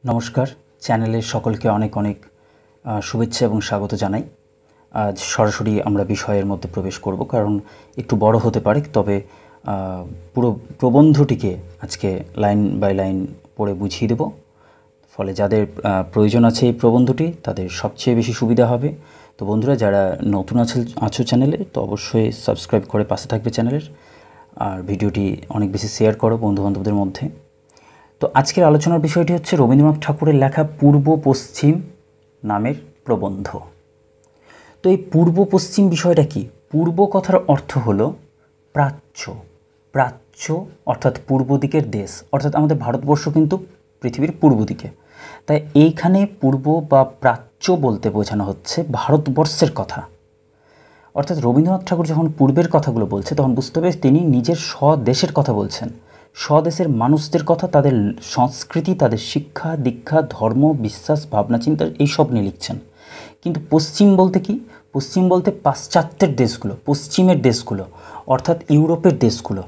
নমস্কার, চ্যানেলের সকলকে অনেক অনেক শুভেচ্ছা এবং স্বাগত জানাই। আজ সরাসরি আমরা বিষয়ের মধ্যে প্রবেশ করব, কারণ একটু বড় হতে পারে, তবে পুরো প্রবন্ধটিকে আজকে লাইন বাই লাইন পড়ে বুঝিয়ে দেব। ফলে যাদের প্রয়োজন আছে এই প্রবন্ধটি, তাদের সবচেয়ে বেশি সুবিধা হবে। তো বন্ধুরা, যারা নতুন আছো চ্যানেলে, তো অবশ্যই সাবস্ক্রাইব করে পাশে থাকবে চ্যানেলের, আর ভিডিওটি অনেক বেশি শেয়ার করো বন্ধুবান্ধবদের মধ্যে। তো আজকের আলোচনার বিষয়টি হচ্ছে রবীন্দ্রনাথ ঠাকুরের লেখা পূর্ব পশ্চিম নামের প্রবন্ধ। তো এই পূর্ব পশ্চিম বিষয়টা কি? পূর্ব কথার অর্থ হলো প্রাচ্য। প্রাচ্য অর্থাৎ পূর্ব দিকের দেশ, অর্থাৎ আমাদের ভারতবর্ষ কিন্তু পৃথিবীর পূর্ব দিকে। তাই এইখানে পূর্ব বা প্রাচ্য বলতে বোঝানো হচ্ছে ভারতবর্ষের কথা। অর্থাৎ রবীন্দ্রনাথ ঠাকুর যখন পূর্বের কথাগুলো বলছে, তখন বুঝতে হবে তিনি নিজের স্বদেশের কথা বলছেন, স্বদেশের মানুষদের কথা, তাদের সংস্কৃতি, তাদের শিক্ষা দীক্ষা, ধর্ম, বিশ্বাস, ভাবনা চিন্তা, এইসব নিয়ে লিখছেন। কিন্তু পশ্চিম বলতে কি? পশ্চিম বলতে পাশ্চাত্যের দেশগুলো, পশ্চিমের দেশগুলো, অর্থাৎ ইউরোপের দেশগুলো।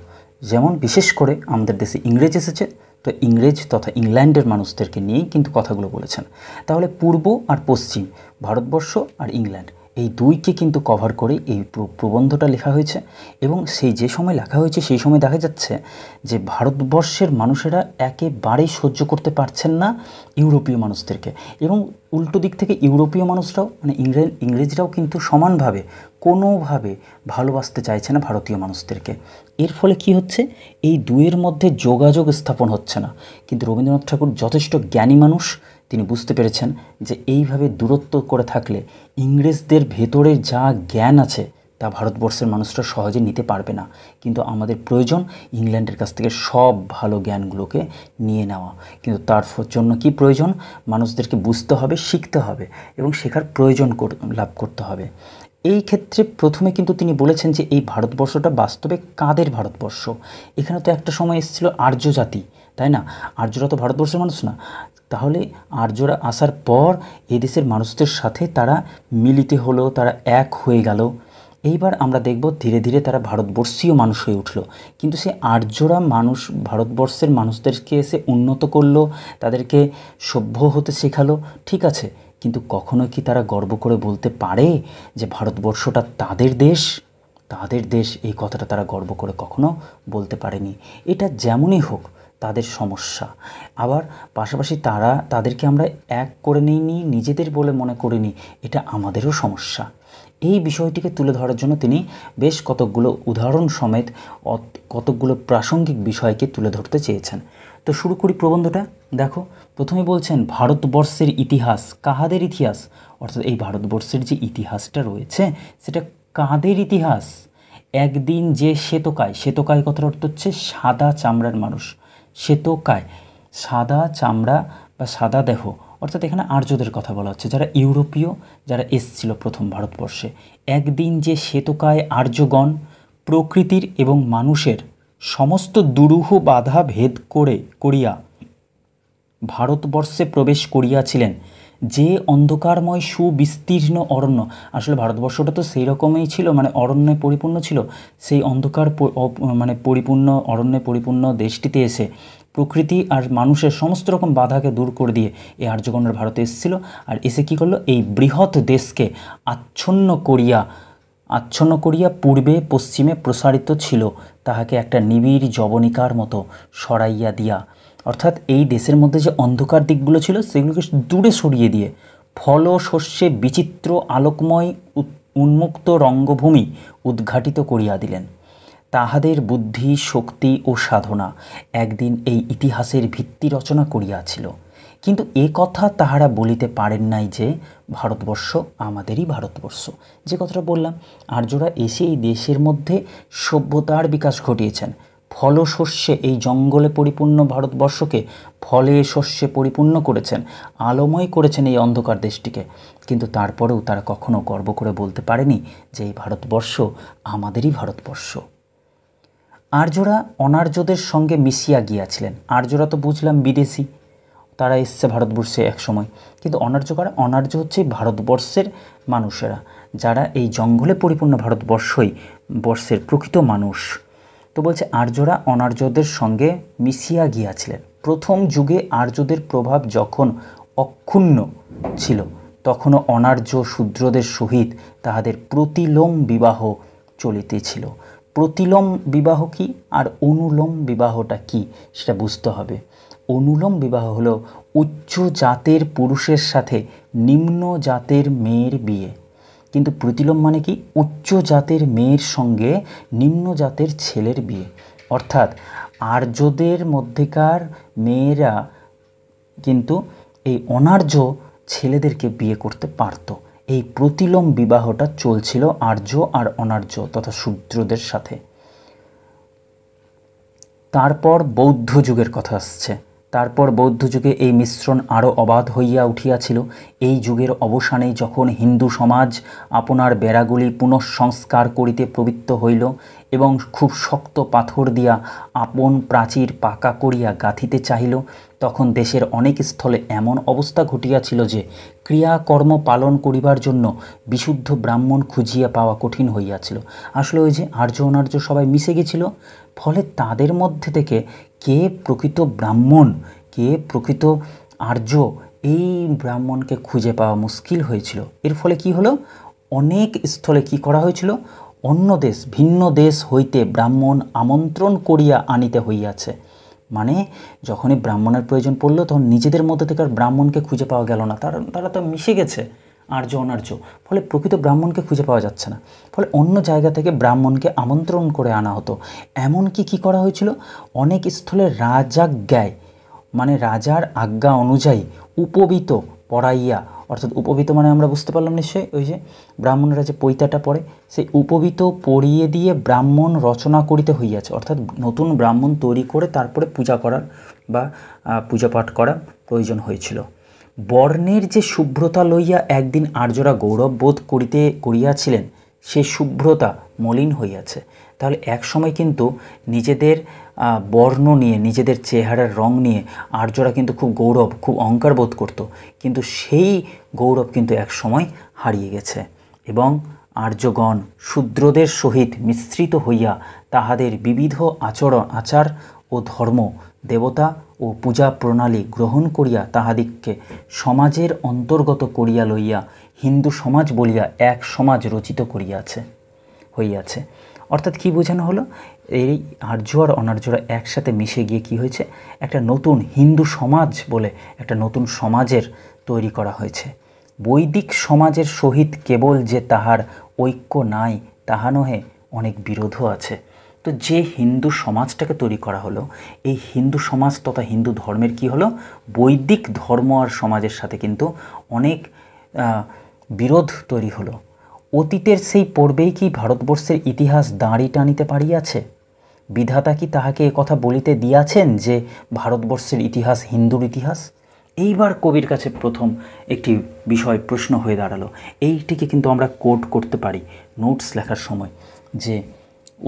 যেমন বিশেষ করে আমাদের দেশে ইংরেজ এসেছে, তো ইংরেজ তথা ইংল্যান্ডের মানুষদেরকে নিয়েই কিন্তু কথাগুলো বলেছেন। তাহলে পূর্ব আর পশ্চিম, ভারতবর্ষ আর ইংল্যান্ড, এই দুইকে কিন্তু কভার করে এই প্রবন্ধটা লেখা হয়েছে। এবং সেই যে সময় লেখা হয়েছে সেই সময় দেখা যাচ্ছে যে ভারতবর্ষের মানুষেরা একেবারেই সহ্য করতে পারছেন না ইউরোপীয় মানুষদেরকে, এবং উল্টো দিক থেকে ইউরোপীয় মানুষরাও, মানে ইংরেজরাও কিন্তু সমানভাবে কোনোভাবে ভালোবাসতে চাইছে না ভারতীয় মানুষদেরকে। এর ফলে কি হচ্ছে? এই দুয়ের মধ্যে যোগাযোগ স্থাপন হচ্ছে না। কিন্তু রবীন্দ্রনাথ ঠাকুর যথেষ্ট জ্ঞানী মানুষ, তিনি বুঝতে পেরেছেন যে এইভাবে দূরত্ব করে থাকলে ইংরেজদের ভেতরে যা জ্ঞান আছে তা ভারতবর্ষের মানুষরা সহজে নিতে পারবে না। কিন্তু আমাদের প্রয়োজন ইংল্যান্ডের কাছ থেকে সব ভালো জ্ঞানগুলোকে নিয়ে নেওয়া। কিন্তু তার জন্য কি প্রয়োজন? মানুষদেরকে বুঝতে হবে, শিখতে হবে এবং শেখার প্রয়োজন লাভ করতে হবে। এই ক্ষেত্রে প্রথমে কিন্তু তিনি বলেছেন যে এই ভারতবর্ষটা বাস্তবে কাদের ভারতবর্ষ? এখানে তো একটা সময় এসেছিল আর্য জাতি, তাই না? আর্যরা তো ভারতবর্ষের মানুষ না। তাহলে আর্যরা আসার পর এই দেশের মানুষদের সাথে তারা মিলিত হলো, তারা এক হয়ে গেল। এইবার আমরা দেখব ধীরে ধীরে তারা ভারতবর্ষীয় মানুষ হয়ে উঠল। কিন্তু সে আর্যরা ভারতবর্ষের মানুষদেরকে এসে উন্নত করলো, তাদেরকে সভ্য হতে শেখালো, ঠিক আছে। কিন্তু কখনো কি তারা গর্ব করে বলতে পারে যে ভারতবর্ষটা তাদের দেশ? তাদের দেশ, এই কথাটা তারা গর্ব করে কখনো বলতে পারেনি। এটা যেমনই হোক তাদের সমস্যা। আবার পাশাপাশি তাদেরকে আমরা এক করে নিইনি, নিজেদের বলে মনে করিনি, এটা আমাদেরও সমস্যা। এই বিষয়টিকে তুলে ধরার জন্য তিনি বেশ কতকগুলো উদাহরণ সমেত কতকগুলো প্রাসঙ্গিক বিষয়কে তুলে ধরতে চেয়েছেন। তো শুরু করি প্রবন্ধটা। দেখো, প্রথমে বলছেন ভারতবর্ষের ইতিহাস। কাহাদের ইতিহাস? অর্থাৎ এই ভারতবর্ষের যে ইতিহাসটা রয়েছে সেটা কাদের ইতিহাস? একদিন যে শ্বেতকায়, শ্বেতকায় কথার অর্থ হচ্ছে সাদা চামড়ার মানুষ। শ্বেতকায়, সাদা চামড়া বা সাদা দেহ, অর্থাৎ এখানে আর্যদের কথা বলা হচ্ছে, যারা ইউরোপীয়, যারা এসছিল প্রথম ভারতবর্ষে। একদিন যে শ্বেতকায় আর্যগণ প্রকৃতির এবং মানুষের সমস্ত দুরূহ বাধা ভেদ করিয়া ভারতবর্ষে প্রবেশ করিয়াছিলেন, যে অন্ধকারময় সুবিস্তীর্ণ অরণ্য, আসলে ভারতবর্ষটা তো সেই রকমই ছিল, মানে অরণ্যে পরিপূর্ণ ছিল। সেই অন্ধকার পরিপূর্ণ অরণ্যে পরিপূর্ণ দেশটিতে এসে প্রকৃতি আর মানুষের সমস্ত রকম বাধাকে দূর করে দিয়ে এই আর্যগণের ভারতে এসেছিল। আর এসে কী করলো? এই বৃহৎ দেশকে আচ্ছন্ন করিয়া পূর্বে পশ্চিমে প্রসারিত ছিল, তাহাকে একটা নিবিড় যবনিকার মতো সরাইয়া দিয়া, অর্থাৎ এই দেশের মধ্যে যে অন্ধকার দিকগুলো ছিল সেগুলোকে দূরে সরিয়ে দিয়ে ফল শস্যে বিচিত্র আলোকময় উন্মুক্ত রঙ্গভূমি উদ্ঘাটিত করিয়া দিলেন। তাহাদের বুদ্ধি, শক্তি ও সাধনা একদিন এই ইতিহাসের ভিত্তি রচনা করিয়াছিল। কিন্তু এ কথা তাহারা বলিতে পারেন নাই যে ভারতবর্ষ আমাদেরই ভারতবর্ষ। যে কথাটা বললাম, আর্যরা এসে এই দেশের মধ্যে সভ্যতার বিকাশ ঘটিয়েছেন। ফল শস্যে এই জঙ্গলে পরিপূর্ণ ভারতবর্ষকে ফলে শস্যে পরিপূর্ণ করেছেন, আলোময় করেছেন এই অন্ধকার দেশটিকে। কিন্তু তারপরেও তারা কখনো গর্ব করে বলতে পারেনি যে এই ভারতবর্ষ আমাদেরই ভারতবর্ষ। আর্যরা অনার্যদের সঙ্গে মিশিয়া গিয়াছিলেন। আর্যরা তো বুঝলাম বিদেশি, তারা এসছে ভারতবর্ষে এক সময়। কিন্তু অনার্য কারা? অনার্য হচ্ছে ভারতবর্ষের মানুষেরা, যারা এই জঙ্গলে পরিপূর্ণ বর্ষের প্রকৃত মানুষ। তো বলছে আর্যরা অনার্যদের সঙ্গে মিশিয়া গিয়াছিলেন। প্রথম যুগে আর্যদের প্রভাব যখন অক্ষুণ্ণ ছিল, তখনও অনার্য শূদ্রদের সহিত তাহাদের প্রতিলোম বিবাহ চলিতেছিল। প্রতিলোম বিবাহ কি আর অনুলোম বিবাহটা কি সেটা বুঝতে হবে। অনুলোম বিবাহ হলো উচ্চ জাতের পুরুষের সাথে নিম্ন জাতের মেয়ের বিয়ে, কিন্তু প্রতিলোম মানে কি? উচ্চ জাতের মেয়ের সঙ্গে নিম্ন জাতের ছেলের বিয়ে। অর্থাৎ আর্যদের মধ্যেকার মেয়েরা কিন্তু এই অনার্য ছেলেদেরকে বিয়ে করতে পারত। এই প্রতিলোম বিবাহটা চলছিল আর্য আর অনার্য তথা শূদ্রদের সাথে। তারপর বৌদ্ধ যুগের কথা আসছে। তারপর বৌদ্ধ যুগে এই মিশ্রণ আরও অবাধ হইয়া উঠিয়াছিল। এই যুগের অবসানে যখন হিন্দু সমাজ আপনার বেড়াগুলি পুনঃসংস্কার করিতে প্রবৃত্ত হইল এবং খুব শক্ত পাথর দিয়া আপন প্রাচীর পাকা করিয়া গাঁথিতে চাহিল, তখন দেশের অনেক স্থলে এমন অবস্থা ঘটিয়াছিল যে ক্রিয়াকর্ম পালন করিবার জন্য বিশুদ্ধ ব্রাহ্মণ খুঁজিয়া পাওয়া কঠিন হইয়াছিল। আসলে ওই যে আর্য অনার্য সবাই মিশে গেছিল, ফলে তাদের মধ্যে থেকে কে প্রকৃত ব্রাহ্মণ, কে প্রকৃত আর্য, এই ব্রাহ্মণকে খুঁজে পাওয়া মুশকিল হয়েছিল। এর ফলে কি হলো? অনেক স্থলে কি করা হয়েছিল? অন্য দেশ, ভিন্ন দেশ হইতে ব্রাহ্মণ আমন্ত্রণ করিয়া আনিতে হইয়াছে। মানে যখনই ব্রাহ্মণের প্রয়োজন পড়ল তখন নিজেদের মধ্যে থেকে আর ব্রাহ্মণকে খুঁজে পাওয়া গেল না, তারা তো মিশে গেছে আর্য অনার্য, ফলে প্রকৃত ব্রাহ্মণকে খুঁজে পাওয়া যাচ্ছে না। ফলে অন্য জায়গা থেকে ব্রাহ্মণকে আমন্ত্রণ করে আনা হতো। এমনকি কী করা হয়েছিল? অনেক স্থলে রাজাজ্ঞায়, মানে রাজার আজ্ঞা অনুযায়ী উপবীত পড়াইয়া, অর্থাৎ উপবীত মানে আমরা বুঝতে পারলাম নিশ্চয়ই, ওই যে ব্রাহ্মণরা যে পৈতাটা পড়ে, সেই উপবীত পড়িয়ে দিয়ে ব্রাহ্মণ রচনা করিতে হইয়াছে। অর্থাৎ নতুন ব্রাহ্মণ তৈরি করে তারপরে পূজা করার বা পূজাপাঠ করার প্রয়োজন হয়েছিল। বর্ণের যে শুভ্রতা লইয়া একদিন আর্যরা গৌরব বোধ করিয়াছিলেন, সে শুভ্রতা মলিন হইয়াছে। তাহলে এক সময় কিন্তু নিজেদের বর্ণ নিয়ে, নিজেদের চেহারার রং নিয়ে আর্যরা কিন্তু খুব গৌরব, খুব অহংকার বোধ করত, কিন্তু সেই গৌরব কিন্তু এক সময় হারিয়ে গেছে এবং আর্যগণ শূদ্রদের সহিত মিশ্রিত হইয়া তাহাদের বিবিধ আচার ও ধর্ম, দেবতা ও পূজা প্রণালী গ্রহণ করিয়া তাহাদিগকে সমাজের অন্তর্গত করিয়া লইয়া হিন্দু সমাজ বলিয়া এক সমাজ রচিত হইয়াছে। অর্থাৎ কি বোঝানো হলো? এই আর্য আর অনার্যরা একসাথে মিশে গিয়ে কি হয়েছে? একটা নতুন হিন্দু সমাজ বলে একটা নতুন সমাজের তৈরি করা হয়েছে। বৈদিক সমাজের সহিত কেবল যে তাহার ঐক্য নাই তাহা নহে, অনেক বিরোধও আছে। তো যে হিন্দু সমাজটাকে তৈরি করা হলো, এই হিন্দু সমাজ তথা হিন্দু ধর্মের কি হলো? বৈদিক ধর্ম আর সমাজের সাথে কিন্তু অনেক বিরোধ তৈরি হলো। অতীতের সেই পর্বেই কি ভারতবর্ষের ইতিহাস দাঁড়ি টানিতে পারিয়াছে? বিধাতা কি তাহাকে কথা বলিতে দিয়াছেন যে ভারতবর্ষের ইতিহাস হিন্দুর ইতিহাস? এইবার কবির কাছে প্রথম একটি বিষয় প্রশ্ন হয়ে দাঁড়ালো। এইটিকে কিন্তু আমরা কোট করতে পারি নোটস লেখার সময়, যে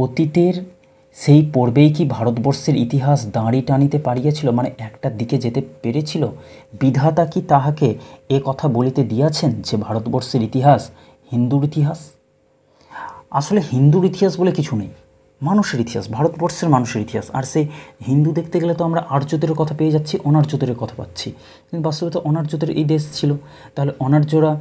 অতীতের সেই পর্বেই কি ভারতবর্ষের ইতিহাস দাঁড়ি টানিতে পারিয়াছিল, মানে একটা দিকে যেতে পেরেছিল? বিধাতা কি তাহাকে এ কথা বলিতে দিয়াছেন যে ভারতবর্ষের ইতিহাস হিন্দুর ইতিহাস? আসলে হিন্দুর ইতিহাস বলে কিছু নেই, মানুষের ইতিহাস, ভারতবর্ষের মানুষের ইতিহাস। আর সেই হিন্দু দেখতে গেলে তো আমরা আর্যদের কথা পেয়ে যাচ্ছি, অনার্যদের কথা পাচ্ছি, কিন্তু বাস্তবে তো অনার্যদের এই দেশ ছিল। তাহলে অনার্যরা,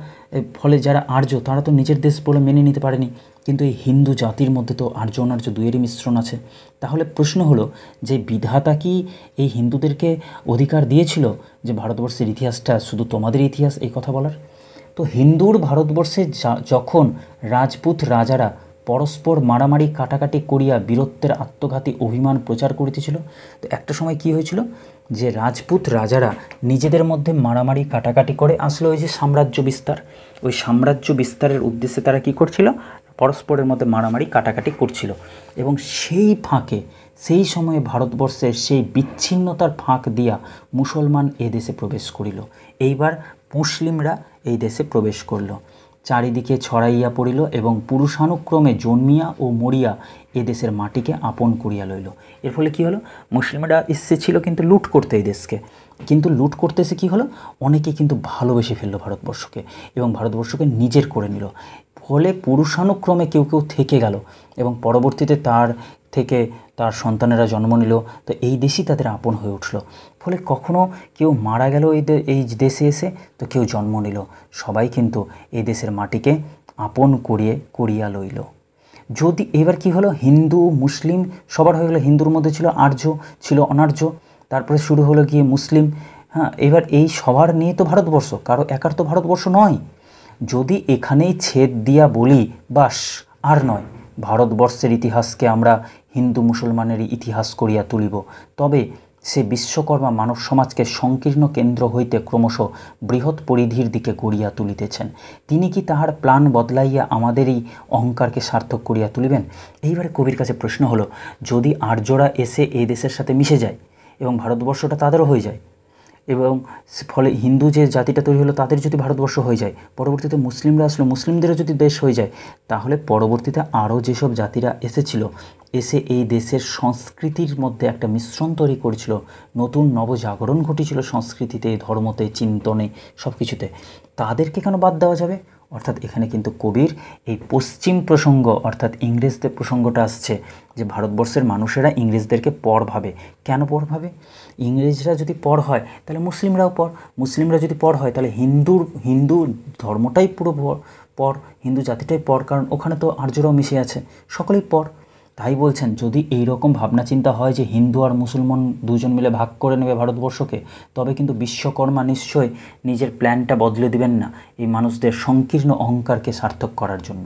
ফলে যারা আর্য তারা তো নিজের দেশ বলে মেনে নিতে পারেনি, কিন্তু এই হিন্দু জাতির মধ্যে তো আর্য অনার্য দুয়েরই মিশ্রণ আছে। তাহলে প্রশ্ন হলো যে বিধাতা কি এই হিন্দুদেরকে অধিকার দিয়েছিল যে ভারতবর্ষের ইতিহাসটা শুধু তোমাদের ইতিহাস এই কথা বলার? তো হিন্দুর ভারতবর্ষে যখন রাজপুত রাজারা পরস্পর মারামারি কাটাকাটি করিয়া বীরত্বের আত্মঘাতী অভিমান প্রচার করিতেছিল, তো একটা সময় কি হয়েছিল যে রাজপুত রাজারা নিজেদের মধ্যে মারামারি কাটাকাটি করে আসলে ওই যে সাম্রাজ্য বিস্তার, ওই সাম্রাজ্য বিস্তারের উদ্দেশ্যে তারা কি করছিল? পরস্পরের মধ্যে মারামারি কাটাকাটি করছিল। এবং সেই ফাঁকে সেই সময়ে ভারতবর্ষের সেই বিচ্ছিন্নতার ফাঁক দিয়া মুসলমান এ দেশে প্রবেশ করিল। এইবার মুসলিমরা এই দেশে প্রবেশ করল, চারিদিকে ছড়াইয়া পড়িল এবং পুরুষানুক্রমে জন্মিয়া ও মরিয়া এ দেশের মাটিকে আপন করিয়া লইল। এর ফলে কি হলো? মুসলিমরা এসেছিল কিন্তু লুট করতে এই দেশকে, কিন্তু লুট করতে এসে কী হলো? অনেকে কিন্তু ভালোবেসে ফেললো ভারতবর্ষকে এবং ভারতবর্ষকে নিজের করে নিল। ফলে পুরুষানুক্রমে কেউ কেউ থেকে গেল এবং পরবর্তীতে তার থেকে তার সন্তানেরা জন্ম নিল, তো এই দেশই তাদের আপন হয়ে উঠল। ফলে কখনো কেউ মারা গেল এই দেশে এসে, তো কেউ জন্ম নিল, সবাই কিন্তু এই দেশের মাটিকে আপন করিয়া লইল। যদি এবার কি হলো, হিন্দু মুসলিম সবার হয়ে গেলো। হিন্দুর মধ্যে ছিল আর্য, ছিল অনার্য, তারপরে শুরু হলো গিয়ে মুসলিম। হ্যাঁ, এবার এই সবার নিয়ে তো ভারতবর্ষ, কারো একার তো ভারতবর্ষ নয়। যদি এখানেই ছেদ দিয়া বলি, বাস আর নয়, ভারতবর্ষের ইতিহাসকে আমরা হিন্দু মুসলমানেরই ইতিহাস করিয়া তুলিব, তবে সে বিশ্বকর্মা মানব সমাজকে সংকীর্ণ কেন্দ্র হইতে ক্রমশ বৃহৎ পরিধির দিকে গড়িয়া তুলিতেছেন। তিনি কি তাহার প্ল্যান বদলাইয়া আমাদেরই অহংকারকে সার্থক করিয়া তুলিবেন? এইবারে কবির কাছে প্রশ্ন হলো, যদি আর্যরা এসে এই দেশের সাথে মিশে যায় এবং ভারতবর্ষটা তাদেরও হয়ে যায়, এবং ফলে হিন্দু যে জাতিটা তৈরি হলো তাদের যদি ভারতবর্ষ হয়ে যায়, পরবর্তীতে মুসলিমরা আসলো, মুসলিমদেরও যদি দেশ হয়ে যায়, তাহলে পরবর্তীতে আরও যেসব জাতিরা এসেছিল, এসে এই দেশের সংস্কৃতির মধ্যে একটা মিশ্রণ তৈরি করেছিল, নতুন নবজাগরণ ঘটেছিল সংস্কৃতিতে, ধর্মতে, চিন্তনে, সব কিছুতে, তাদেরকে কেন বাদ দেওয়া যাবে? অর্থাৎ এখানে কিন্তু কবির এই পশ্চিম প্রসঙ্গ অর্থাৎ ইংরেজদের প্রসঙ্গটা আসছে, যে ভারতবর্ষের মানুষেরা ইংরেজদেরকে পর ভাবে। কেন পর ভাবে? ইংরেজরা যদি পর হয় তাহলে মুসলিমরাও পর, মুসলিমরা যদি পর হয় তাহলে হিন্দু ধর্মটাই পুরো পর, হিন্দু জাতিটাই পর, কারণ ওখানে তো আর্যরাও মিশে আছে, সকলেই পর। তাই বলছেন, যদি এই রকম ভাবনা চিন্তা হয় যে হিন্দু আর মুসলমান দুজন মিলে ভাগ করে নেবে ভারতবর্ষকে, তবে কিন্তু বিশ্বকর্মা নিশ্চয়ই নিজের প্ল্যানটা বদলে দিবেন না এই মানুষদের সংকীর্ণ অহংকারকে সার্থক করার জন্য।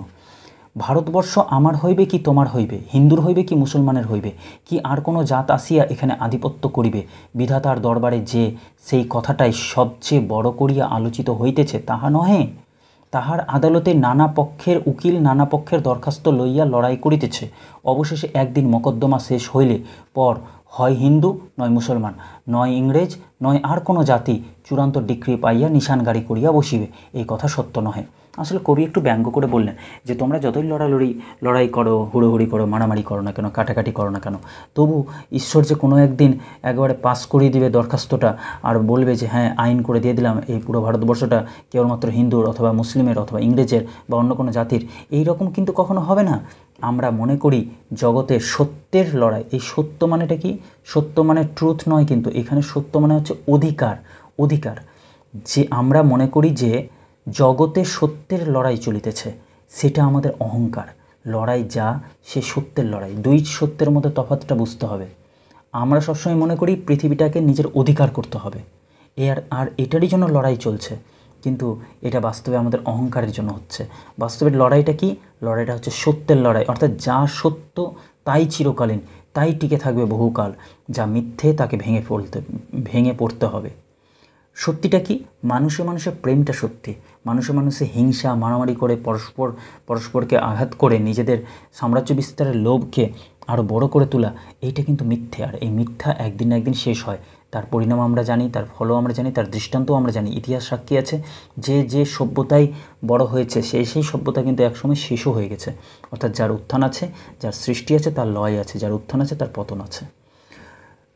ভারতবর্ষ আমার হইবে কি তোমার হইবে, হিন্দুর হইবে কি মুসলমানের হইবে, কি আর কোনো জাত আসিয়া এখানে আধিপত্য করিবে বিধাতার দরবারে, যে সেই কথাটাই সবচেয়ে বড় করিয়া আলোচিত হইতেছে তাহা নহে। তাহার আদালতে নানা পক্ষের উকিল নানা পক্ষের দরখাস্ত লইয়া লড়াই করিতেছে। অবশেষে একদিন মকদ্দমা শেষ হইলে পর হয় হিন্দু নয় মুসলমান নয় ইংরেজ নয় আর কোনো জাতি চূড়ান্ত ডিক্রি পাইয়া নিশানগাড়ি করিয়া বসিবে, এই কথা সত্য নহে। আসলে কবি একটু ব্যঙ্গ করে বললেন যে তোমরা যতই লড়াই করো, হুড়োহুড়ি করো, মারামারি করো না কেন, কাটাকাটি করো না কেন, তবু ঈশ্বর যে কোনো একদিন একবারে পাস করিয়ে দিবে দরখাস্তটা, আর বলবে যে হ্যাঁ আইন করে দিয়ে দিলাম এই পুরো ভারতবর্ষটা কেবলমাত্র হিন্দুর অথবা মুসলিমের অথবা ইংরেজের বা অন্য কোনো জাতির, এই রকম কিন্তু কখনো হবে না। আমরা মনে করি জগতের সত্যের লড়াই, এই সত্য মানেটা কি? সত্য মানে ট্রুথ নয়, কিন্তু এখানে সত্য মানে হচ্ছে অধিকার। যে আমরা মনে করি যে জগতে সত্যের লড়াই চলিতেছে, সেটা আমাদের অহংকার। লড়াই যা, সে সত্যের লড়াই, দুই সত্যের মধ্যে তফাৎটা বুঝতে হবে। আমরা সবসময় মনে করি পৃথিবীটাকে নিজের অধিকার করতে হবে, আর এটারই জন্য লড়াই চলছে, কিন্তু এটা বাস্তবে আমাদের অহংকারের জন্য হচ্ছে। বাস্তবের লড়াইটা কি? লড়াইটা হচ্ছে সত্যের লড়াই, অর্থাৎ যা সত্য তাই চিরকালীন, তাই টিকে থাকবে বহুকাল, যা মিথ্যে তাকে ভেঙে পড়তে হবে। সত্যিটা কি? মানুষে প্রেমটা সত্যি, মানুষে হিংসা মারামারি করে পরস্পরকে আঘাত করে নিজেদের সাম্রাজ্য বিস্তারের লোভকে আরও বড় করে তোলা, এইটা কিন্তু মিথ্যে। আর এই মিথ্যা একদিন না একদিন শেষ হয়, তার পরিণাম আমরা জানি, তার ফলও আমরা জানি, তার দৃষ্টান্তও আমরা জানি। ইতিহাস সাক্ষী আছে যে সভ্যতায় বড় হয়েছে সেই সভ্যতা কিন্তু একসময় শেষও হয়ে গেছে। অর্থাৎ যার উত্থান আছে, যার সৃষ্টি আছে, তার লয় আছে, যার উত্থান আছে তার পতন আছে।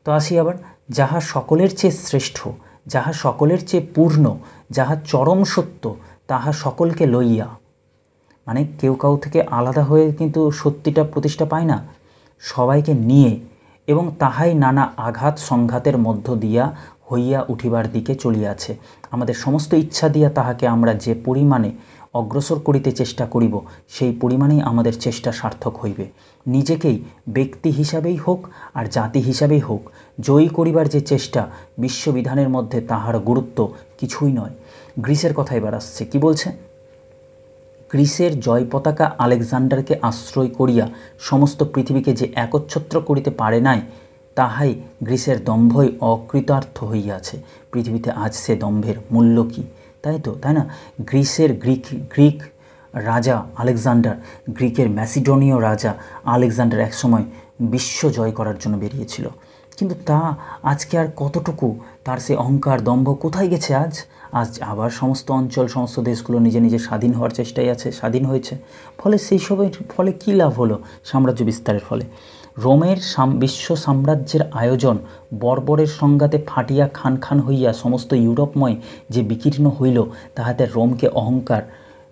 তো আসি আবার, যাহা সকলের চেয়ে শ্রেষ্ঠ, যাহা সকলের চেয়ে পূর্ণ, যাহা চরম সত্য, তাহা সকলকে লইয়া, মানে কেউ কাউ থেকে আলাদা হয়ে কিন্তু সত্যিটা প্রতিষ্ঠা পায় না, সবাইকে নিয়ে, এবং তাহাই নানা আঘাত সংঘাতের মধ্য দিয়া হইয়া উঠিবার দিকে চলিয়াছে। আমাদের সমস্ত ইচ্ছা দিয়া তাহাকে আমরা যে পরিমাণে অগ্রসর করিতে চেষ্টা করিব, সেই পরিমাণেই আমাদের চেষ্টা সার্থক হইবে। নিজেকেই ব্যক্তি হিসাবেই হোক আর জাতি হিসাবেই হোক জয়ী করিবার যে চেষ্টা, বিশ্ববিধানের মধ্যে তাহার গুরুত্ব কিছুই নয়। গ্রিসের কথা এবার আসছে, কি বলছে? গ্রিসের জয় পতাকা আলেকজান্ডারকে আশ্রয় করিয়া সমস্ত পৃথিবীকে যে একচ্ছত্র করিতে পারে নাই, তাহাই গ্রিসের দম্ভই অকৃতার্থ হইয়াছে। পৃথিবীতে আজ সে দম্ভের মূল্য কী? তাই না? গ্রিক রাজা আলেকজান্ডার, গ্রিকের ম্যাসিডোনীয় রাজা আলেকজান্ডার একসময় বিশ্ব জয় করার জন্য বেরিয়েছিল, কিন্তু তা আজকে আর কতটুকু তার সে অহংকার দম্ভ কোথায় গেছে? আজ আবার সমস্ত অঞ্চল সমস্ত দেশগুলো নিজে স্বাধীন হওয়ার চেষ্টায় আছে, স্বাধীন হয়েছে। ফলে সেই সবের ফলে কী লাভ হলো? সাম্রাজ্য বিস্তারের ফলে রোমের বিশ্ব সাম্রাজ্যের আয়োজন বর্বরের সংঘাতে ফাটিয়া খান হইয়া সমস্ত ইউরোপময় যে বিকীর্ণ হইল, তাহাতে রোমকে অহংকার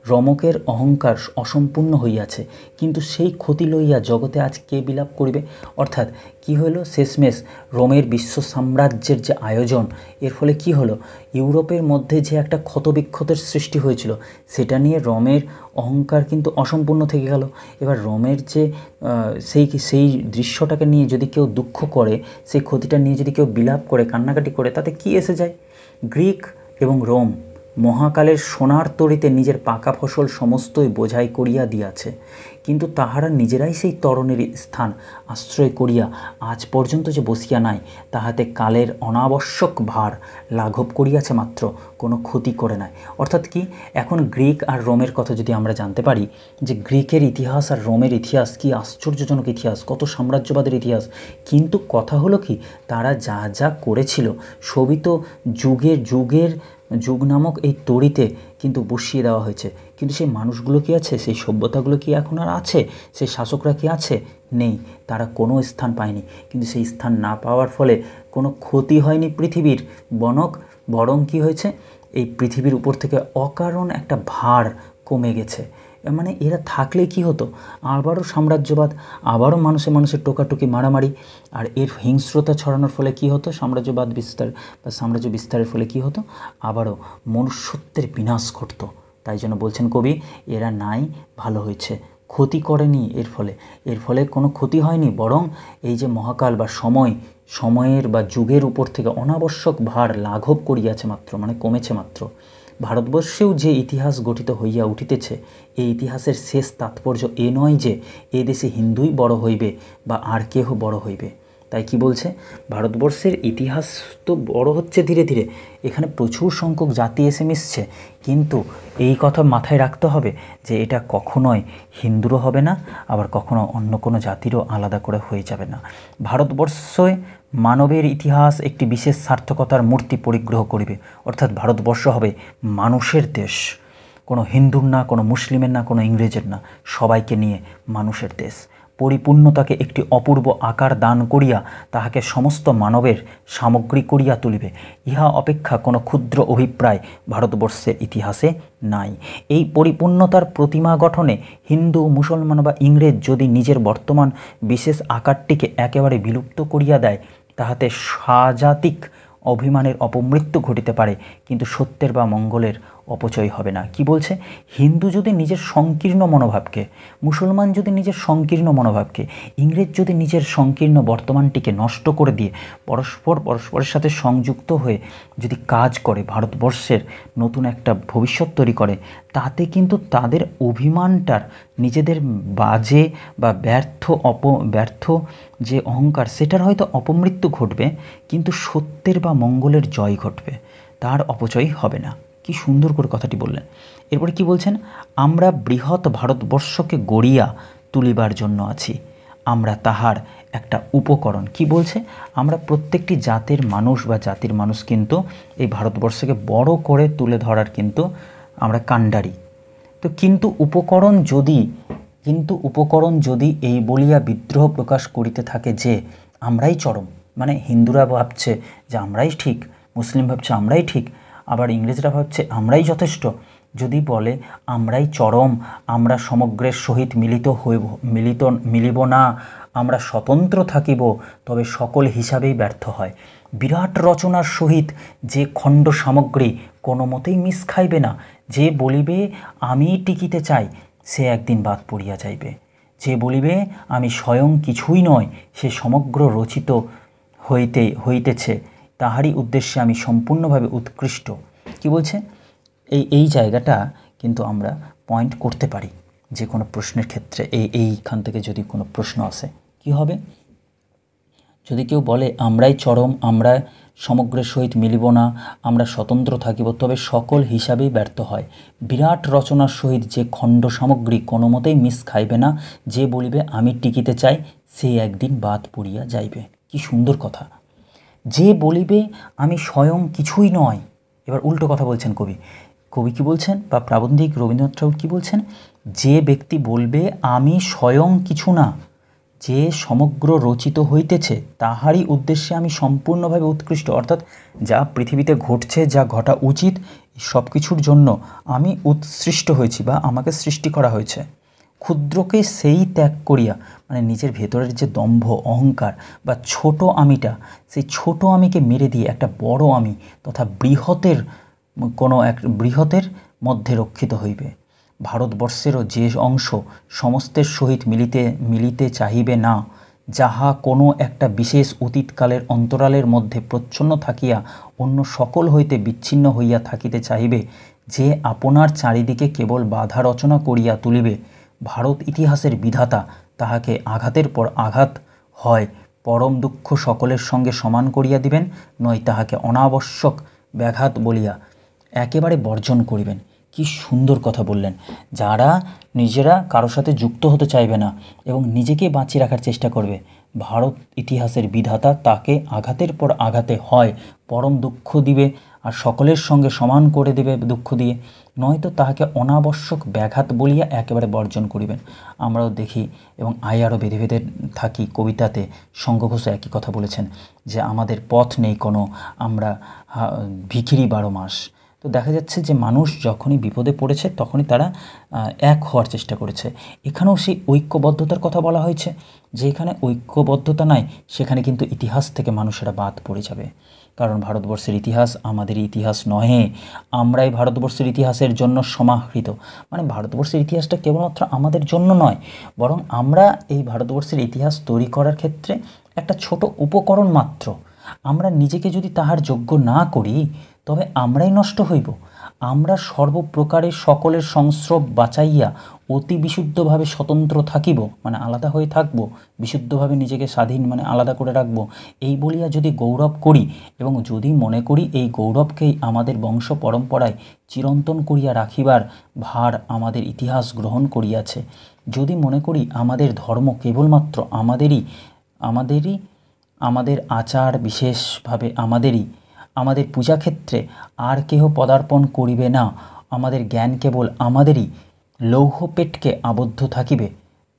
রমকের অহংকার অসম্পূর্ণ হইয়াছে, কিন্তু সেই ক্ষতি লইয়া জগতে আজ কে বিলাপ করিবে। অর্থাৎ কি হলো, শেষমেশ রোমের বিশ্ব সাম্রাজ্যের যে আয়োজন, এর ফলে কি হলো, ইউরোপের মধ্যে যে একটা ক্ষতবিক্ষতের সৃষ্টি হয়েছিল, সেটা নিয়ে রোমের অহংকার কিন্তু অসম্পূর্ণ থেকে গেল। এবার রোমের যে সেই দৃশ্যটাকে নিয়ে যদি কেউ দুঃখ করে, সেই ক্ষতিটা নিয়ে যদি কেউ বিলাপ করে, কান্নাকাটি করে, তাতে কি এসে যায়। গ্রিক এবং রোম মহাকালের সোনার তরিতে নিজের পাকা ফসল সমস্তই বোঝাই করিয়া দিয়াছে, কিন্তু তাহারা নিজেরাই সেই তরণের স্থান আশ্রয় করিয়া আজ পর্যন্ত যে বসিয়া নাই, তাহাতে কালের অনাবশ্যক ভার লাঘব করিয়াছে মাত্র, কোনো ক্ষতি করে নাই। অর্থাৎ কি, এখন গ্রিক আর রোমের কথা যদি আমরা জানতে পারি, যে গ্রিকের ইতিহাস আর রোমের ইতিহাস কি আশ্চর্যজনক ইতিহাস, কত সাম্রাজ্যবাদের ইতিহাস, কিন্তু কথা হলো কি, তারা যা যা করেছিল সবই তো যুগ নামক এই তড়িতে কিন্তু বসিয়ে দেওয়া হয়েছে। কিন্তু সেই মানুষগুলো কি আছে, সেই সভ্যতাগুলো কি এখন আর আছে, সেই শাসকরা কি আছে? নেই, তারা কোনো স্থান পায়নি। কিন্তু সেই স্থান না পাওয়ার ফলে কোনো ক্ষতি হয়নি পৃথিবীর, বরং কি হয়েছে, এই পৃথিবীর উপর থেকে অকারণ একটা ভার কমে গেছে। মানে এরা থাকলে কি হতো, আবারও সাম্রাজ্যবাদ, আবারও মানুষের টোকাটুকি, মারামারি, আর এর হিংস্রতা ছড়ানোর ফলে কি হতো, সাম্রাজ্য বিস্তারের ফলে কি হতো, আবারও মনুষ্যত্বের বিনাশ ঘটতো। তাই জন্য বলছেন কবি, এরা নাই, ভালো হয়েছে, ক্ষতি করেনি। এর ফলে কোনো ক্ষতি হয়নি, বরং এই যে মহাকাল বা সময়ের বা যুগের উপর থেকে অনাবশ্যক ভার লাঘব করিয়াছে মাত্র, মানে কমেছে মাত্র। ভারতবর্ষেও যে ইতিহাস গঠিত হইয়া উঠিতেছে, এই ইতিহাসের শেষ তাৎপর্য এ নয় যে এ দেশে হিন্দুই বড় হইবে বা আর কেহ বড় হইবে। তাই কি বলছে, ভারতবর্ষের ইতিহাস তো বড় হচ্ছে ধীরে ধীরে, এখানে প্রচুর সংখ্যক জাতি এসে মিশছে, কিন্তু এই কথা মাথায় রাখতে হবে যে এটা কখনোই হিন্দুরও হবে না, আবার কখনো অন্য কোনো জাতিরও আলাদা করে হয়ে যাবে না। ভারতবর্ষে মানবের ইতিহাস একটি বিশেষ সার্থকতার মূর্তি পরিগ্রহ করিবে। অর্থাৎ ভারতবর্ষ হবে মানুষের দেশ, কোনো হিন্দুর না, কোনো মুসলিমের না, কোনো ইংরেজের না, সবাইকে নিয়ে মানুষের দেশ। পরিপূর্ণতাকে একটি অপূর্ব আকার দান করিয়া তাহাকে সমস্ত মানবের সামগ্রী করিয়া তুলিবে। ইহা অপেক্ষা কোনো ক্ষুদ্র অভিপ্রায় ভারতবর্ষের ইতিহাসে নাই। এই পরিপূর্ণতার প্রতিমা গঠনে হিন্দু, মুসলমান বা ইংরেজ যদি নিজের বর্তমান বিশেষ আকারটিকে একেবারে বিলুপ্ত করিয়া দেয়, তাহাতে স্বাজাতিক অভিমানের অপমৃত্যু ঘটিতে পারে, কিন্তু সত্যের বা মঙ্গলের অপচয় হবে না। কি বলছে, হিন্দু যদি নিজের সংকীর্ণ মনোভাবকে, মুসলমান যদি নিজের সংকীর্ণ মনোভাবকে, ইংরেজ যদি নিজের সংকীর্ণ বর্তমানটিকে নষ্ট করে দিয়ে পরস্পরের সাথে সংযুক্ত হয়ে যদি কাজ করে, ভারতবর্ষের নতুন একটা ভবিষ্যৎ তৈরি করে, তাতে কিন্তু তাদের অভিমানটার, নিজেদের বাজে বা ব্যর্থ যে অহংকার, সেটার হয়তো অপমৃত্যু ঘটবে, কিন্তু সত্যের বা মঙ্গলের জয় ঘটবে, তার অপচয় হবে না। কি সুন্দর করে কথাটি বললেন। এরপরে কি বলছেন, আমরা বৃহৎ ভারতবর্ষকে গড়িয়া তুলিবার জন্য আছি, আমরা তাহার একটা উপকরণ। কি বলছে, আমরা প্রত্যেকটি জাতির মানুষ কিন্তু এই ভারতবর্ষকে বড় করে তুলে ধরার কিন্তু আমরা কাণ্ডারি। তো কিন্তু উপকরণ যদি এই বলিয়া বিদ্রোহ প্রকাশ করিতে থাকে যে আমরাই চরম, মানে হিন্দুরা ভাবছে যে আমরাই ঠিক, মুসলিম ভাবছে আমরাই ঠিক, আবার ইংরেজরা ভাবছে আমরাই যথেষ্ট, যদি বলে আমরাই চরম, আমরা সমগ্রের সহিত মিলিব না, আমরা স্বতন্ত্র থাকিব, তবে সকল হিসাবেই ব্যর্থ হয়। বিরাট রচনার সহিত যে খণ্ড সামগ্রী কোনো মতেই মিশ খাইবে না, যে বলিবে আমি টিকিতে চাই, সে একদিন বাদ পড়িয়া যাইবে। যে বলিবে আমি স্বয়ং কিছুই নয়, সে সমগ্র রচিত হইতেছে, তাহারই উদ্দেশ্যে আমি সম্পূর্ণভাবে উৎকৃষ্ট। কি বলছে, এই জায়গাটা কিন্তু আমরা পয়েন্ট করতে পারি যে কোনো প্রশ্নের ক্ষেত্রে। এইখান থেকে যদি কোনো প্রশ্ন আসে, কি হবে, যদি কেউ বলে আমরাই চরম, আমরা সমগ্রের সহিত মিলিব না, আমরা স্বতন্ত্র থাকিব, তবে সকল হিসাবেই ব্যর্থ হয়। বিরাট রচনার সহিত যে খণ্ড সামগ্রী কোনো মতেই মিশ খাইবে না, যে বলিবে আমি টিকিতে চাই, সে একদিন বাদ পড়িয়া যাইবে। কি সুন্দর কথা, যে বলিবে আমি স্বয়ং কিছুই নয়। এবার উল্টো কথা বলছেন কবি কি বলছেন, বা প্রাবন্ধিক রবীন্দ্রনাথ ঠাকুর কি বলছেন, যে ব্যক্তি বলবে আমি স্বয়ং কিছু না, যে সমগ্র রচিত হইতেছে, তাহারই উদ্দেশ্যে আমি সম্পূর্ণভাবে উৎকৃষ্ট। অর্থাৎ যা পৃথিবীতে ঘটছে, যা ঘটা উচিত, সব কিছুর জন্য আমি উৎসৃষ্ট হয়েছি বা আমাকে সৃষ্টি করা হয়েছে। ক্ষুদ্রকে সেই ত্যাগ করিয়া, মানে নিজের ভেতরের যে দম্ভ অহংকার বা ছোট আমিটা, সেই ছোট আমিকে মেরে দিয়ে একটা বড় আমি তথা বৃহতের মধ্যে রক্ষিত হইবে। ভারতবর্ষেরও যে অংশ সমস্তের সহিত মিলিতে চাহিবে না, যাহা কোনো একটা বিশেষ অতীতকালের অন্তরালের মধ্যে প্রচ্ছন্ন থাকিয়া অন্য সকল হইতে বিচ্ছিন্ন হইয়া থাকিতে চাহিবে, যে আপনার চারিদিকে কেবল বাধা রচনা করিয়া তুলিবে, ভারত ইতিহাসের বিধাতা তাহাকে আঘাতের পর আঘাত হয় পরম দুঃখ সকলের সঙ্গে সমান করিয়া দিবেন, নয় তাহাকে অনাবশ্যক ব্যাঘাত বলিয়া একেবারে বর্জন করিবেন। কি সুন্দর কথা বললেন। যারা নিজেরা কারোর সাথে যুক্ত হতে চাইবে না এবং নিজেকে বাঁচিয়ে রাখার চেষ্টা করবে, ভারত ইতিহাসের বিধাতা তাকে আঘাতের পর আঘাতে হয় পরম দুঃখ দিবে আর সকলের সঙ্গে সমান করে দেবে দুঃখ দিয়ে, নয়তো তাহাকে অনাবশ্যক ব্যাঘাত বলিয়া একেবারে বর্জন করিবেন। আমরাও দেখি এবং আরও বেঁধে বেঁধে থাকি কবিতাতে শঙ্খ ঘোষ একই কথা বলেছেন যে আমাদের পথ নেই কোনো, আমরা ভিখিরি 12 মাস। তো দেখা যাচ্ছে যে মানুষ যখনই বিপদে পড়েছে তখনই তারা এক হওয়ার চেষ্টা করেছে। এখানেও সেই ঐক্যবদ্ধতার কথা বলা হয়েছে, যে এখানে ঐক্যবদ্ধতা নাই সেখানে কিন্তু ইতিহাস থেকে মানুষেরা বাদ পড়ে যাবে। কারণ ভারতবর্ষের ইতিহাস আমাদের ইতিহাস নহে, আমরাই ভারতবর্ষের ইতিহাসের জন্য সমাহৃত। মানে ভারতবর্ষের ইতিহাসটা কেবলমাত্র আমাদের জন্য নয়, বরং আমরা এই ভারতবর্ষের ইতিহাস তৈরি করার ক্ষেত্রে একটা ছোট উপকরণ মাত্র। আমরা নিজেকে যদি তাহার যোগ্য না করি তবে আমরাই নষ্ট হইব। আমরা সর্বপ্রকারের সকলের সংস্রব বাঁচাইয়া অতি বিশুদ্ধভাবে স্বতন্ত্র থাকিব, মানে আলাদা হয়ে থাকব, বিশুদ্ধভাবে নিজেকে স্বাধীন মানে আলাদা করে রাখব, এই বলিয়া যদি গৌরব করি এবং যদি মনে করি এই গৌরবকেই আমাদের বংশ পরম্পরায় চিরন্তন করিয়া রাখিবার ভার আমাদের ইতিহাস গ্রহণ করিয়াছে, যদি মনে করি আমাদের ধর্ম কেবলমাত্র আমাদের আচার বিশেষভাবে আমাদের পূজাক্ষেত্রে আর কেহ পদার্পণ করিবে না, আমাদের জ্ঞান কেবল আমাদেরই লৌহপেটকে আবদ্ধ থাকিবে,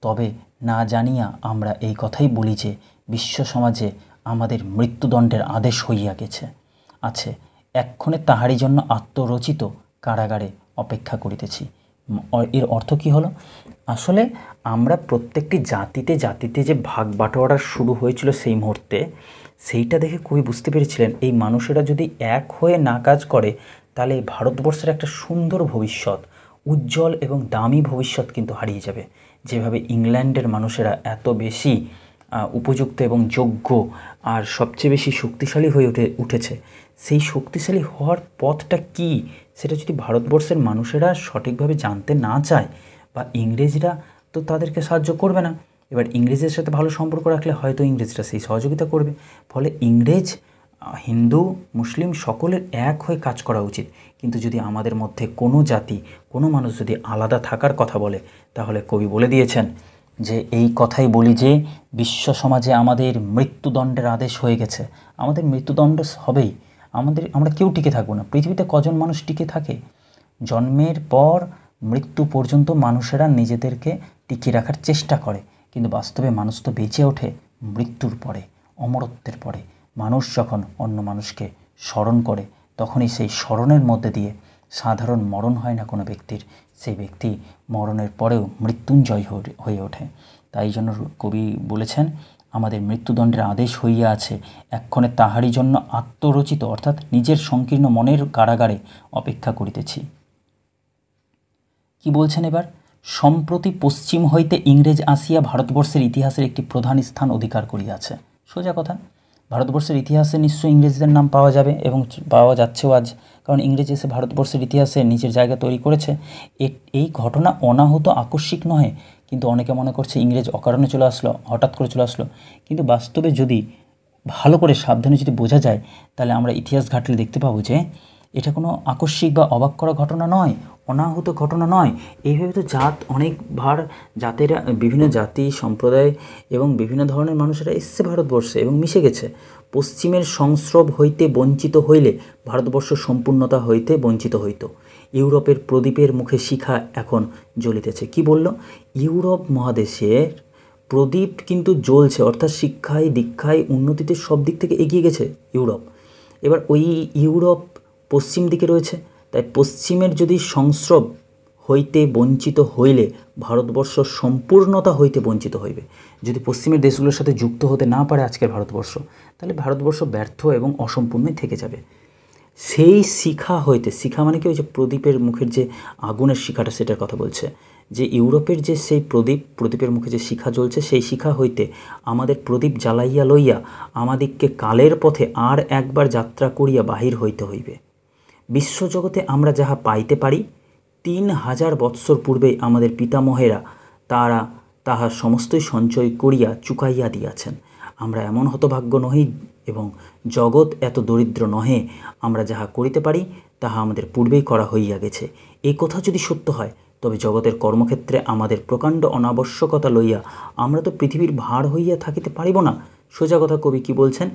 তবে না জানিয়া আমরা এই কথাই বলি যে বিশ্ব সমাজে আমাদের মৃত্যুদণ্ডের আদেশ হইয়া আছে, এক্ষণে তাহারই জন্য আত্মরচিত কারাগারে অপেক্ষা করিতেছি। এর অর্থ কী হলো? আসলে আমরা প্রত্যেকটি জাতিতে যে ভাগ বাটোয়ারা শুরু হয়েছিল সেই মুহূর্তে, সেইটা দেখে কবি বুঝতে পেরেছিলেন এই মানুষেরা যদি এক হয়ে না কাজ করে তাহলে ভারতবর্ষের একটা সুন্দর ভবিষ্যৎ, উজ্জ্বল এবং দামি ভবিষ্যৎ কিন্তু হারিয়ে যাবে। যেভাবে ইংল্যান্ডের মানুষেরা এত বেশি উপযুক্ত এবং যোগ্য আর সবচেয়ে বেশি শক্তিশালী হয়ে উঠেছে, সেই শক্তিশালী হওয়ার পথটা কি সেটা যদি ভারতবর্ষের মানুষেরা সঠিকভাবে জানতে না চায় বা ইংরেজরা তো তাদেরকে সাহায্য করবে না, এবার ইংরেজের সাথে ভালো সম্পর্ক রাখলে হয়তো ইংরেজরা সেই সহযোগিতা করবে, ফলে ইংরেজ হিন্দু মুসলিম সকলের এক হয়ে কাজ করা উচিত। কিন্তু যদি আমাদের মধ্যে কোনো জাতি কোনো মানুষ যদি আলাদা থাকার কথা বলে, তাহলে কবি বলে দিয়েছেন যে এই কথাই বলি যে বিশ্ব সমাজে আমাদের মৃত্যুদণ্ডের আদেশ হয়ে গেছে, আমাদের মৃত্যুদণ্ড হবেই, আমরা কেউ টিকে থাকবো না। পৃথিবীতে কজন মানুষ টিকে থাকে? জন্মের পর মৃত্যু পর্যন্ত মানুষেরা নিজেদেরকে টিকিয়ে রাখার চেষ্টা করে, কিন্তু বাস্তবে মানুষ তো বেঁচে ওঠে মৃত্যুর পরে, অমরত্বের পরে। মানুষ যখন অন্য মানুষকে স্মরণ করে তখনই সেই স্মরণের মধ্যে দিয়ে সাধারণ মরণ হয় না কোনো ব্যক্তির, সেই ব্যক্তি মরণের পরেও মৃত্যুঞ্জয় হয়ে ওঠে। তাই জন্য কবি বলেছেন আমাদের মৃত্যুদণ্ডের আদেশ হইয়া আছে, এক্ষণে তাহারই জন্য আত্মরচিত অর্থাৎ নিজের সংকীর্ণ মনের কারাগারে অপেক্ষা করিতেছি। কি বলছেন এবার? সম্প্রতি পশ্চিম হইতে ইংরেজ আসিয়া ভারতবর্ষের ইতিহাসের একটি প্রধান স্থান অধিকার করিয়াছে। সোজা কথা, ভারতবর্ষের ইতিহাসে নিশ্চয়ই ইংরেজদের নাম পাওয়া যাবে এবং পাওয়া যাচ্ছেও আজ, কারণ ইংরেজ এসে ভারতবর্ষের ইতিহাসে নিজের জায়গা তৈরি করেছে। এই ঘটনা অনাহূত আকস্মিক নয়, কিন্তু অনেকে মনে করছে ইংরেজ অকারণে চলে আসলো, হঠাৎ করে চলে আসলো, কিন্তু বাস্তবে যদি ভালো করে সাবধানে যদি বোঝা যায় তাহলে আমরা ইতিহাস ঘাটলে দেখতে পাবো যে এটা কোনো আকস্মিক বা অবাক করা ঘটনা নয়, অনাহূত ঘটনা নয়। এইভাবে তো অনেকবার জাতেরা, বিভিন্ন জাতি সম্প্রদায় এবং বিভিন্ন ধরনের মানুষেরা এসছে ভারতবর্ষে এবং মিশে গেছে। পশ্চিমের সংস্রব হইতে বঞ্চিত হইলে ভারতবর্ষ সম্পূর্ণতা হইতে বঞ্চিত হইত। ইউরোপের প্রদীপের মুখে শিখা এখন জ্বলিতেছে। কি বলল? ইউরোপ মহাদেশের প্রদীপ কিন্তু জ্বলছে, অর্থাৎ শিক্ষায় দীক্ষায় উন্নতিতে সব দিক থেকে এগিয়ে গেছে ইউরোপ। এবার ওই ইউরোপ পশ্চিম দিকে রয়েছে, তাই পশ্চিমের যদি সংস্রব হইতে বঞ্চিত হইলে ভারতবর্ষ সম্পূর্ণতা হইতে বঞ্চিত হইবে। যদি পশ্চিমের দেশগুলোর সাথে যুক্ত হতে না পারে আজকের ভারতবর্ষ, তাহলে ভারতবর্ষ ব্যর্থ এবং অসম্পূর্ণই থেকে যাবে। সেই শিখা হইতে, শিখা মানে কি ওই যে প্রদীপের মুখের যে আগুনের শিখাটা, সেটার কথা বলছে, যে ইউরোপের যে সেই প্রদীপের মুখে যে শিখা জ্বলছে, সেই শিখা হইতে আমাদের প্রদীপ জ্বালাইয়া লইয়া আমাদিগকে কালের পথে আর একবার যাত্রা করিয়া বাহির হইতে হইবে। বিশ্বজগতে আমরা যাহা পাইতে পারি 3000 বৎসর পূর্বেই আমাদের পিতামহেরা তাহা সমস্তই সঞ্চয় করিয়া চুকাইয়া দিয়াছেন। আমরা এমন হতভাগ্য নহি এবং জগৎ এত দরিদ্র নহে, আমরা যাহা করিতে পারি তাহা আমাদের পূর্বেই করা হইয়া গেছে। এই কথা যদি সত্য হয়, তবে জগতের কর্মক্ষেত্রে আমাদের প্রকাণ্ড অনাবশ্যকতা লইয়া আমরা তো পৃথিবীর ভার হইয়া থাকিতে পারিব না। সোজা কথা কবি কি বলছেন,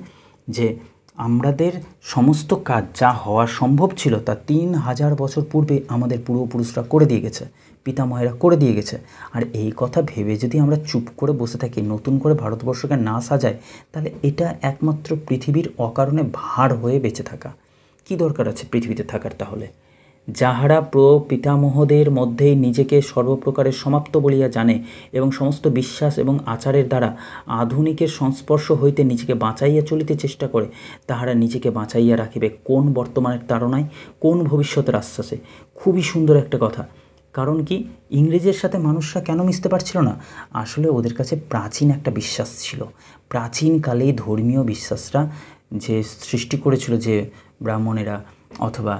যে আমাদের সমস্ত কাজ যা হওয়া সম্ভব ছিল তা 3000 বছর পূর্বে আমাদের পূর্বপুরুষরা করে দিয়ে গেছে, পিতামহেরা করে দিয়ে গেছে। আর এই কথা ভেবে যদি আমরা চুপ করে বসে থাকি, নতুন করে ভারতবর্ষকে না সাজাই, তাহলে এটা একমাত্র পৃথিবীর অকারণে ভার হয়ে বেঁচে থাকা। কি দরকার আছে পৃথিবীতে থাকার? তাহলে যাহারা পিতামহদের মধ্যেই নিজেকে সর্বপ্রকারের সমাপ্ত বলিয়া জানে এবং সমস্ত বিশ্বাস এবং আচারের দ্বারা আধুনিকের সংস্পর্শ হইতে নিজেকে বাঁচাইয়া চলিতে চেষ্টা করে, তাহারা নিজেকে বাঁচাইয়া রাখিবে কোন বর্তমানের তাড়নায়, কোন ভবিষ্যতের আশ্বাসে? খুবই সুন্দর একটা কথা। কারণ কি, ইংরেজের সাথে মানুষরা কেন মিশতে পারছিল না? আসলে ওদের কাছে প্রাচীন একটা বিশ্বাস ছিল। প্রাচীনকালেই ধর্মীয় বিশ্বাসরা যে সৃষ্টি করেছিল, যে ব্রাহ্মণেরা অথবা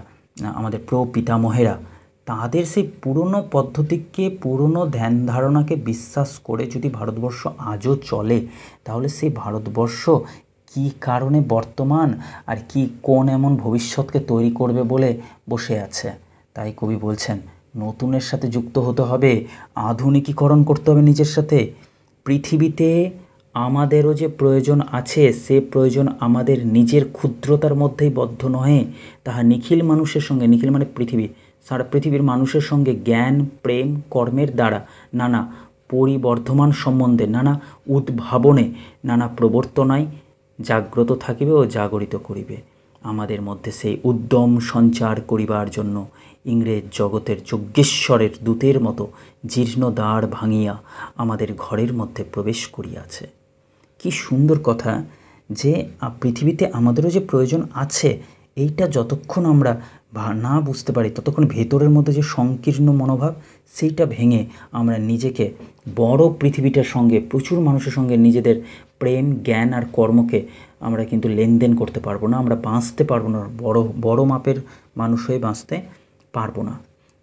আমাদের পিতামহেরা, তাদের সেই পুরনো পদ্ধতিকে, পুরনো ধ্যান ধারণাকে বিশ্বাস করে যদি ভারতবর্ষ আজও চলে, তাহলে সেই ভারতবর্ষ কি কারণে বর্তমান আর কি কোন এমন ভবিষ্যৎকে তৈরি করবে বলে বসে আছে। তাই কবি বলছেন, নতুনের সাথে যুক্ত হতে হবে, আধুনিকীকরণ করতে হবে নিজের সাথে। পৃথিবীতে আমাদেরও যে প্রয়োজন আছে, সে প্রয়োজন আমাদের নিজের ক্ষুদ্রতার মধ্যেই বদ্ধ নহে, তাহা নিখিল মানুষের সঙ্গে, নিখিল মানে পৃথিবী, সারা পৃথিবীর মানুষের সঙ্গে জ্ঞান, প্রেম, কর্মের দ্বারা নানা পরিবর্ধমান সম্বন্ধে, নানা উদ্ভাবনে, নানা প্রবর্তনায় জাগ্রত থাকিবে ও জাগরিত করিবে। আমাদের মধ্যে সেই উদ্যম সঞ্চার করিবার জন্য ইংরেজ জগতের যজ্ঞেশ্বরের দূতের মতো জীর্ণ দ্বার ভাঙিয়া আমাদের ঘরের মধ্যে প্রবেশ করিয়াছে। কি সুন্দর কথা, যে পৃথিবীতে আমাদেরও যে প্রয়োজন আছে, এইটা যতক্ষণ আমরা না বুঝতে পারি, ততক্ষণ ভেতরের মধ্যে যে সংকীর্ণ মনোভাব, সেইটা ভেঙে আমরা নিজেকে বড় পৃথিবীটার সঙ্গে, প্রচুর মানুষের সঙ্গে নিজেদের প্রেম, জ্ঞান আর কর্মকে আমরা কিন্তু লেনদেন করতে পারবো না, আমরা বাঁচতে পারবো না, বড় মাপের মানুষ হয়ে বাঁচতে পারবো না।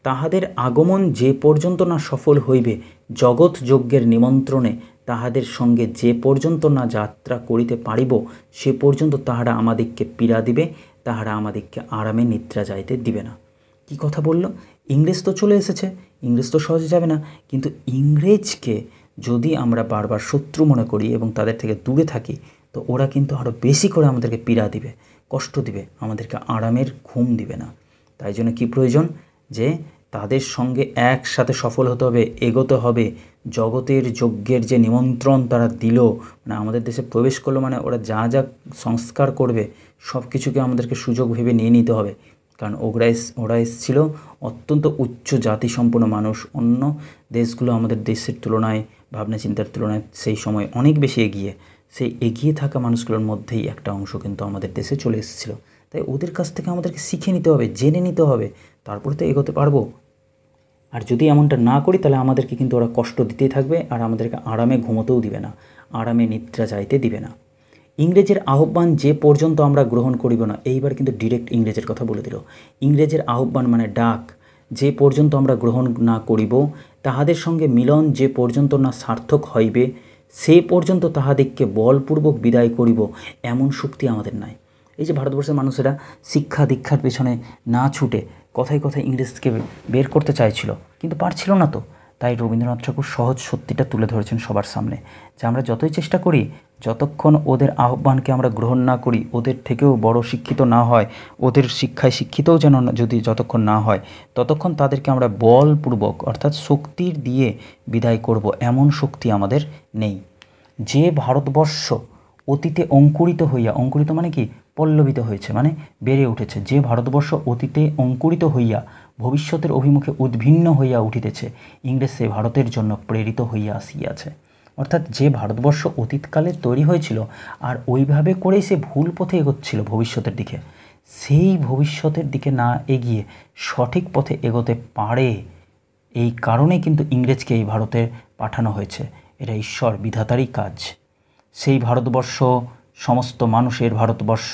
তাহাদের আগমন যে পর্যন্ত না সফল হইবে, জগৎ যজ্ঞের নিমন্ত্রণে তাহাদের সঙ্গে যে পর্যন্ত না যাত্রা করিতে পারিব, সে পর্যন্ত তাহারা আমাদিগকে পীড়া দিবে, তাহারা আমাদিগকে আরামে নিদ্রা যাইতে দিবে না। কি কথা বলল? ইংরেজ তো চলে এসেছে, ইংরেজ তো সহজে যাবে না, কিন্তু ইংরেজকে যদি আমরা বারবার শত্রু মনে করি এবং তাদের থেকে দূরে থাকি, তো ওরা কিন্তু আরও বেশি করে আমাদেরকে পীড়া দিবে, কষ্ট দিবে, আমাদেরকে আরামের ঘুম দিবে না। তাই জন্য কি প্রয়োজন, যে তাদের সঙ্গে একসাথে সফল হতে হবে, এগোতে হবে। জগতের যজ্ঞের যে নিমন্ত্রণ তারা দিল, মানে আমাদের দেশে প্রবেশ করলো, মানে ওরা যা যা সংস্কার করবে সব কিছুকে আমাদেরকে সুযোগ ভেবে নিয়ে নিতে হবে। কারণ ওরা এসেছিল অত্যন্ত উচ্চ জাতিসম্পন্ন মানুষ, অন্য দেশগুলো আমাদের দেশের তুলনায়, ভাবনা চিন্তার তুলনায় সেই সময় অনেক বেশি এগিয়ে। সেই এগিয়ে থাকা মানুষগুলোর মধ্যেই একটা অংশ কিন্তু আমাদের দেশে চলে এসেছিলো। তাই ওদের কাছ থেকে আমাদেরকে শিখে নিতে হবে, জেনে নিতে হবে, তারপরে তো এগোতে পারবো। আর যদি এমনটা না করি, তাহলে আমাদেরকে কিন্তু ওরা কষ্ট দিতেই থাকবে, আর আমাদেরকে আরামে ঘুমোতেও দিবে না, আরামে নিদ্রা যাইতে দিবে না। ইংরেজের আহ্বান যে পর্যন্ত আমরা গ্রহণ করিব না, এইবার কিন্তু ডিরেক্ট ইংরেজের কথা বলে দিল। ইংরেজের আহ্বান মানে ডাক যে পর্যন্ত আমরা গ্রহণ না করিব, তাহাদের সঙ্গে মিলন যে পর্যন্ত না সার্থক হইবে, সে পর্যন্ত তাহাদিগকে বলপূর্বক বিদায় করিব, এমন শক্তি আমাদের নাই। এই যে ভারতবর্ষের মানুষেরা শিক্ষা দীক্ষার পেছনে না ছুটে কথায় কথায় ইংরেজকে বের করতে চাইছিল, কিন্তু পারছিল না তো। তাই রবীন্দ্রনাথ ঠাকুর সহজ সত্যিটা তুলে ধরেছেন সবার সামনে, যে আমরা যতই চেষ্টা করি, যতক্ষণ ওদের আহ্বানকে আমরা গ্রহণ না করি, ওদের থেকেও বড় শিক্ষিত না হয়, ওদের শিক্ষায় শিক্ষিতও যেন যতক্ষণ না হয়, ততক্ষণ তাদেরকে আমরা বলপূর্বক অর্থাৎ শক্তির দিয়ে বিদায় করব, এমন শক্তি আমাদের নেই। যে ভারতবর্ষ অতীতে অঙ্কুরিত হইয়া, অঙ্কুরিত মানে কি, পল্লবিত হয়েছে মানে বেড়ে উঠেছে, যে ভারতবর্ষ অতীতে অঙ্কুরিত হইয়া ভবিষ্যতের অভিমুখে উদ্ভিন্ন হইয়া উঠিতেছে, ইংরেজ সে ভারতের জন্য প্রেরিত হইয়া আসিয়াছে। অর্থাৎ যে ভারতবর্ষ অতীতকালে তৈরি হয়েছিল আর ওইভাবে করেই সে ভুল পথে এগোচ্ছিল ভবিষ্যতের দিকে, সেই ভবিষ্যতের দিকে না এগিয়ে সঠিক পথে এগোতে পারে, এই কারণে কিন্তু ইংরেজকে এই ভারতে পাঠানো হয়েছে। এটা ঈশ্বর বিধাতারই কাজ। সেই ভারতবর্ষ সমস্ত মানুষের ভারতবর্ষ,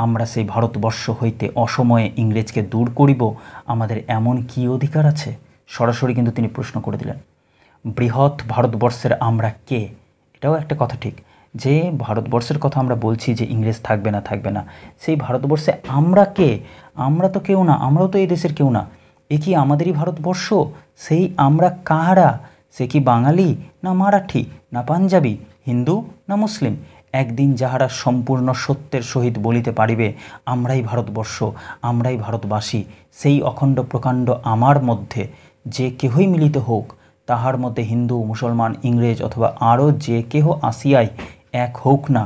আমরা সেই ভারতবর্ষ হইতে অসময়ে ইংরেজকে দূর করিব, আমাদের এমন কি অধিকার আছে? সরাসরি কিন্তু তিনি প্রশ্ন করে দিলেন। বৃহৎ ভারতবর্ষের আমরা কে? এটাও একটা কথা ঠিক, যে ভারতবর্ষের কথা আমরা বলছি যে ইংরেজ থাকবে না থাকবে না, সেই ভারতবর্ষে আমরা কে? আমরা তো কেউ না, আমরাও তো এই দেশের কেউ না। এ কি আমাদেরই ভারতবর্ষ? সেই আমরা কাহারা? সে কি বাঙালি না মারাঠি না পাঞ্জাবি, হিন্দু না মুসলিম? একদিন যাহারা সম্পূর্ণ সত্যের সহিত বলিতে পারিবে আমরাই ভারতবর্ষ, আমরাই ভারতবাসী, সেই অখণ্ড প্রকাণ্ড আমার মধ্যে যে কেহই মিলিত হোক, তাহার মধ্যে হিন্দু মুসলমান ইংরেজ অথবা আরও যে কেহ আসিয়াই এক হোক না,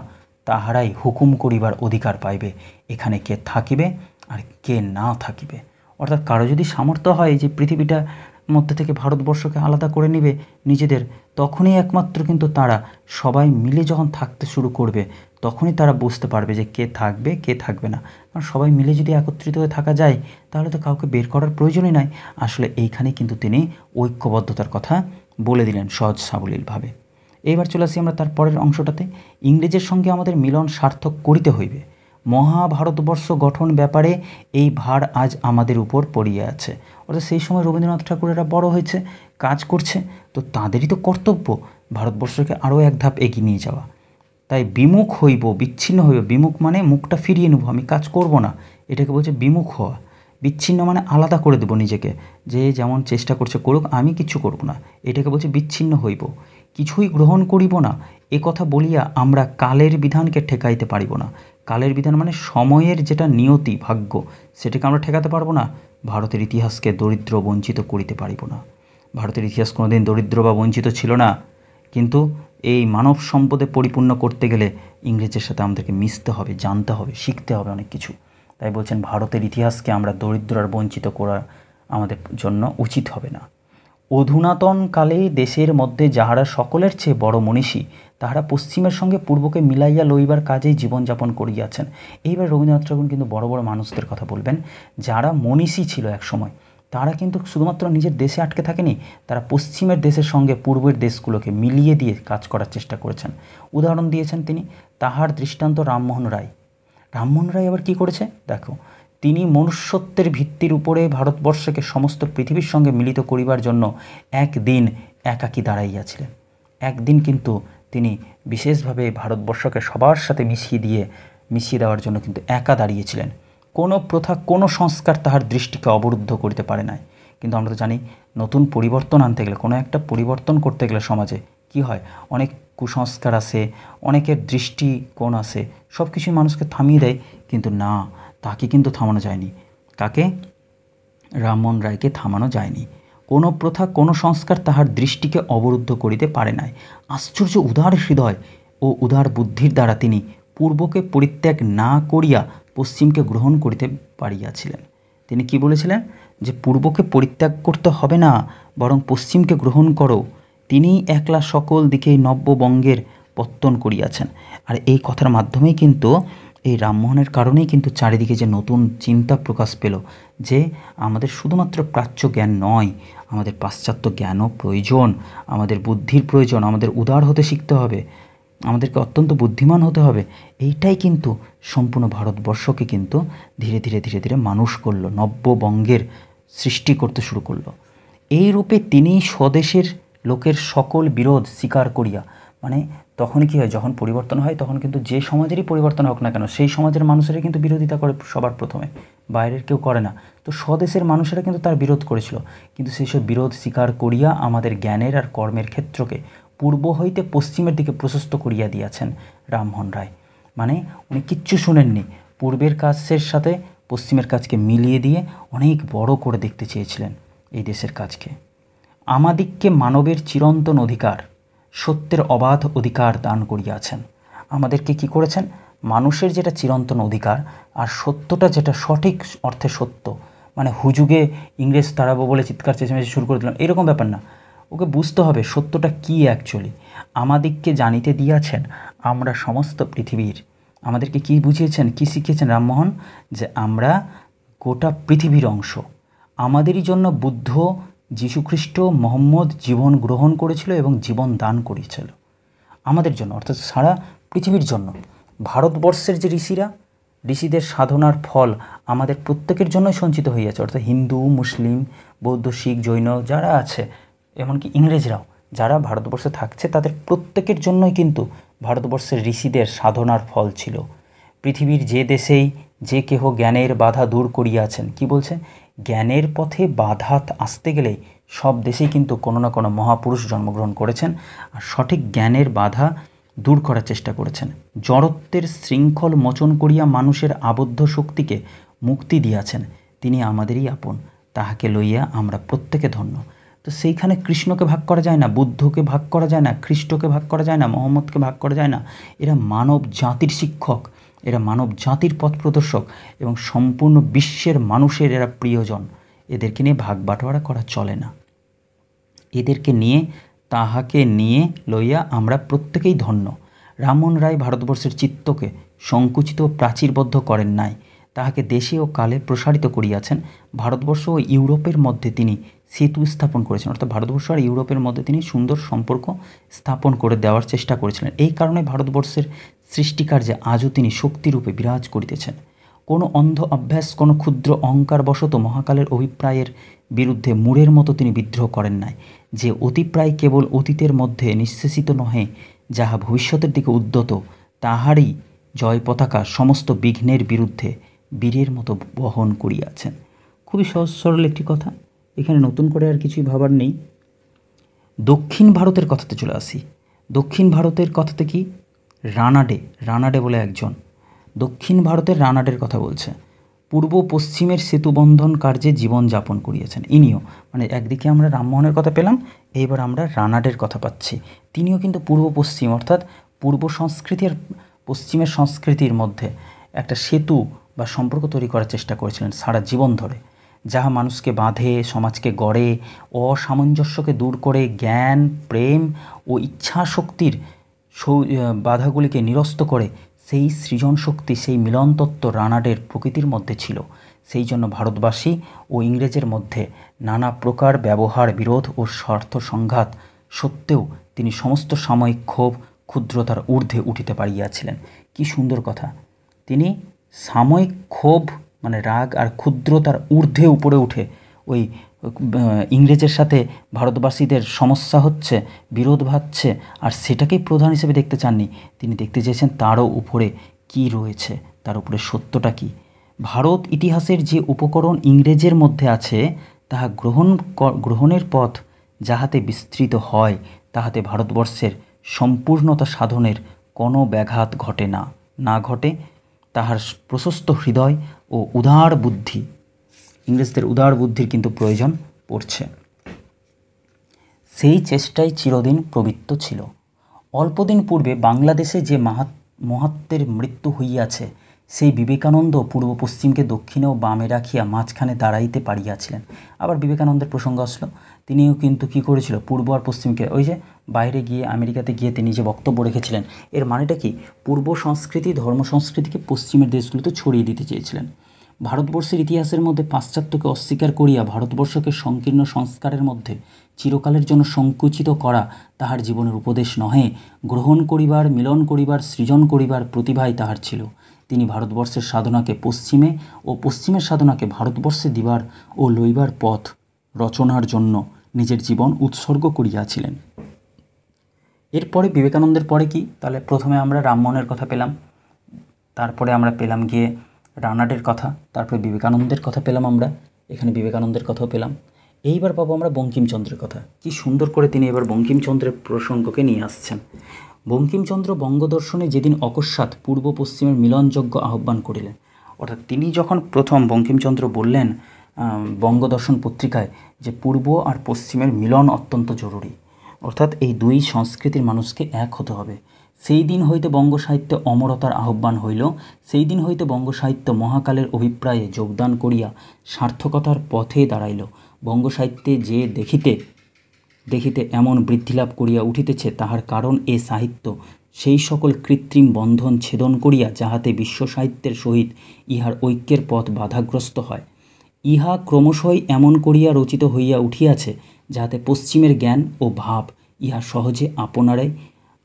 তাহারাই হুকুম করিবার অধিকার পাইবে, এখানে কে থাকিবে আর কে না থাকিবে। অর্থাৎ কারো যদি সামর্থ্য হয় যে পৃথিবীটার মধ্যে থেকে ভারতবর্ষকে আলাদা করে নেবে নিজেদের, তখনই একমাত্র কিন্তু তারা সবাই মিলে যখন থাকতে শুরু করবে, তখনই তারা বুঝতে পারবে যে কে থাকবে কে থাকবে না। কারণ সবাই মিলে যদি একত্রিত হয়ে থাকা যায়, তাহলে তো কাউকে বের করার প্রয়োজনই নাই। আসলে এইখানে কিন্তু তিনি ঐক্যবদ্ধতার কথা বলে দিলেন সহজ সাবলীলভাবে। এইবার চলে আসি আমরা তার পরের অংশটাতে। ইংরেজের সঙ্গে আমাদের মিলন সার্থক করিতে হইবে, মহাভারতবর্ষ গঠন ব্যাপারে এই ভার আজ আমাদের উপর পড়িয়া আছে। অর্থাৎ সেই সময় রবীন্দ্রনাথ ঠাকুরেরা বড় হয়েছে, কাজ করছে, তো তাদেরই তো কর্তব্য ভারতবর্ষকে আরও এক ধাপ এগিয়ে নিয়ে যাওয়া। তাই বিমুখ হইব, বিচ্ছিন্ন হইব, বিমুখ মানে মুখটা ফিরিয়ে নেব, আমি কাজ করব না, এটাকে বলছে বিমুখ হওয়া। বিচ্ছিন্ন মানে আলাদা করে দেব নিজেকে, যে যেমন চেষ্টা করছে করুক, আমি কিছু করব না, এটাকে বলছে বিচ্ছিন্ন হইব। কিছুই গ্রহণ করিব না, এ কথা বলিয়া আমরা কালের বিধানকে ঠেকাইতে পারিব না। কালের বিধান মানে সময়ের যেটা নিয়তি ভাগ্য, সেটাকে আমরা ঠেকাতে পারবো না। ভারতের ইতিহাসকে দরিদ্র বঞ্চিত করিতে পারিব না। ভারতের ইতিহাস কোনোদিন দরিদ্র বা বঞ্চিত ছিল না, কিন্তু এই মানব সম্পদে পরিপূর্ণ করতে গেলে ইংরেজের সাথে আমাদেরকে মিশতে হবে, জানতে হবে, শিখতে হবে অনেক কিছু। তাই বলছেন ভারতের ইতিহাসকে আমরা দরিদ্র আর বঞ্চিত করা আমাদের জন্য উচিত হবে না। অধুনাতন কালে দেশের মধ্যে যাহারা সকলের চেয়ে বড় মনীষী, তাহারা পশ্চিমের সঙ্গে পূর্বকে মিলাইয়া লইবার কাজেই জীবনযাপন করিয়াছেন। এইবার রবীন্দ্রনাথ ঠাকুর কিন্তু বড় বড় মানুষদের কথা বলবেন, যারা মনীষী ছিল এক সময়, তারা কিন্তু শুধুমাত্র নিজের দেশে আটকে থাকেনি, তারা পশ্চিমের দেশের সঙ্গে পূর্বের দেশগুলোকে মিলিয়ে দিয়ে কাজ করার চেষ্টা করেছেন। উদাহরণ দিয়েছেন তিনি, তাহার দৃষ্টান্ত রামমোহন রায়। রামমোহন রায় আবার কী করেছে দেখো, তিনি মনুষ্যত্বের ভিত্তির উপরে ভারতবর্ষকে সমস্ত পৃথিবীর সঙ্গে মিলিত করিবার জন্য একদিন একাকী দাঁড়াইয়াছিলেন। একদিন কিন্তু তিনি বিশেষভাবে ভারতবর্ষকে সবার সাথে মিশিয়ে দেওয়ার জন্য কিন্তু একা দাঁড়িয়েছিলেন। কোনো প্রথা কোনো সংস্কার তাহার দৃষ্টিকে অবরুদ্ধ করিতে পারে নাই। কিন্তু আমরা তো জানি নতুন পরিবর্তন আনতে গেলে, কোনো একটা পরিবর্তন করতে গেলে সমাজে কি হয়, অনেক কুসংস্কার আসে, অনেকের দৃষ্টিকোণ আসে, সব কিছুই মানুষকে থামিয়ে দেয়। কিন্তু না, তাকে কিন্তু থামানো যায়নি। কাকে? রামমোহন রায়কে থামানো যায়নি। কোনো প্রথা কোনো সংস্কার তাহার দৃষ্টিকে অবরুদ্ধ করিতে পারে নাই। আশ্চর্য উদার হৃদয় ও উদার বুদ্ধির দ্বারা তিনি পূর্বকে পরিত্যাগ না করিয়া পশ্চিমকে গ্রহণ করিতে পারিয়াছিলেন। তিনি কি বলেছিলেন? যে পূর্বকে পরিত্যাগ করতে হবে না, বরং পশ্চিমকে গ্রহণ করো। তিনি একলা সকল দিকেই নব্যবঙ্গের পত্তন করিয়াছেন। আর এই কথার মাধ্যমেই কিন্তু, এই রামমোহনের কারণেই কিন্তু চারিদিকে যে নতুন চিন্তা প্রকাশ পেল, যে আমাদের শুধুমাত্র প্রাচ্য জ্ঞান নয়, আমাদের পাশ্চাত্য জ্ঞানও প্রয়োজন, আমাদের বুদ্ধির প্রয়োজন, আমাদের উদার হতে শিখতে হবে, আমাদেরকে অত্যন্ত বুদ্ধিমান হতে হবে। এইটাই কিন্তু সম্পূর্ণ ভারতবর্ষকে কিন্তু ধীরে ধীরে ধীরে ধীরে মানুষ করলো, নব্যবঙ্গের সৃষ্টি করতে শুরু করলো। এই রূপে তিনি স্বদেশের লোকের সকল বিরোধ স্বীকার করিয়া, মানে তখনই কী হয়, যখন পরিবর্তন হয় তখন কিন্তু যে সমাজেরই পরিবর্তন হোক না কেন, সেই সমাজের মানুষেরা কিন্তু বিরোধিতা করে সবার প্রথমে, বাইরের কেউ করে না। তো স্বদেশের মানুষেরা কিন্তু তার বিরোধ করেছিল, কিন্তু সেই সব বিরোধ স্বীকার করিয়া আমাদের জ্ঞানের আর কর্মের ক্ষেত্রকে পূর্ব হইতে পশ্চিমের দিকে প্রশস্ত করিয়া দিয়াছেন রামমোহন রায়। মানে উনি কিচ্ছু শুনেননি, পূর্বের কাজের সাথে পশ্চিমের কাজকে মিলিয়ে দিয়ে অনেক বড় করে দেখতে চেয়েছিলেন এই দেশের কাজকে। আমাদিগকে মানবের চিরন্তন অধিকার, সত্যের অবাধ অধিকার দান করিয়াছেন। আমাদেরকে কি করেছেন, মানুষের যেটা চিরন্তন অধিকার আর সত্যটা যেটা সঠিক অর্থে সত্য, মানে হুজুগে ইংরেজ তাড়াবো বলে চিৎকার চেঁচামেচি শুরু করে দিলাম এরকম ব্যাপার না, ওকে বুঝতে হবে সত্যটা কী অ্যাকচুয়ালি। আমাদেরকে জানিতে দিয়াছেন আমরা সমস্ত পৃথিবীর, আমাদেরকে কি বুঝিয়েছেন, কি শিখিয়েছেন রামমোহন, যে আমরা গোটা পৃথিবীর অংশ। আমাদেরই জন্য বুদ্ধ, যীশুখ্রিস্ট, মোহাম্মদ জীবন গ্রহণ করেছিল এবং জীবন দান করেছিল আমাদের জন্য, অর্থাৎ সারা পৃথিবীর জন্য। ভারতবর্ষের যে ঋষিদের সাধনার ফল আমাদের প্রত্যেকের জন্যই সঞ্চিত হইয়াছে, অর্থাৎ হিন্দু, মুসলিম, বৌদ্ধ, শিখ, জৈন যারা আছে, এমনকি ইংরেজরাও যারা ভারতবর্ষে থাকছে, তাদের প্রত্যেকের জন্যই কিন্তু ভারতবর্ষের ঋষিদের সাধনার ফল ছিল। পৃথিবীর যে দেশেই যে কেহ জ্ঞানের বাধা দূর করিয়াছেন, কি বলছে, জ্ঞানের পথে বাধা আসতে গেলেই সব দেশেই কিন্তু কোনো না কোনো মহাপুরুষ জন্মগ্রহণ করেছেন আর সঠিক জ্ঞানের বাধা দূর করার চেষ্টা করেছেন। জড়ত্বের শৃঙ্খল মোচন করিয়া মানুষের আবদ্ধ শক্তিকে মুক্তি দিয়াছেন, তিনি আমাদেরই আপন, তাহাকে লইয়া আমরা প্রত্যেকে ধন্য। তো সেইখানে কৃষ্ণকে ভাগ করা যায় না, বুদ্ধকে ভাগ করা যায় না, খ্রিস্টকে ভাগ করা যায় না, মোহাম্মদকে ভাগ করা যায় না। এরা মানব জাতির শিক্ষক, এরা মানব জাতির পথ প্রদর্শক এবং সম্পূর্ণ বিশ্বের মানুষের এরা প্রিয়জন। এদেরকে নিয়ে ভাগ বাটোয়ারা করা চলে না। এদেরকে নিয়ে, তাহাকে নিয়ে লইয়া আমরা প্রত্যেকেই ধন্য। রামমোহন রায় ভারতবর্ষের চিত্তকে সংকুচিত ও প্রাচীরবদ্ধ করেন নাই, তাহাকে দেশে ও কালে প্রসারিত করিয়াছেন। ভারতবর্ষ ও ইউরোপের মধ্যে তিনি সেতু স্থাপন করেছেন, অর্থাৎ ভারতবর্ষ আর ইউরোপের মধ্যে তিনি সুন্দর সম্পর্ক স্থাপন করে দেওয়ার চেষ্টা করেছিলেন। এই কারণে ভারতবর্ষের সৃষ্টিকার্যে আজও তিনি শক্তিরূপে বিরাজ করিতেছেন। কোনো অন্ধ অভ্যাস, কোনো ক্ষুদ্র অহংকারবশত মহাকালের অভিপ্রায়ের বিরুদ্ধে মূঢ়ের মতো তিনি বিদ্রোহ করেন নাই। যে অতিপ্রায় কেবল অতীতের মধ্যে নিঃশেষিত নহে, যাহা ভবিষ্যতের দিকে উদ্যত, তাহারই জয় পতাকা সমস্ত বিঘ্নের বিরুদ্ধে বীরের মতো বহন করিয়াছেন। খুবই সহজ সরল একটি কথা, এখানে নতুন করে আর কিছুই ভাবার নেই। দক্ষিণ ভারতের কথাতে চলে আসি। দক্ষিণ ভারতের কথাতে কি, রানাডে বলে একজন দক্ষিণ ভারতের রানাডের কথা বলছে। পূর্ব পশ্চিমের সেতুবন্ধন কার্যে জীবন যাপন করিয়েছেন ইনিও, মানে একদিকে আমরা রামমোহনের কথা পেলাম, এইবার আমরা রানাডের কথা পাচ্ছি। তিনিও কিন্তু পূর্ব পশ্চিম, অর্থাৎ পূর্ব সংস্কৃতি আর পশ্চিমের সংস্কৃতির মধ্যে একটা সেতু বা সম্পর্ক তৈরি করার চেষ্টা করেছিলেন সারা জীবন ধরে, যাহা মানুষকে বাঁধে, সমাজকে গড়ে, অসামঞ্জস্যকে দূর করে জ্ঞান, প্রেম ও ইচ্ছা শক্তির বাধাগুলিকে নিরস্ত করে। সেই সৃজন শক্তি, সেই মিলন তত্ত্ব রানাডের প্রকৃতির মধ্যে ছিল। সেই জন্য ভারতবাসী ও ইংরেজের মধ্যে নানা প্রকার ব্যবহার, বিরোধ ও স্বার্থ সংঘাত সত্ত্বেও তিনি সমস্ত সাময়িক ক্ষোভ, ক্ষুদ্রতার ঊর্ধ্বে উঠিতে পারিয়াছিলেন। কি সুন্দর কথা, তিনি সাময়িক ক্ষোভ মানে রাগ আর ক্ষুদ্রতার ঊর্ধ্বে উপরে উঠে ওই ইংরেজের সাথে ভারতবাসীদের সমস্যা হচ্ছে, বিরোধ ভাবছে, আর সেটাকেই প্রধান হিসেবে দেখতে চাননি। তিনি দেখতে চেয়েছেন তারও উপরে কি রয়েছে, তার উপরে সত্যটা কি। ভারত ইতিহাসের যে উপকরণ ইংরেজের মধ্যে আছে, তাহা গ্রহণের পথ যাহাতে বিস্তৃত হয়, তাহাতে ভারতবর্ষের সম্পূর্ণতা সাধনের কোনো ব্যাঘাত না ঘটে। তাহার প্রশস্ত হৃদয় ও উদার বুদ্ধি, ইংরেজদের উদার বুদ্ধির কিন্তু প্রয়োজন পড়ছে। সেই চেষ্টায় চিরদিন প্রবৃত্ত ছিল। অল্পদিন পূর্বে বাংলাদেশে যে মহাত্মের মৃত্যু হইয়াছে, সেই বিবেকানন্দ পূর্ব পশ্চিমকে দক্ষিণে ও বামে রাখিয়া মাঝখানে দাঁড়াইতে পারিয়াছিলেন। আবার বিবেকানন্দের প্রসঙ্গ আসলো, তিনিও কিন্তু কী করেছিল, পূর্ব আর পশ্চিমকে, ওই যে বাইরে গিয়ে আমেরিকাতে গিয়ে তিনি যে বক্তব্য রেখেছিলেন, এর মানেটা কি, পূর্ব সংস্কৃতি, ধর্ম সংস্কৃতিকে পশ্চিমের দেশগুলোতে ছড়িয়ে দিতে চেয়েছিলেন। ভারতবর্ষের ইতিহাসের মধ্যে পাশ্চাত্যকে অস্বীকার করিয়া ভারতবর্ষকে সংকীর্ণ সংস্কারের মধ্যে চিরকালের জন্য সংকুচিত করা তাহার জীবনের উপদেশ নহে। গ্রহণ করিবার, মিলন করিবার, সৃজন করিবার প্রতিভাই তাহার ছিল। তিনি ভারতবর্ষের সাধনাকে পশ্চিমে ও পশ্চিমের সাধনাকে ভারতবর্ষে দিবার ও লইবার পথ রচনার জন্য নিজের জীবন উৎসর্গ করিয়াছিলেন। এরপরে বিবেকানন্দের পরে কি, তাহলে প্রথমে আমরা রামমোহনের কথা পেলাম, তারপরে আমরা পেলাম গিয়ে রানাডের কথা, তারপরে বিবেকানন্দের কথা পেলাম, আমরা এখানে বিবেকানন্দের কথাও পেলাম। এইবার পাবো আমরা বঙ্কিমচন্দ্রের কথা। কি সুন্দর করে তিনি এবার বঙ্কিমচন্দ্রের প্রসঙ্গকে নিয়ে আসছেন। বঙ্কিমচন্দ্র বঙ্গদর্শনে যেদিন অকস্মাৎ পূর্ব পশ্চিমের মিলনযজ্ঞ আহ্বান করিলেন, অর্থাৎ তিনি যখন প্রথম বঙ্কিমচন্দ্র বললেন বঙ্গদর্শন পত্রিকায় যে পূর্ব আর পশ্চিমের মিলন অত্যন্ত জরুরি, অর্থাৎ এই দুই সংস্কৃতির মানুষকে এক হতে হবে, সেই দিন হইতে বঙ্গ সাহিত্যে অমরতার আহ্বান হইল, সেই দিন হইতে বঙ্গ সাহিত্য মহাকালের অভিপ্রায়ে যোগদান করিয়া সার্থকতার পথে দাঁড়াইল। বঙ্গ সাহিত্যে যে দেখিতে দেখিতে এমন বৃদ্ধিলাভ করিয়া উঠিতেছে, তাহার কারণ এ সাহিত্য সেই সকল কৃত্রিম বন্ধন ছেদন করিয়া যাহাতে বিশ্ব সাহিত্যের সহিত ইহার ঐক্যের পথ বাধাগ্রস্ত হয়। ইহা ক্রমশই এমন করিয়া রচিত হইয়া উঠিয়াছে, যাহাতে পশ্চিমের জ্ঞান ও ভাব ইহা সহজে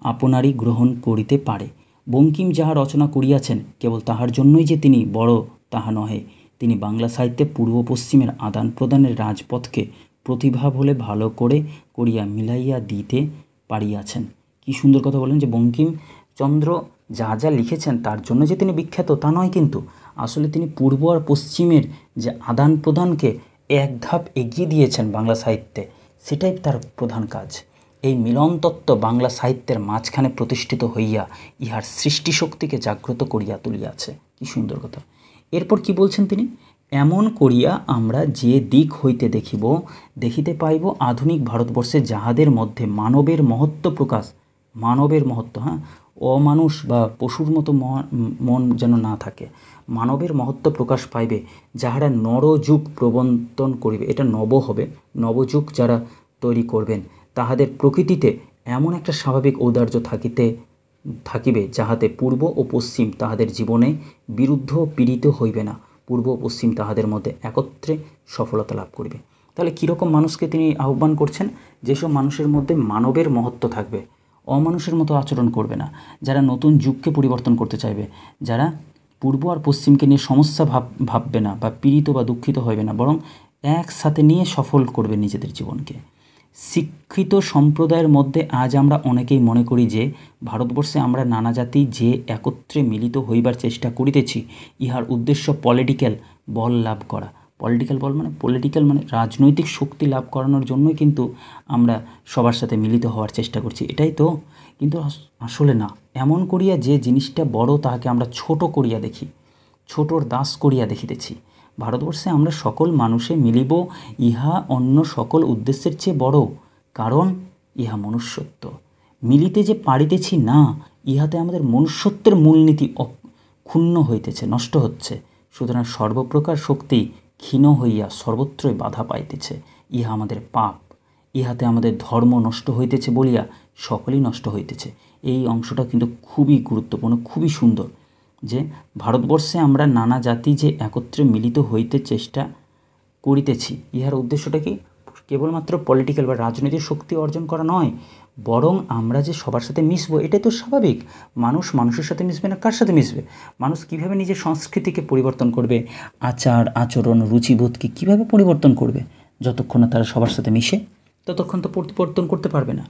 আপনারই গ্রহণ করিতে পারে। বঙ্কিম যাহা রচনা করিয়াছেন কেবল তাহার জন্যই যে তিনি বড় তাহা নহে, তিনি বাংলা সাহিত্যে পূর্ব পশ্চিমের আদান প্রদানের রাজপথকে প্রতিভা বলে ভালো করে করিয়া মিলাইয়া দিতে পারিয়াছেন। কি সুন্দর কথা বলেন যে বঙ্কিমচন্দ্র যা যা লিখেছেন তার জন্য যে তিনি বিখ্যাত তা নয়, কিন্তু আসলে তিনি পূর্ব আর পশ্চিমের যে আদান প্রদানকে এক ধাপ এগিয়ে দিয়েছেন বাংলা সাহিত্যে, সেটাই তার প্রধান কাজ। এই মিলন তত্ত্ব বাংলা সাহিত্যের মাঝখানে প্রতিষ্ঠিত হইয়া ইহার সৃষ্টিশক্তিকে জাগ্রত করিয়া তুলিয়াছে। কি সুন্দর কথা। এরপর কি বলছেন তিনি, এমন করিয়া আমরা যে দিক হইতে দেখিতে পাইব আধুনিক ভারতবর্ষে যাহাদের মধ্যে মানবের মহত্ব প্রকাশ, মানবের মহত্ব, অমানুষ বা পশুর মতো মন যেন না থাকে, মানবের মহত্ব প্রকাশ পাইবে, যাহারা নরযুগ প্রবর্তন করিবে, এটা নব হবে, নবযুগ যারা তৈরি করবেন, তাহাদের প্রকৃতিতে এমন একটা স্বাভাবিক ঔদার্য থাকিবে যাহাতে পূর্ব ও পশ্চিম তাহাদের জীবনে বিরুদ্ধ পীড়িত হইবে না, পূর্ব ও পশ্চিম তাহাদের মধ্যে একত্রে সফলতা লাভ করিবে। তাহলে কীরকম মানুষকে তিনি আহ্বান করছেন, যেসব মানুষের মধ্যে মানবের মহত্ব থাকবে, অমানুষের মতো আচরণ করবে না, যারা নতুন যুগকে পরিবর্তন করতে চাইবে, যারা পূর্ব আর পশ্চিমকে নিয়ে সমস্যা ভাববে না বা পীড়িত বা দুঃখিত হইবে না, বরং একসাথে নিয়ে সফল করবে নিজেদের জীবনকে। শিক্ষিত সম্প্রদায়ের মধ্যে আজ আমরা অনেকেই মনে করি যে ভারতবর্ষে আমরা নানা জাতি যে একত্রে মিলিত হইবার চেষ্টা করিতেছি, ইহার উদ্দেশ্য পলিটিক্যাল বল লাভ করা। পলিটিক্যাল মানে রাজনৈতিক শক্তি লাভ করানোর জন্যই কিন্তু আমরা সবার সাথে মিলিত হওয়ার চেষ্টা করছি, এটাই তো। কিন্তু আসলে না, এমন করিয়া যে জিনিসটা বড় তাহাকে আমরা ছোট করিয়া দেখি, ছোটর দাস করিয়া দেখিতেছি। ভারতবর্ষে আমরা সকল মানুষে মিলিব, ইহা অন্য সকল উদ্দেশ্যের চেয়ে বড়, কারণ ইহা মনুষ্যত্ব। মিলিতে যে পারিতেছি না, ইহাতে আমাদের মনুষ্যত্বের মূলনীতি ক্ষুণ্ণ হইতেছে, নষ্ট হচ্ছে। সুতরাং সর্বপ্রকার শক্তি ক্ষীণ হইয়া সর্বত্রই বাধা পাইতেছে, ইহা আমাদের পাপ। ইহাতে আমাদের ধর্ম নষ্ট হইতেছে বলিয়া সকলেই নষ্ট হইতেছে। এই অংশটা কিন্তু খুবই গুরুত্বপূর্ণ, খুবই সুন্দর, যে ভারতবর্ষে আমরা নানা জাতি যে একত্রে মিলিত হইতে চেষ্টা করিতেছি, ইহার উদ্দেশ্যটা কি? কেবলমাত্র পলিটিক্যাল বা রাজনৈতিক শক্তি অর্জন করা নয়, বরং আমরা যে সবার সাথে মিশবো, এটাই তো স্বাভাবিক। মানুষ মানুষের সাথে মিশবে না, কার সাথে মিশবে? মানুষ কীভাবে নিজের সংস্কৃতিকে পরিবর্তন করবে, আচার আচরণ রুচিবোধকে কীভাবে পরিবর্তন করবে? যতক্ষণ না তারা সবার সাথে মিশে, ততক্ষণ তো পরিবর্তন করতে পারবে না।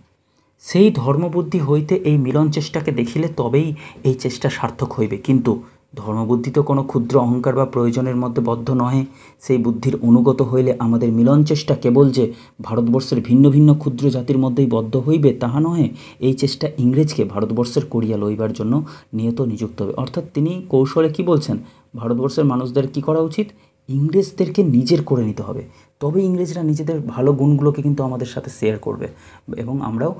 সেই ধর্মবুদ্ধি হইতে এই মিলন চেষ্টাকে দেখিলে তবেই এই চেষ্টা সার্থক হইবে। কিন্তু ধর্মবুদ্ধি তো কোনো ক্ষুদ্র অহংকার বা প্রয়োজনের মধ্যে বদ্ধ নহে। সেই বুদ্ধির অনুগত হইলে আমাদের মিলন চেষ্টা কেবল যে ভারতবর্ষের ভিন্ন ভিন্ন ক্ষুদ্র জাতির মধ্যেই বদ্ধ হইবে তাহা নহে, এই চেষ্টা ইংরেজকে ভারতবর্ষের করিয়া লইবার জন্য নিয়ত নিযুক্ত হবে। অর্থাৎ তিনি কৌশলে কি বলছেন, ভারতবর্ষের মানুষদের কি করা উচিত? ইংরেজদেরকে নিজের করে নিতে হবে, তবে ইংরেজরা নিজেদের ভালো গুণগুলোকে কিন্তু আমাদের সাথে শেয়ার করবে এবং আমরাও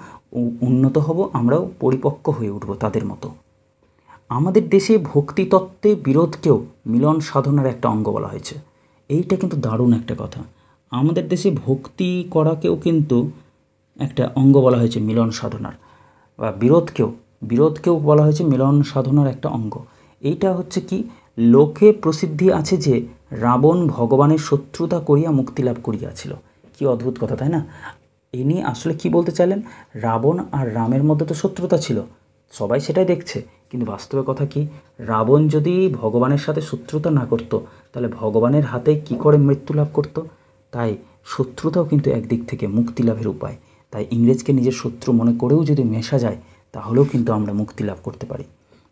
উন্নত হব, আমরাও পরিপক্ক হয়ে উঠব তাদের মতো। আমাদের দেশে ভক্তিতত্ত্বে বিরোধকেও মিলন সাধনার একটা অঙ্গ বলা হয়েছে। এইটা কিন্তু দারুণ একটা কথা। আমাদের দেশে ভক্তি করাকেও কিন্তু একটা অঙ্গ বলা হয়েছে মিলন সাধনার, বা বিরোধকেও বলা হয়েছে মিলন সাধনার একটা অঙ্গ। এইটা হচ্ছে কি, লোকে প্রসিদ্ধি আছে যে রাবণ ভগবানের শত্রুতা করিয়া মুক্তি লাভ করিয়াছিল। কি অদ্ভুত কথা, তাই না? ইনি আসলে কি বলতে চাইলেন, রাবণ আর রামের মধ্যে তো শত্রুতা ছিল, সবাই সেটাই দেখছে, কিন্তু বাস্তবে কথা কি, রাবণ যদি ভগবানের সাথে শত্রুতা না করত, তাহলে ভগবানের হাতে কি করে মৃত্যু লাভ করত? তাই শত্রুতাও কিন্তু একদিক থেকে মুক্তি লাভের উপায়। তাই ইংরেজকে নিজের শত্রু মনে করেও যদি মেশা যায়, তাহলেও কিন্তু আমরা মুক্তি লাভ করতে পারি।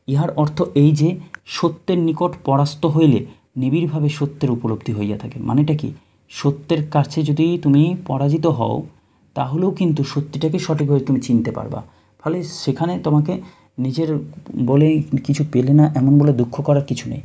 ইহার অর্থ এই যে সত্যের নিকট পরাস্ত হইলে নিবিড়ভাবে সত্যের উপলব্ধি হইয়া থাকে। মানেটা কি, সত্যের কাছে যদি তুমি পরাজিত হও, তাহলেও কিন্তু সত্যিটাকে সঠিকভাবে তুমি চিনতে পারবা। ফলে সেখানে তোমাকে নিজের বলে কিছু পেলে না এমন বলে দুঃখ করার কিছু নেই।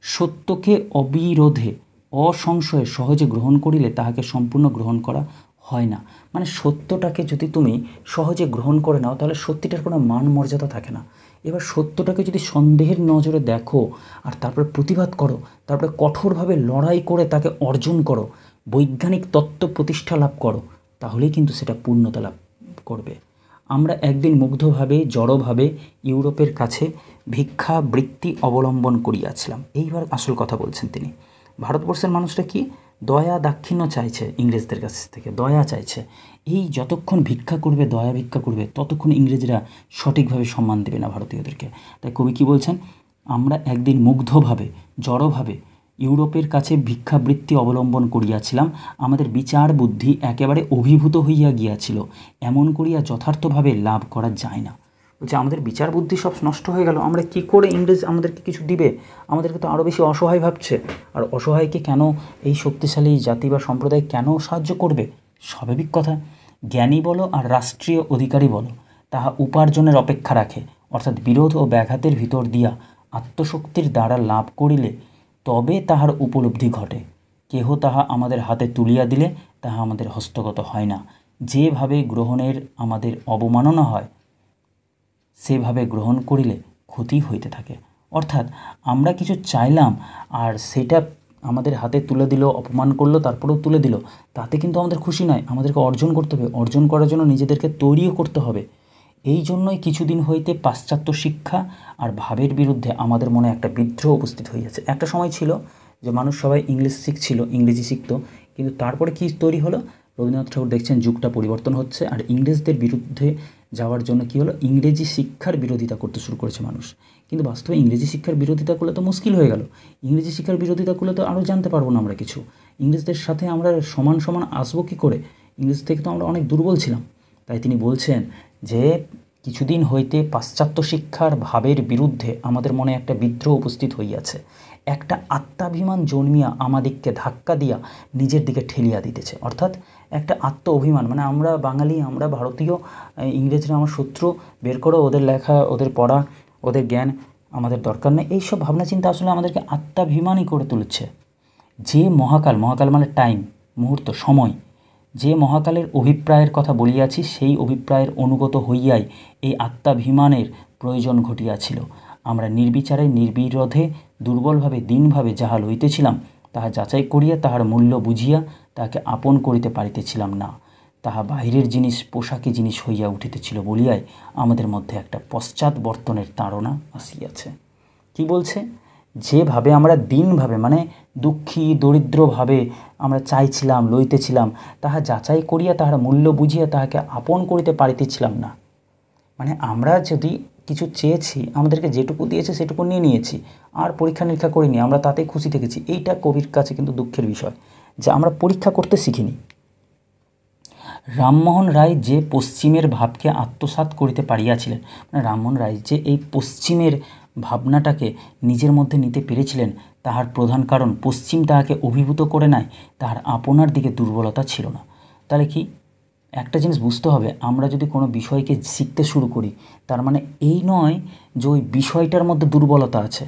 সত্যকে অবিরোধে অসংশয়ে সহজে গ্রহণ করিলে তাহাকে সম্পূর্ণ গ্রহণ করা হয় না। মানে সত্যটাকে যদি তুমি সহজে গ্রহণ করে নাও তাহলে সত্যিটার কোনো মান মর্যাদা থাকে না। এবার সত্যটাকে যদি সন্দেহের নজরে দেখো আর তারপরে প্রতিবাদ করো, তারপরে কঠোরভাবে লড়াই করে তাকে অর্জন করো, বৈজ্ঞানিক তত্ত্ব প্রতিষ্ঠা লাভ করো, তাহলেই কিন্তু সেটা পূর্ণতা লাভ করবে। আমরা একদিন মুগ্ধভাবে জড়ভাবে ইউরোপের কাছে ভিক্ষাবৃত্তি অবলম্বন করিয়াছিলাম। এইবার আসল কথা বলছেন তিনি। ভারতবর্ষের মানুষরা কি দয়া দাক্ষিণ্য চাইছে, ইংরেজদের কাছ থেকে দয়া চাইছে। এই যতক্ষণ ভিক্ষা করবে, দয়া ভিক্ষা করবে, ততক্ষণ ইংরেজরা সঠিকভাবে সম্মান দেবে না ভারতীয়দেরকে। তাই কবি কী বলছেন, আমরা একদিন মুগ্ধভাবে জড়ভাবে ইউরোপের কাছে ভিক্ষাবৃত্তি অবলম্বন করিয়াছিলাম, আমাদের বিচার বুদ্ধি একেবারে অভিভূত হইয়া গিয়াছিল, এমন করিয়া যথার্থভাবে লাভ করা যায় না। বলছে আমাদের বিচার বুদ্ধি সব নষ্ট হয়ে গেল, আমরা কি করে ইংরেজ আমাদেরকে কিছু দিবে, আমাদেরকে তো আরও বেশি অসহায় ভাবছে। আর অসহায়কে কেন এই শক্তিশালী জাতি বা সম্প্রদায় কেন সাহায্য করবে? স্বাভাবিক কথা। জ্ঞানী বলো আর রাষ্ট্রীয় অধিকারী বলো, তাহা উপার্জনের অপেক্ষা রাখে, অর্থাৎ বিরোধ ও ব্যাঘাতের ভিতর দিয়া আত্মশক্তির দ্বারা লাভ করিলে তবে তাহার উপলব্ধি ঘটে। কেহ তাহা আমাদের হাতে তুলিয়া দিলে তাহা আমাদের হস্তগত হয় না। যেভাবে গ্রহণের আমাদের অবমাননা হয়, সেভাবে গ্রহণ করিলে ক্ষতি হইতে থাকে। অর্থাৎ আমরা কিছু চাইলাম আর সেটা আমাদের হাতে তুলে দিল, অপমান করলো, তারপরেও তুলে দিল, তাতে কিন্তু আমাদের খুশি নয়। আমাদেরকে অর্জন করতে হবে, অর্জন করার জন্য নিজেদেরকে তৈরিও করতে হবে। এই জন্যই কিছুদিন হইতে পাশ্চাত্য শিক্ষা আর ভাবের বিরুদ্ধে আমাদের মনে একটা বিদ্রোহ উপস্থিত হইয়াছে। একটা সময় ছিল যে মানুষ সবাই ইংলিশ শিখছিল, ইংরেজি শিখত, কিন্তু তারপরে কি তৈরি হলো, রবীন্দ্রনাথ ঠাকুর দেখছেন যুগটা পরিবর্তন হচ্ছে আর ইংরেজদের বিরুদ্ধে যাওয়ার জন্য কী হলো, ইংরেজি শিক্ষার বিরোধিতা করতে শুরু করেছে মানুষ। কিন্তু বাস্তবে ইংরেজি শিক্ষার বিরোধিতা করলে তো মুশকিল হয়ে গেল। ইংরেজি শিক্ষার বিরোধিতা করলে তো আরও জানতে পারবো না আমরা কিছু। ইংরেজদের সাথে আমরা সমান সমান আসবো কী করে? ইংরেজ থেকে তো আমরা অনেক দুর্বল ছিলাম। তাই তিনি বলছেন যে কিছুদিন হইতে পাশ্চাত্য শিক্ষার ভাবের বিরুদ্ধে আমাদের মনে একটা বিদ্রোহ উপস্থিত হইয়াছে। একটা আত্মাভিমান জন্মিয়া আমাদিগকে ধাক্কা দিয়া নিজের দিকে ঠেলিয়া দিতেছে। অর্থাৎ একটা আত্ম অভিমান, মানে আমরা বাঙালি, আমরা ভারতীয়, ইংরেজরা আমার শত্রু, বের করো ওদের লেখা, ওদের পড়া, ওদের জ্ঞান আমাদের দরকার নেই। এইসব ভাবনা চিন্তা আসলে আমাদেরকে আত্মাভিমানী করে তুলছে। যে মহাকাল, মহাকাল মানে টাইম, মুহূর্ত, সময়, যে মহাকালের অভিপ্রায়ের কথা বলিয়াছি সেই অভিপ্রায়ের অনুগত হইয়াই এই আত্মাভিমানের প্রয়োজন ঘটিয়াছিল। আমরা নির্বিচারে নির্বিরোধে দুর্বলভাবে দিনভাবে যাহা লইতেছিলাম তাহা যাচাই করিয়া তাহার মূল্য বুঝিয়া তাহাকে আপন করিতে পারিতেছিলাম না। তাহা বাহিরের জিনিস পোশাকি জিনিস হইয়া উঠিতেছিল বলিয়াই আমাদের মধ্যে একটা পশ্চাৎবর্তনের তাড়না আসিয়াছে। কি বলছে? যেভাবে আমরা দিনভাবে, মানে দুঃখী দরিদ্রভাবে আমরা চাইছিলাম, লইতেছিলাম, তাহা যাচাই করিয়া তাহার মূল্য বুঝিয়া তাহাকে আপন করিতে পারিতেছিলাম না। মানে আমরা যদি কিছু চেয়েছি, আমাদেরকে যেটুকু দিয়েছে সেটুকু নিয়ে নিয়েছি, আর পরীক্ষা নিরীক্ষা করিনি, আমরা তাতেই খুশি থেকেছি। এইটা কবির কাছে কিন্তু দুঃখের বিষয় যে আমরা পরীক্ষা করতে শিখিনি। রামমোহন রায় যে পশ্চিমের ভাবকে আত্মসাৎ করিতে পারিয়াছিলেন, মানে রামমোহন রায় যে এই পশ্চিমের ভাবনাটাকে নিজের মধ্যে নিতে পেরেছিলেন, তাহার প্রধান কারণ পশ্চিম তাহাকে অভিভূত করে নেয়, তাহার আপনার দিকে দুর্বলতা ছিল না। তাহলে কি একটা জিনিস বুঝতে হবে, আমরা যদি কোনো বিষয়কে শিখতে শুরু করি তার মানে এই নয় যে ওই বিষয়টার মধ্যে দুর্বলতা আছে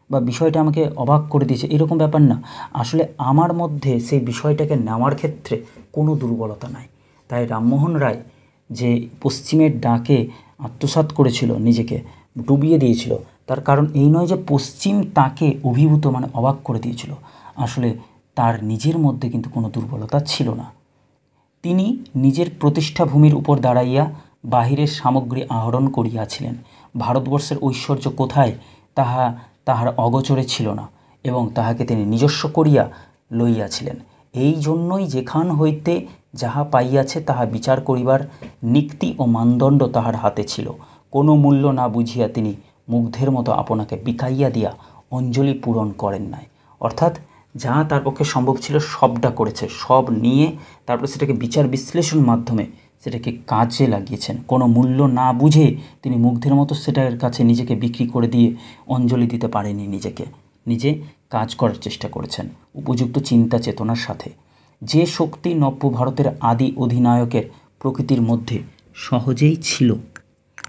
বা বিষয়টা আমাকে অবাক করে দিয়েছে, এরকম ব্যাপার না। আসলে আমার মধ্যে সেই বিষয়টাকে নেওয়ার ক্ষেত্রে কোনো দুর্বলতা নাই। তাই রামমোহন রায় যে পশ্চিমের ডাকে আত্মসাৎ করেছিল, নিজেকে ডুবিয়ে দিয়েছিল, তার কারণ এই নয় যে পশ্চিম তাকে অভিভূত মানে অবাক করে দিয়েছিল। আসলে তার নিজের মধ্যে কিন্তু কোনো দুর্বলতা ছিল না। তিনি নিজের প্রতিষ্ঠা ভূমির উপর দাঁড়াইয়া বাহিরের সামগ্রী আহরণ করিয়াছিলেন। ভারতবর্ষের ঐশ্বর্য কোথায় তাহা তাহার অগোচরে ছিল না এবং তাহাকে তিনি নিজস্ব করিয়া লইয়াছিলেন। এই জন্যই যেখান হইতে যাহা পাইয়াছে তাহা বিচার করিবার নিক্তি ও মানদণ্ড তাহার হাতে ছিল। কোনো মূল্য না বুঝিয়া তিনি মুগ্ধের মতো আপনাকে বিকাইয়া দিয়া অঞ্জলি পূরণ করেন নাই। অর্থাৎ যা তার পক্ষে সম্ভব ছিল সবটা করেছে, সব নিয়ে তারপরে সেটাকে বিচার বিশ্লেষণ মাধ্যমে সেটাকে কাজে লাগিয়েছেন। কোনো মূল্য না বুঝে তিনি মুগ্ধের মতো সেটার কাছে নিজেকে বিক্রি করে দিয়ে অঞ্জলি দিতে পারেনি, নিজে কাজ করার চেষ্টা করেছেন উপযুক্ত চিন্তা চেতনার সাথে। যে শক্তি নব্য ভারতের আদি অধিনায়কের প্রকৃতির মধ্যে সহজেই ছিল,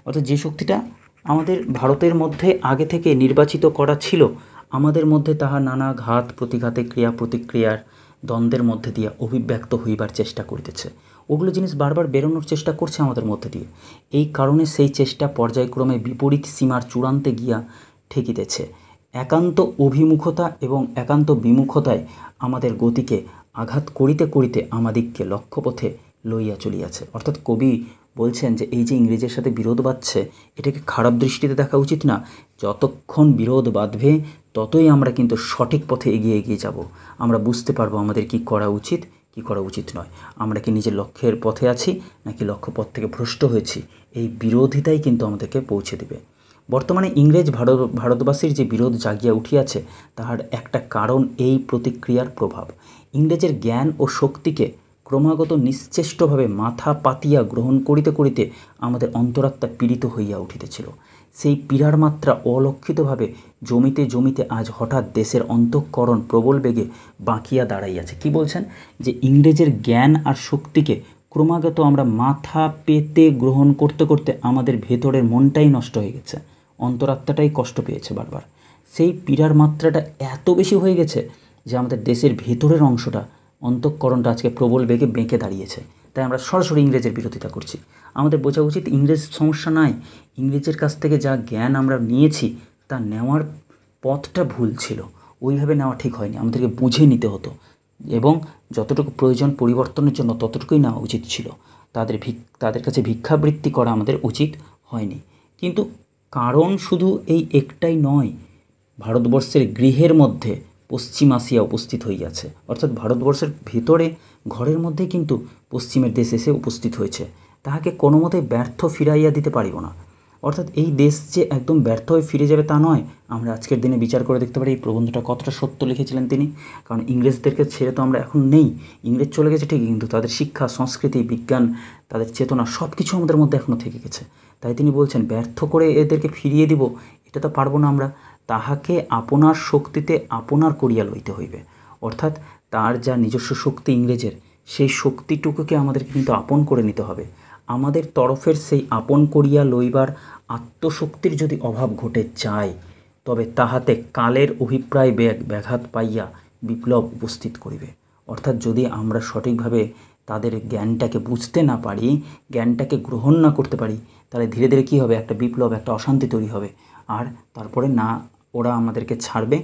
অর্থাৎ যে শক্তিটা আমাদের ভারতের মধ্যে আগে থেকে নির্বাচিত করা ছিল, আমাদের মধ্যে তাহা নানা ঘাত প্রতিঘাতে ক্রিয়া প্রতিক্রিয়ার দ্বন্দ্বের মধ্যে দিয়া অভিব্যক্ত হইবার চেষ্টা করিতেছে। ওগুলো জিনিস বারবার বেরোনোর চেষ্টা করছে আমাদের মধ্যে দিয়ে। এই কারণে সেই চেষ্টা পর্যায়ক্রমে বিপরীত সীমার চূড়ান্তে গিয়া ঠেকিতেছে। একান্ত অভিমুখতা এবং একান্ত বিমুখতায় আমাদের গতিকে আঘাত করিতে করিতে আমাদিগকে লক্ষ্যপথে লইয়া চলিয়াছে। অর্থাৎ কবি বলছেন যে এই যে ইংরেজের সাথে বিরোধ বাঁধছে, এটাকে খারাপ দৃষ্টিতে দেখা উচিত না। যতক্ষণ বিরোধ বাঁধবে ততই আমরা কিন্তু সঠিক পথে এগিয়ে এগিয়ে যাব। আমরা বুঝতে পারবো আমাদের কি করা উচিত, কি করা উচিত নয়। আমরা কি নিজের লক্ষ্যের পথে আছি নাকি লক্ষ্যপথ থেকে ভ্রষ্ট হয়েছি, এই বিরোধিতাই কিন্তু আমাদেরকে পৌঁছে দেবে। বর্তমানে ইংরেজ ভারতবাসীর যে বিরোধ জাগিয়া উঠিয়াছে, তাহার একটা কারণ এই প্রতিক্রিয়ার প্রভাব। ইংরেজের জ্ঞান ও শক্তিকে ক্রমাগত নিশ্চেষ্টভাবে মাথা পাতিয়া গ্রহণ করিতে করিতে আমাদের অন্তরাত্মা পীড়িত হইয়া উঠিতেছিল। সেই পীড়ার মাত্রা অলক্ষিতভাবে জমিতে জমিতে আজ হঠাৎ দেশের অন্তঃকরণ প্রবল বেগে বাঁকিয়া দাঁড়াইয়াছে। কি বলছেন? যে ইংরেজের জ্ঞান আর শক্তিকে ক্রমাগত আমরা মাথা পেতে গ্রহণ করতে করতে আমাদের ভেতরের মনটাই নষ্ট হয়ে গেছে, অন্তরাত্মাটাই কষ্ট পেয়েছে বারবার। সেই পীড়ার মাত্রাটা এত বেশি হয়ে গেছে যে আমাদের দেশের ভেতরের অংশটা, অন্তঃকরণটা আজকে প্রবল বেগে বেঁকে দাঁড়িয়েছে। তাই আমরা সরাসরি ইংরেজের বিরোধিতা করছি। আমাদের বোঝা উচিত ইংরেজ সমস্যা নাই, ইংরেজের কাছ থেকে যা জ্ঞান আমরা নিয়েছি তা নেওয়ার পথটা ভুল ছিল, ওইভাবে নেওয়া ঠিক হয়নি, আমাদেরকে বুঝে নিতে হতো এবং যতটুকু প্রয়োজন পরিবর্তনের জন্য ততটুকুই নেওয়া উচিত ছিল। তাদের কাছে ভিক্ষাবৃত্তি করা আমাদের উচিত হয়নি। কিন্তু কারণ শুধু এই একটাই নয়, ভারতবর্ষের গৃহের মধ্যে পশ্চিম আসিয়া উপস্থিত হইয়াছে। অর্থাৎ ভারতবর্ষের ভিতরে ঘরের মধ্যে কিন্তু পশ্চিমের দেশ এসে উপস্থিত হয়েছে, তাহাকে কোনো মতে ব্যর্থ ফিরাইয়া দিতে পারিব না। অর্থাৎ এই দেশ যে একদম ব্যর্থ হয়ে ফিরে যাবে তা নয়। আমরা আজকের দিনে বিচার করে দেখতে পারি এই প্রবন্ধটা কতটা সত্য লিখেছিলেন তিনি। কারণ ইংরেজদেরকে ছেড়ে তো আমরা এখন নেই, ইংরেজ চলে গেছে ঠিকই, কিন্তু তাদের শিক্ষা, সংস্কৃতি, বিজ্ঞান, তাদের চেতনা সব কিছু আমাদের মধ্যে এখনও থেকে গেছে। তাই তিনি বলছেন ব্যর্থ করে এদেরকে ফিরিয়ে দিব এটা তো পারবো না আমরা, তাহাকে আপনার শক্তিতে আপনার করিয়া লইতে হইবে। অর্থাৎ তার যা নিজস্ব শক্তি ইংরেজের, সেই শক্তিটুকুকে আমাদেরকে কিন্তু আপন করে নিতে হবে। আমাদের তরফের সেই আপন করিয়া লইবার আত্মশক্তির যদি অভাব ঘটে যায়, তবে তাহাতে কালের অভিপ্রায় ব্যাঘাত পাইয়া বিপ্লব উপস্থিত করিবে। অর্থাৎ যদি আমরা সঠিকভাবে তাদের জ্ঞানটাকে বুঝতে না পারি, জ্ঞানটাকে গ্রহণ না করতে পারি, তাহলে ধীরে ধীরে কী হবে, একটা বিপ্লব, একটা অশান্তি তৈরি হবে। আর তারপরে না ওরা আমাদেরকে ছাড়বে,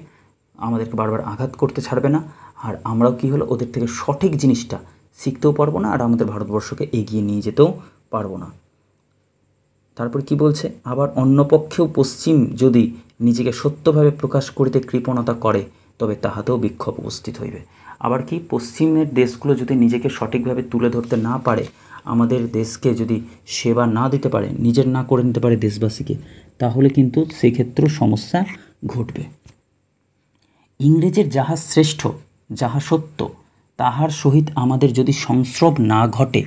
আমাদেরকে বারবার আঘাত করতে ছাড়বে না, আর আমরাও কী হলো ওদের থেকে সঠিক জিনিসটা শিখতেও পারবো না, আর আমাদের ভারতবর্ষকে এগিয়ে নিয়ে যেতেও পারবো না। তারপর কি বলছে, আবার অন্য পক্ষেও পশ্চিম যদি নিজেকে সত্যভাবে প্রকাশ করিতে কৃপণতা করে, তবে তাহাতেও বিক্ষোভ উপস্থিত হইবে। আবার কি, পশ্চিমের দেশগুলো যদি নিজেকে সঠিকভাবে তুলে ধরতে না পারে, আমাদের দেশকে যদি সেবা না দিতে পারে, নিজের না করে নিতে পারে দেশবাসীকে, তাহলে কিন্তু সেক্ষেত্রেও সমস্যা ঘটবে। ইংরেজের যাহা শ্রেষ্ঠ, যাহা সত্য, তাহার সহিত আমাদের যদি সংস্রব না ঘটে,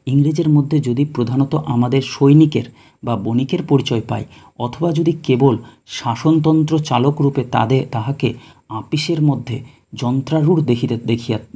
ইংরেজের মধ্যে যদি প্রধানত আমাদের সৈনিকের বা বণিকের পরিচয় পাই, অথবা যদি কেবল শাসনতন্ত্র চালক রূপে তাহাকে আপিসের মধ্যে যন্ত্রারূঢ়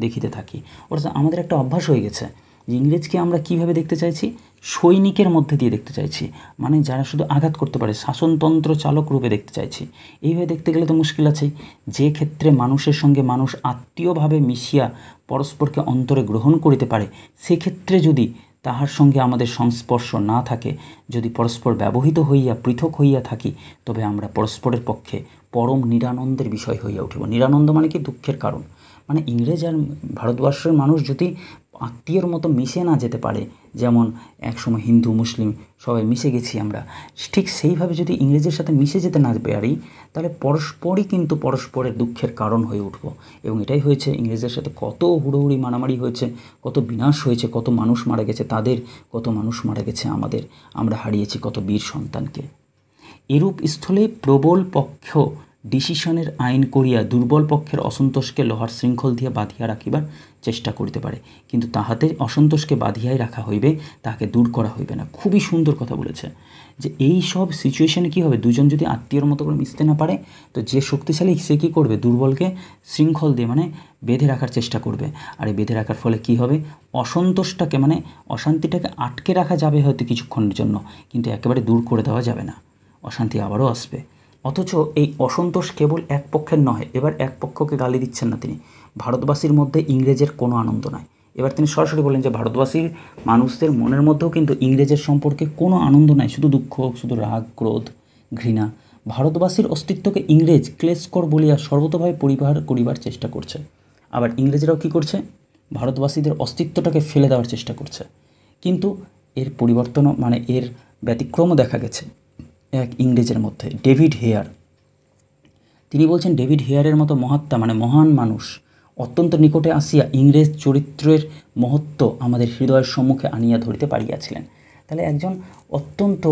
দেখিতে থাকি। অর্থাৎ আমাদের একটা অভ্যাস হয়ে গেছে যে ইংরেজকে আমরা কীভাবে দেখতে চাইছি, সৈনিকের মধ্যে দিয়ে দেখতে চাইছি, মানে যারা শুধু আঘাত করতে পারে, শাসনতন্ত্র চালক রূপে দেখতে চাইছি। এইভাবে দেখতে গেলে তো মুশকিল আছেই। যে ক্ষেত্রে মানুষের সঙ্গে মানুষ আত্মীয়ভাবে মিশিয়া পরস্পরকে অন্তরে গ্রহণ করিতে পারে, সেক্ষেত্রে যদি তাহার সঙ্গে আমাদের সংস্পর্শ না থাকে, যদি পরস্পর ব্যবহৃত হইয়া পৃথক হইয়া থাকি, তবে আমরা পরস্পরের পক্ষে পরম নিরানন্দের বিষয় হইয়া উঠিব। নিরানন্দ মানে কি, দুঃখের কারণ। মানে ইংরেজ আর ভারতবর্ষের মানুষ যদি আত্মীয়র মতো মিশে না যেতে পারে, যেমন একসময় হিন্দু মুসলিম সবাই মিশে গেছি আমরা, ঠিক সেইভাবে যদি ইংরেজের সাথে মিশে যেতে না পারি, তাহলে পরস্পরই কিন্তু পরস্পরের দুঃখের কারণ হয়ে উঠব। এবং এটাই হয়েছে, ইংরেজের সাথে কত হুড়োহুড়ি মারামারি হয়েছে, কত বিনাশ হয়েছে, কত মানুষ মারা গেছে তাদের, কত মানুষ মারা গেছে আমাদের, আমরা হারিয়েছি কত বীর সন্তানকে। এরূপ স্থলে প্রবল পক্ষ ডিসিশনের আইন করিয়া দুর্বল পক্ষের অসন্তোষকে লোহার শৃঙ্খল দিয়া বাঁধিয়া রাখিবার চেষ্টা করিতে পারে, কিন্তু তাহাতে অসন্তোষকে বাঁধিয়াই রাখা হইবে, তাহাকে দূর করা হইবে না। খুবই সুন্দর কথা বলেছে যে এই সব সিচুয়েশানে কী হবে, দুজন যদি আত্মীয়র মতো করে মিশতে না পারে, তো যে শক্তিশালী সে কী করবে, দুর্বলকে শৃঙ্খল দিয়ে মানে বেঁধে রাখার চেষ্টা করবে। আর এই বেঁধে রাখার ফলে কী হবে, অসন্তোষটাকে মানে অশান্তিটাকে আটকে রাখা যাবে হয়তো কিছুক্ষণের জন্য, কিন্তু একেবারে দূর করে দেওয়া যাবে না, অশান্তি আবারও আসবে। অথচ এই অসন্তোষ কেবল এক পক্ষের নয়। এবার এক পক্ষকে গালি দিচ্ছেন না তিনি, ভারতবাসীর মধ্যে ইংরেজের কোনো আনন্দ নাই, এবার তিনি সরাসরি বললেন যে ভারতবাসীর মানুষদের মনের মধ্যেও কিন্তু ইংরেজের সম্পর্কে কোনো আনন্দ নাই, শুধু দুঃখ, শুধু রাগ, ক্রোধ, ঘৃণা। ভারতবাসীর অস্তিত্বকে ইংরেজ ক্লেশকর বলিয়া সর্বতোভাবে পরিহার করিবার চেষ্টা করছে। আবার ইংরেজরাও কী করছে? ভারতবাসীদের অস্তিত্বটাকে ফেলে দেওয়ার চেষ্টা করছে। কিন্তু এর পরিবর্তনও মানে এর ব্যতিক্রমও দেখা গেছে এক ইংরেজের মধ্যে, ডেভিড হেয়ার। তিনি বলছেন ডেভিড হেয়ারের মতো মহাত্মা মানে মহান মানুষ অত্যন্ত নিকটে আসিয়া ইংরেজ চরিত্রের মহত্ব আমাদের হৃদয়ের সম্মুখে আনিয়া ধরিতে পারিয়াছিলেন। তাহলে একজন অত্যন্ত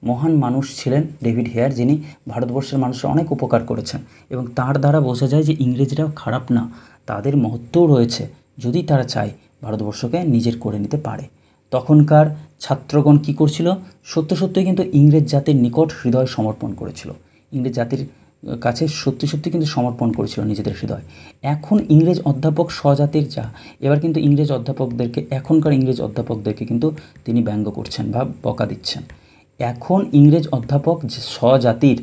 মহান মানুষ ছিলেন ডেভিড হেয়ার, যিনি ভারতবর্ষের মানুষের অনেক উপকার করেছেন এবং তার দ্বারা বোঝা যায় যে ইংরেজরাও খারাপ না, তাদের মহত্বও রয়েছে যদি তারা চায় ভারতবর্ষকে নিজের করে নিতে পারে। তখনকার ছাত্রগণ কী করছিল? সত্য সত্যই কিন্তু ইংরেজ জাতির নিকট হৃদয় সমর্পণ করেছিল, ইংরেজ জাতির কাছে সত্যি সত্যি কিন্তু সমর্পণ করেছিল নিজেদের হৃদয়। এখন ইংরেজ অধ্যাপক স্বজাতির যা, এবার কিন্তু ইংরেজ অধ্যাপকদেরকে, এখনকার ইংরেজ অধ্যাপকদেরকে কিন্তু তিনি ব্যঙ্গ করছেন বা বকা দিচ্ছেন। এখন ইংরেজ অধ্যাপক স্বজাতির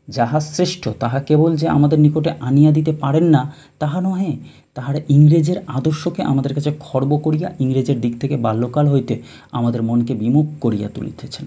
যাহা শ্রেষ্ঠ তাহা কেবল যে আমাদের নিকটে আনিয়া দিতে পারেন না তাহা নহে, তাহারা ইংরেজের আদর্শকে আমাদের কাছে খর্ব করিয়া ইংরেজের দিক থেকে বাল্যকাল হইতে আমাদের মনকে বিমুখ করিয়া তুলিতেছেন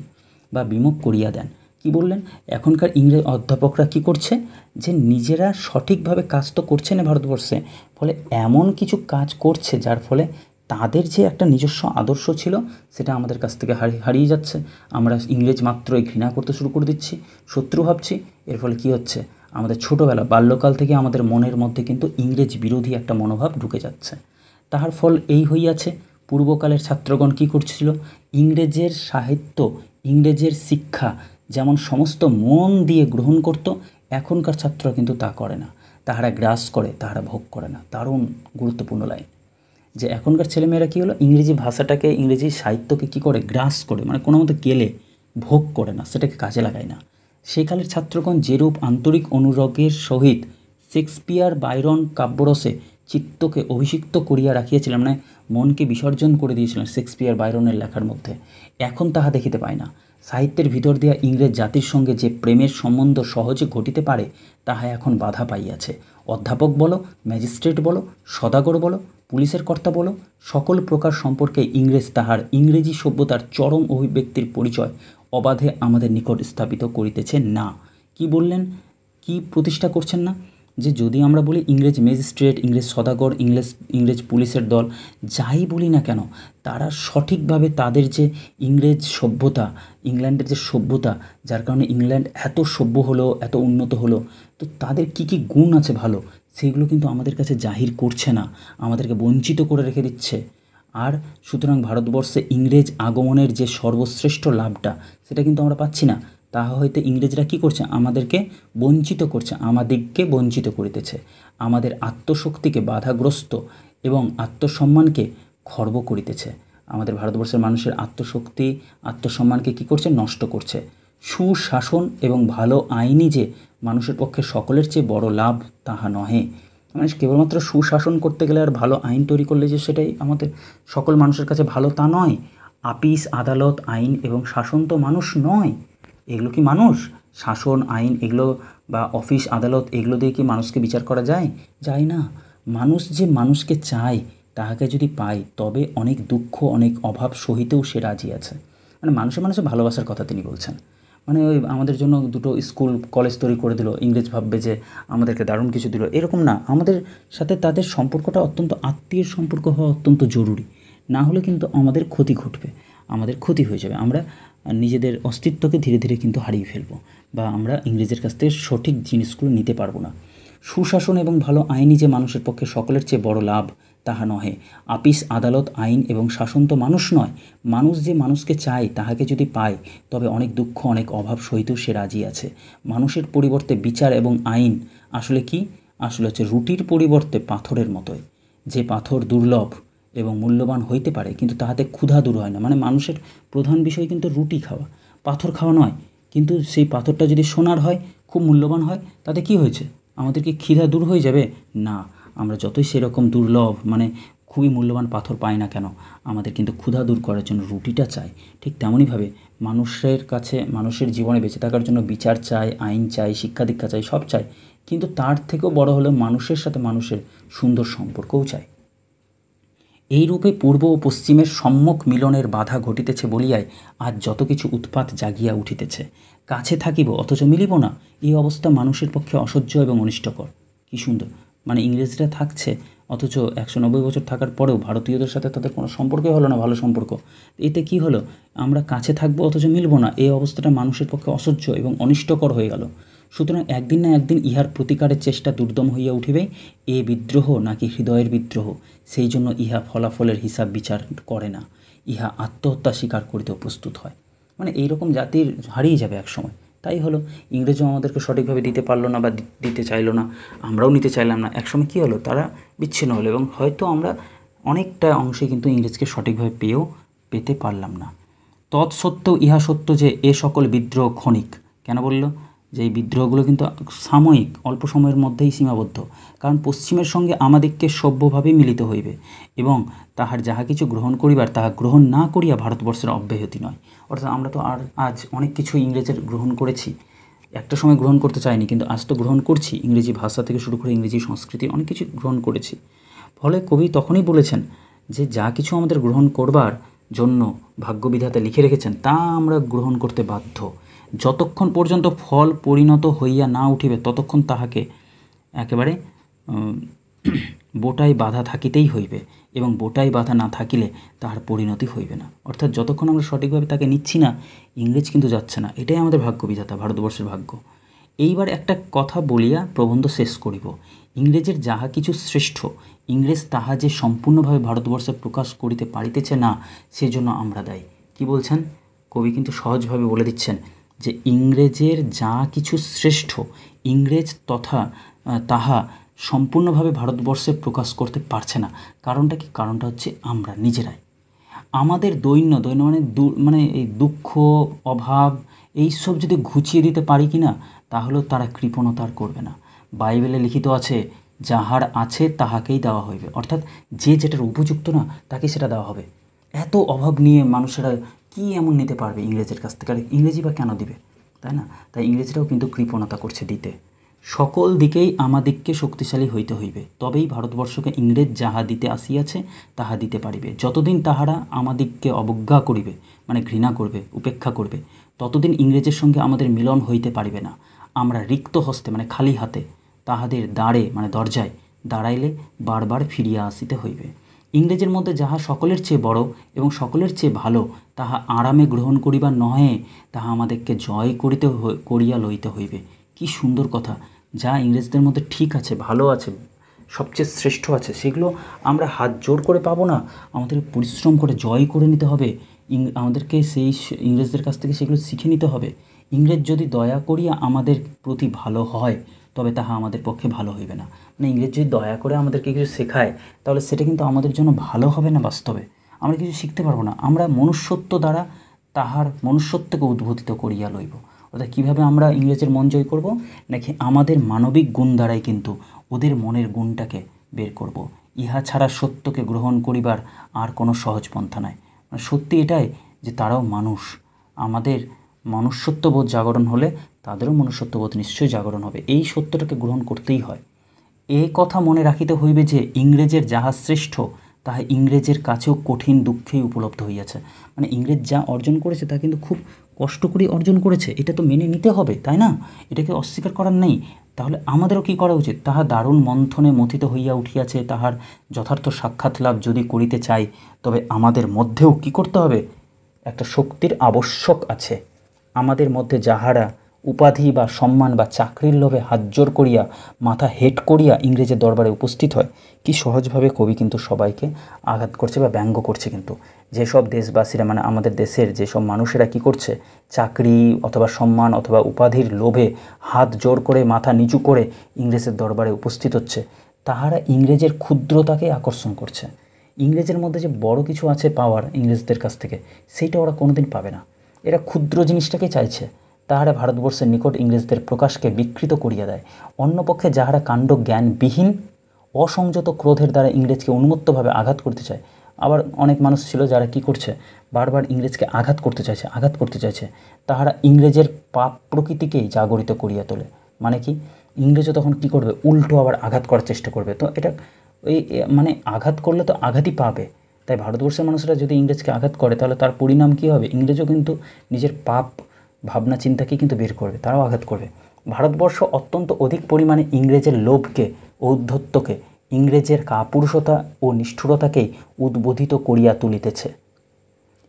বা বিমুখ করিয়া দেন। কি বললেন? এখনকার ইংরেজ অধ্যাপকরা কি করছে? যে নিজেরা সঠিকভাবে কাজ তো করছে না ভারতবর্ষে, ফলে এমন কিছু কাজ করছে যার ফলে তাদের যে একটা নিজস্ব আদর্শ ছিল সেটা আমাদের কাছ থেকে হারিয়ে যাচ্ছে। আমরা ইংরেজ মাত্রই ঘৃণা করতে শুরু করে দিচ্ছি, শত্রু ভাবছি। এর ফলে কি হচ্ছে? আমাদের ছোটোবেলা বাল্যকাল থেকে আমাদের মনের মধ্যে কিন্তু ইংরেজ বিরোধী একটা মনোভাব ঢুকে যাচ্ছে। তাহার ফল এই হইয়াছে, পূর্বকালের ছাত্রগণ কী করছিল? ইংরেজের সাহিত্য, ইংরেজের শিক্ষা যেমন সমস্ত মন দিয়ে গ্রহণ করত, এখনকার ছাত্ররা কিন্তু তা করে না। তাহারা গ্রাস করে, তাহারা ভোগ করে না। দারুণ গুরুত্বপূর্ণ লাইন যে এখনকার ছেলেমেয়েরা কী হলো, ইংরেজি ভাষাটাকে, ইংরেজি সাহিত্যকে কী করে? গ্রাস করে, মানে কোনো মতো গেলে ভোগ করে না, সেটাকে কাজে লাগায় না। সেকালের ছাত্রগণ যেরূপ আন্তরিক অনুরাগের সহিত শেক্সপিয়ার, বাইরন কাব্যরসে চিত্তকে অভিষিক্ত করিয়া রাখিয়াছিলেন, মানে মনকে বিসর্জন করে দিয়েছিলেন শেক্সপিয়ার, বাইরনের লেখার মধ্যে, এখন তাহা দেখিতে পায় না। সাহিত্যের ভিতর দিয়া ইংরেজ জাতির সঙ্গে যে প্রেমের সম্বন্ধ সহজে ঘটিতে পারে তাহা এখন বাধা পাইয়াছে। অধ্যাপক বলো, ম্যাজিস্ট্রেট বলো, সদাগর বলো, পুলিশের কর্তা বলো, সকল প্রকার সম্পর্কে ইংরেজ তাহার ইংরেজি সভ্যতার চরম অভিব্যক্তির পরিচয় অবাধে আমাদের নিকট স্থাপিত করিতেছে না। কি বললেন? কি প্রতিষ্ঠা করছেন না? যে যদি আমরা বলি ইংরেজ ম্যাজিস্ট্রেট, ইংরেজ সদাগর, ইংরেজ পুলিশের দল, যাই বলি না কেন, তারা সঠিকভাবে তাদের যে ইংরেজ সভ্যতা, ইংল্যান্ডের যে সভ্যতা, যার কারণে ইংল্যান্ড এত সভ্য হলো, এত উন্নত হলো, তো তাদের কি কি গুণ আছে ভালো, সেগুলো কিন্তু আমাদের কাছে জাহির করছে না, আমাদেরকে বঞ্চিত করে রেখে দিচ্ছে। আর সুতরাং ভারতবর্ষে ইংরেজ আগমনের যে সর্বশ্রেষ্ঠ লাভটা, সেটা কিন্তু আমরা পাচ্ছি না। তাহা হইতে ইংরেজরা কি করছে? আমাদেরকে বঞ্চিত করছে, আমাদিগকে বঞ্চিত করিতেছে, আমাদের আত্মশক্তিকে বাধাগ্রস্ত এবং আত্মসম্মানকে খর্ব করিতেছে। আমাদের ভারতবর্ষের মানুষের আত্মশক্তি, আত্মসম্মানকে কি করছে? নষ্ট করছে। সুশাসন এবং ভালো আইনই যে মানুষের পক্ষে সকলের চেয়ে বড় লাভ তাহা নহে। মানে কেবলমাত্র সুশাসন করতে গেলে আর ভালো আইন তৈরি করলে যে সেটাই আমাদের সকল মানুষের কাছে ভালো তা নয়। আপিস, আদালত, আইন এবং শাসন তো মানুষ নয়। এগুলো কি মানুষ? শাসন, আইন এগুলো বা অফিস, আদালত এগুলো দিয়ে কি মানুষকে বিচার করা যায়? যায় না। মানুষ যে মানুষকে চায়, তাহাকে যদি পায় তবে অনেক দুঃখ, অনেক অভাব সহিতেও সে রাজি আছে। মানে মানুষের মানুষের ভালোবাসার কথা তিনি বলছেন। মানে ওই আমাদের জন্য দুটো স্কুল কলেজ তৈরি করে দিল, ইংরেজ ভাববে যে আমাদেরকে দারুণ কিছু দিল, এরকম না। আমাদের সাথে তাদের সম্পর্কটা অত্যন্ত আত্মীয়ের সম্পর্ক হওয়া অত্যন্ত জরুরি। না হলে কিন্তু আমাদের ক্ষতি ঘটবে, আমাদের ক্ষতি হয়ে যাবে। আমরা নিজেদের অস্তিত্বকে ধীরে ধীরে কিন্তু হারিয়ে ফেলবো, বা আমরা ইংরেজের কাছ থেকে সঠিক জিনিসগুলো নিতে পারবো না। সুশাসন এবং ভালো আইনই যে মানুষের পক্ষে সকলের চেয়ে বড় লাভ তাহা নহে। আপিস, আদালত, আইন এবং শাসন তো মানুষ নয়। মানুষ যে মানুষকে চায়, তাহাকে যদি পায় তবে অনেক দুঃখ, অনেক অভাব সহিতেও সে রাজি আছে। মানুষের পরিবর্তে বিচার এবং আইন আসলে কি? আসলে হচ্ছে রুটির পরিবর্তে পাথরের মতোই, যে পাথর দুর্লভ এবং মূল্যবান হইতে পারে কিন্তু তাহাতে ক্ষুধা দূর হয় না। মানে মানুষের প্রধান বিষয় কিন্তু রুটি খাওয়া, পাথর খাওয়া নয়। কিন্তু সেই পাথরটা যদি সোনার হয়, খুব মূল্যবান হয়, তাতে কি হয়েছে? আমাদের কি খিদা দূর হয়ে যাবে? না। আমরা যতই সেরকম দুর্লভ মানে খুবই মূল্যবান পাথর পাই না কেন, আমাদের কিন্তু ক্ষুধা দূর করার জন্য রুটিটা চাই। ঠিক তেমনইভাবে মানুষের কাছে, মানুষের জীবনে বেঁচে থাকার জন্য বিচার চাই, আইন চাই, শিক্ষা দীক্ষা চাই, সব চাই। কিন্তু তার থেকেও বড় হলো মানুষের সাথে মানুষের সুন্দর সম্পর্কও চাই। এই রূপে পূর্ব ও পশ্চিমের সম্মুখ মিলনের বাধা ঘটিতেছে বলিয়াই আজ যত কিছু উৎপাত জাগিয়া উঠিতেছে। কাছে থাকিব অথচ মিলিব না, এই অবস্থা মানুষের পক্ষে অসহ্য এবং অনিষ্টকর। কী সুন্দর, মানে ইংরেজরা থাকছে অথচ 190 বছর থাকার পরেও ভারতীয়দের সাথে তাদের কোনো সম্পর্কই হলো না, ভালো সম্পর্ক। এতে কি হলো, আমরা কাছে থাকবো অথচ মিলব না, এই অবস্থাটা মানুষের পক্ষে অসহ্য এবং অনিষ্টকর হয়ে গেল। সুতরাং একদিন না একদিন ইহার প্রতিকারের চেষ্টা দুর্দম হইয়া উঠিবে। এ বিদ্রোহ নাকি হৃদয়ের বিদ্রোহ, সেই জন্য ইহা ফলাফলের হিসাব বিচার করে না, ইহা আত্মহত্যা স্বীকার করিতেও প্রস্তুত হয়। মানে এইরকম জাতির হারিয়ে যাবে এক সময়। তাই হলো, ইংরেজও আমাদেরকে সঠিকভাবে দিতে পারলো না বা দিতে চাইলো না, আমরাও নিতে চাইলাম না। একসময় কী হলো, তারা বিচ্ছিন্ন হলো এবং হয়তো আমরা অনেকটা অংশে কিন্তু ইংরেজকে সঠিকভাবে পেতে পারলাম না। তৎসত্ত্বেও ইহা সত্য যে এ সকল বিদ্রোহ ক্ষণিক। কেন বলল? যে এই বিদ্রোহগুলো কিন্তু সাময়িক, অল্প সময়ের মধ্যেই সীমাবদ্ধ। কারণ পশ্চিমের সঙ্গে আমাদিগকে সভ্যভাবে মিলিত হইবে এবং তাহার যাহা কিছু গ্রহণ করিবার তাহা গ্রহণ না করিয়া ভারতবর্ষের অব্যাহতি নয়। অর্থাৎ আমরা তো আজ অনেক কিছু ইংরেজের গ্রহণ করেছি, একটা সময় গ্রহণ করতে চাইনি, কিন্তু আজ তো গ্রহণ করছি। ইংরেজি ভাষা থেকে শুরু করে ইংরেজি সংস্কৃতি অনেক কিছু গ্রহণ করেছি। ফলে কবি তখনই বলেছেন যে যা কিছু আমাদের গ্রহণ করবার জন্য ভাগ্যবিধাতা লিখে রেখেছেন তা আমরা গ্রহণ করতে বাধ্য। যতক্ষণ পর্যন্ত ফল পরিণত হইয়া না উঠিবে ততক্ষণ তাহাকে একেবারে বোটায় বাধা থাকিতেই হইবে এবং বোটায় বাধা না থাকিলে তাহার পরিণতি হইবে না। অর্থাৎ যতক্ষণ আমরা সঠিকভাবে তাকে নিচ্ছি না, ইংরেজ কিন্তু যাচ্ছে না। এটাই আমাদের ভাগ্যবিধাতা, ভারতবর্ষের ভাগ্য। এইবার একটা কথা বলিয়া প্রবন্ধ শেষ করিব। ইংরেজের যাহা কিছু শ্রেষ্ঠ, ইংরেজ তাহা যে সম্পূর্ণভাবে ভারতবর্ষে প্রকাশ করিতে পারিতেছে না, সেজন্য আমরা দায়ী। কি বলছেন কবি? কিন্তু সহজভাবে বলে দিচ্ছেন যে ইংরেজের যা কিছু শ্রেষ্ঠ, ইংরেজ তাহা সম্পূর্ণভাবে ভারতবর্ষে প্রকাশ করতে পারছে না। কারণটা কি? কারণটা হচ্ছে আমরা নিজেরাই। আমাদের দৈন্য মানে এই দুঃখ, অভাব, এইসব যদি ঘুচিয়ে দিতে পারি কি না, তাহলেও তারা কৃপণতা আর করবে না। বাইবেলে লিখিত আছে, যাহার আছে তাহাকেই দেওয়া হইবে। অর্থাৎ যে যেটার উপযুক্ত না, তাকে সেটা দেওয়া হবে। এত অভাব নিয়ে মানুষেরা কি এমন নিতে পারবে ইংরেজের কাছ থেকে? আর ইংরেজি বা কেন দিবে, তাই না? তাই ইংরেজরাও কিন্তু কৃপণতা করছে দিতে। সকল দিকেই আমাদিগকে শক্তিশালী হইতে হইবে, তবেই ভারতবর্ষকে ইংরেজ যাহা দিতে আসিয়াছে তাহা দিতে পারিবে। যতদিন তাহারা আমাদিগকে অবজ্ঞা করিবে, মানে ঘৃণা করবে, উপেক্ষা করবে, ততদিন ইংরেজের সঙ্গে আমাদের মিলন হইতে পারিবে না। আমরা রিক্ত হস্তে, মানে খালি হাতে, তাহাদের দ্বারে, মানে দরজায় দাঁড়াইলে বারবার ফিরিয়া আসিতে হইবে। ইংরেজের মধ্যে যাহা সকলের চেয়ে বড় এবং সকলের চেয়ে ভালো, তাহা আরামে গ্রহণ করিবার নহে, তাহা আমাদেরকে জয় করিয়া লইতে হইবে। কি সুন্দর কথা! যা ইংরেজদের মধ্যে ঠিক আছে, ভালো আছে, সবচেয়ে শ্রেষ্ঠ আছে, সেগুলো আমরা হাত জোর করে পাবো না, আমাদের পরিশ্রম করে জয় করে নিতে হবে। আমাদেরকে সেই ইংরেজদের কাছ থেকে সেগুলো শিখে নিতে হবে। ইংরেজ যদি দয়া করিয়া আমাদের প্রতি ভালো হয়, তবে তাহা আমাদের পক্ষে ভালো হইবে না। মানে ইংরেজ যদি দয়া করে আমাদেরকে কিছু শেখায়, তাহলে সেটা কিন্তু আমাদের জন্য ভালো হবে না। বাস্তবে আমরা কিছু শিখতে পারবো না। আমরা মনুষ্যত্ব দ্বারা তাহার মনুষ্যত্বকে উদ্বোধিত করিয়া লইব। অর্থাৎ কীভাবে আমরা ইংরেজের মন জয় করব? নাকি আমাদের মানবিক গুণ দ্বারাই কিন্তু ওদের মনের গুণটাকে বের করব। ইহা ছাড়া সত্যকে গ্রহণ করিবার আর কোনো সহজ পন্থা নাই। সত্যি এটাই যে তারাও মানুষ। আমাদের মনুষ্যত্ববোধ জাগরণ হলে তাদেরও মনুষ্যত্ববোধ নিশ্চয়ই জাগরণ হবে। এই সত্যটাকে গ্রহণ করতেই হয়। এ কথা মনে রাখিতে হইবে যে ইংরেজের যাহা শ্রেষ্ঠ, তাহা ইংরেজের কাছেও কঠিন দুঃখেই উপলব্ধ হইয়াছে। মানে ইংরেজ যা অর্জন করেছে তা কিন্তু খুব কষ্ট করে অর্জন করেছে, এটা তো মেনে নিতে হবে, তাই না? এটাকে অস্বীকার করার নেই। তাহলে আমাদেরও কী করা উচিত? তাহা দারুণ মন্থনে মথিত হইয়া উঠিয়াছে, তাহার যথার্থ সাক্ষাৎ লাভ যদি করিতে চাই, তবে আমাদের মধ্যেও কী করতে হবে? একটা শক্তির আবশ্যক আছে। আমাদের মধ্যে যাহারা উপাধি বা সম্মান বা চাকরির লোভে হাত জোর করিয়া, মাথা হেট করিয়া ইংরেজের দরবারে উপস্থিত হয়, কি সহজভাবে কবি কিন্তু সবাইকে আঘাত করছে বা ব্যঙ্গ করছে। কিন্তু যেসব দেশবাসীরা, মানে আমাদের দেশের যেসব মানুষেরা কি করছে, চাকরি অথবা সম্মান অথবা উপাধির লোভে হাত জোর করে, মাথা নিচু করে ইংরেজের দরবারে উপস্থিত হচ্ছে, তাহারা ইংরেজের ক্ষুদ্রতাকে আকর্ষণ করছে। ইংরেজের মধ্যে যে বড় কিছু আছে পাওয়ার ইংরেজদের কাছ থেকে, সেইটা ওরা কোনোদিন পাবে না। এরা ক্ষুদ্র জিনিসটাকে চাইছে। তাহারা ভারতবর্ষের নিকট ইংরেজদের প্রকাশকে বিকৃত করিয়া দেয়। অন্যপক্ষে যাহারা কাণ্ড জ্ঞানবিহীন, অসংযত ক্রোধের দ্বারা ইংরেজকে উন্মত্তভাবে আঘাত করতে চায়। আবার অনেক মানুষ ছিল যারা কি করছে, বারবার ইংরেজকে আঘাত করতে চাইছে, তাহারা ইংরেজের পাপ প্রকৃতিকেই জাগরিত করিয়া তোলে। মানে কি, ইংরেজও তখন কি করবে? উল্টো আবার আঘাত করার চেষ্টা করবে। তো এটা মানে আঘাত করলে তো আঘাতই পাবে, তাই ভারতবর্ষের মানুষরা যদি ইংরেজকে আঘাত করে তাহলে তার পরিণাম কী হবে? ইংরেজও কিন্তু নিজের পাপ ভাবনা চিন্তাকে কিন্তু বের করবে, তারাও আঘাত করবে। ভারতবর্ষ অত্যন্ত অধিক পরিমাণে ইংরেজের লোভকে, ঔদ্ধত্যকে, ইংরেজের কাপুরুষতা ও নিষ্ঠুরতাকেই উদ্বোধিত করিয়া তুলিতেছে।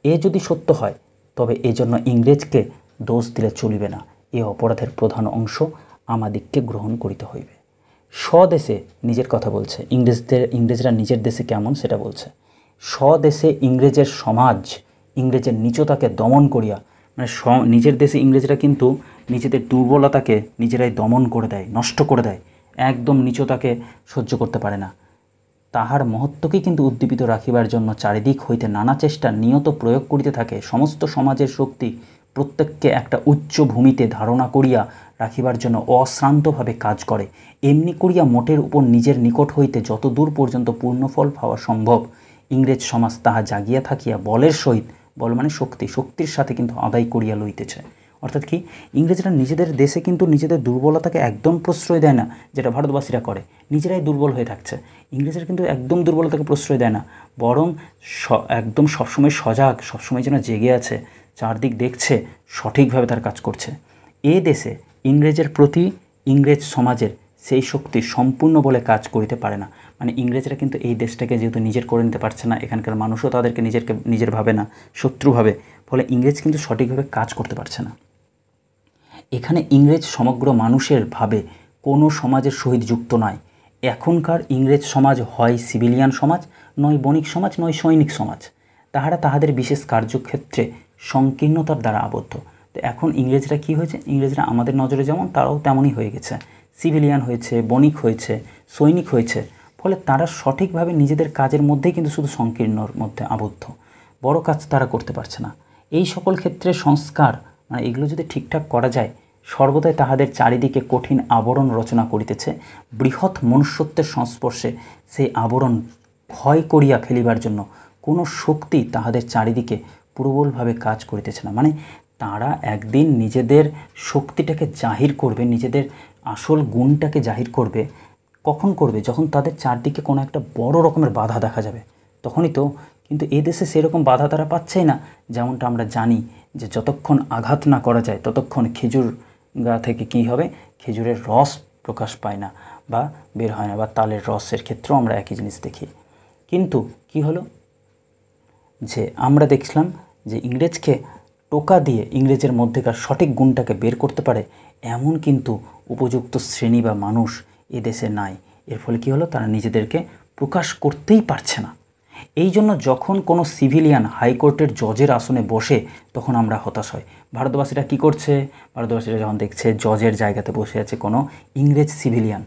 এ যদি সত্য হয় তবে এজন্য ইংরেজকে দোষ দিলে চলিবে না। এ অপরাধের প্রধান অংশ আমাদিগকে গ্রহণ করিতে হইবে। স্বদেশে নিজের কথা বলছে, ইংরেজরা নিজের দেশে কেমন সেটা বলছে। স্বদেশে ইংরেজের সমাজ ইংরেজের নীচতাকে দমন করিয়া, মানে নিজের দেশে ইংরেজরা কিন্তু নিজেদের দুর্বলতাকে নিজেরাই দমন করে দেয়, নষ্ট করে দেয়, একদম নীচতাকে সহ্য করতে পারে না। তাহার মহত্বকে কিন্তু উদ্দীপিত রাখিবার জন্য চারিদিক হইতে নানা চেষ্টা নিয়ত প্রয়োগ করিতে থাকে। সমস্ত সমাজের শক্তি প্রত্যেককে একটা উচ্চ ভূমিতে ধারণা করিয়া রাখিবার জন্য অশ্রান্তভাবে কাজ করে। এমনি করিয়া মোটের উপর নিজের নিকট হইতে যত দূর পর্যন্ত পূর্ণফল পাওয়া সম্ভব ইংরেজ সমাজ তাহা জাগিয়া থাকিয়া বলের সহিত, বল মানে শক্তি, শক্তির সাথে কিন্তু আদায় করিয়া লইতেছে। অর্থাৎ কি, ইংরেজরা নিজেদের দেশে কিন্তু নিজেদের দুর্বলতাকে একদম প্রশ্রয় দেয় না, যেটা ভারতবাসীরা করে, নিজেরাই দুর্বল হয়ে থাকছে। ইংরেজরা কিন্তু একদম দুর্বলতাকে প্রশ্রয় দেয় না, বরং একদম সবসময় সজাগ, সবসময় যেন জেগে আছে, চারদিক দেখছে, সঠিকভাবে তার কাজ করছে। এ দেশে ইংরেজের প্রতি ইংরেজ সমাজের সেই শক্তি সম্পূর্ণ বলে কাজ করিতে পারে না। মানে ইংরেজরা কিন্তু এই দেশটাকে যেহেতু নিজের করে নিতে পারছে না, এখানকার মানুষও তাদেরকে নিজের ভাবে না, শত্রু ভাবে, ফলে ইংরেজ কিন্তু সঠিকভাবে কাজ করতে পারছে না। এখানে ইংরেজ সমগ্র মানুষের ভাবে কোনো সমাজের সহিত যুক্ত নয়। এখনকার ইংরেজ সমাজ হয় সিভিলিয়ান সমাজ, নয় বণিক সমাজ, নয় সৈনিক সমাজ। তাহারা তাহাদের বিশেষ কার্যক্ষেত্রে সংকীর্ণতার দ্বারা আবদ্ধ। তো এখন ইংরেজরা কি হয়েছে? ইংরেজরা আমাদের নজরে যেমন, তারাও তেমনই হয়ে গেছে, সিভিলিয়ান হয়েছে, বণিক হয়েছে, সৈনিক হয়েছে। ফলে তারা সঠিকভাবে নিজেদের কাজের মধ্যেই কিন্তু শুধু সংকীর্ণর মধ্যে আবদ্ধ, বড় কাজ তারা করতে পারছে না। এই সকল ক্ষেত্রে সংস্কার, মানে এগুলো যদি ঠিকঠাক করা যায়, সর্বদাই তাহাদের চারিদিকে কঠিন আবরণ রচনা করিতেছে। বৃহৎ মনুষ্যত্বের সংস্পর্শে সেই আবরণ ক্ষয় করিয়া ফেলিবার জন্য কোনো শক্তি তাহাদের চারিদিকে প্রবলভাবে কাজ করিতেছে না। মানে তারা একদিন নিজেদের শক্তিটাকে জাহির করবে, নিজেদের আসল গুণটাকে জাহির করবে। কখন করবে? যখন তাদের চারদিকে কোনো একটা বড় রকমের বাধা দেখা যাবে, তখনই তো। কিন্তু এ দেশে সেরকম বাধা তারা পাচ্ছেই না। যেমনটা আমরা জানি যে যতক্ষণ আঘাত না করা যায় ততক্ষণ খেজুর গা থেকে কী হবে? খেজুরের রস প্রকাশ পায় না বা বের হয় না, বা তালের রসের ক্ষেত্রেও আমরা একই জিনিস দেখি। কিন্তু কি হলো যে আমরা দেখলাম যে ইংরেজকে টোকা দিয়ে ইংরেজের মধ্যেকার সঠিক গুণটাকে বের করতে পারে এমন কিন্তু উপযুক্ত শ্রেণী বা মানুষ এ দেশে নাই। এর ফলে কী হলো? তারা নিজেদেরকে প্রকাশ করতেই পারছে না। এই জন্য যখন কোনো সিভিলিয়ান হাইকোর্টের জজের আসনে বসে তখন আমরা হতাশ হই। ভারতবাসীরা কী করছে? ভারতবাসীরা যখন দেখছে জজের জায়গাতে বসে আছে কোনো ইংরেজ সিভিলিয়ান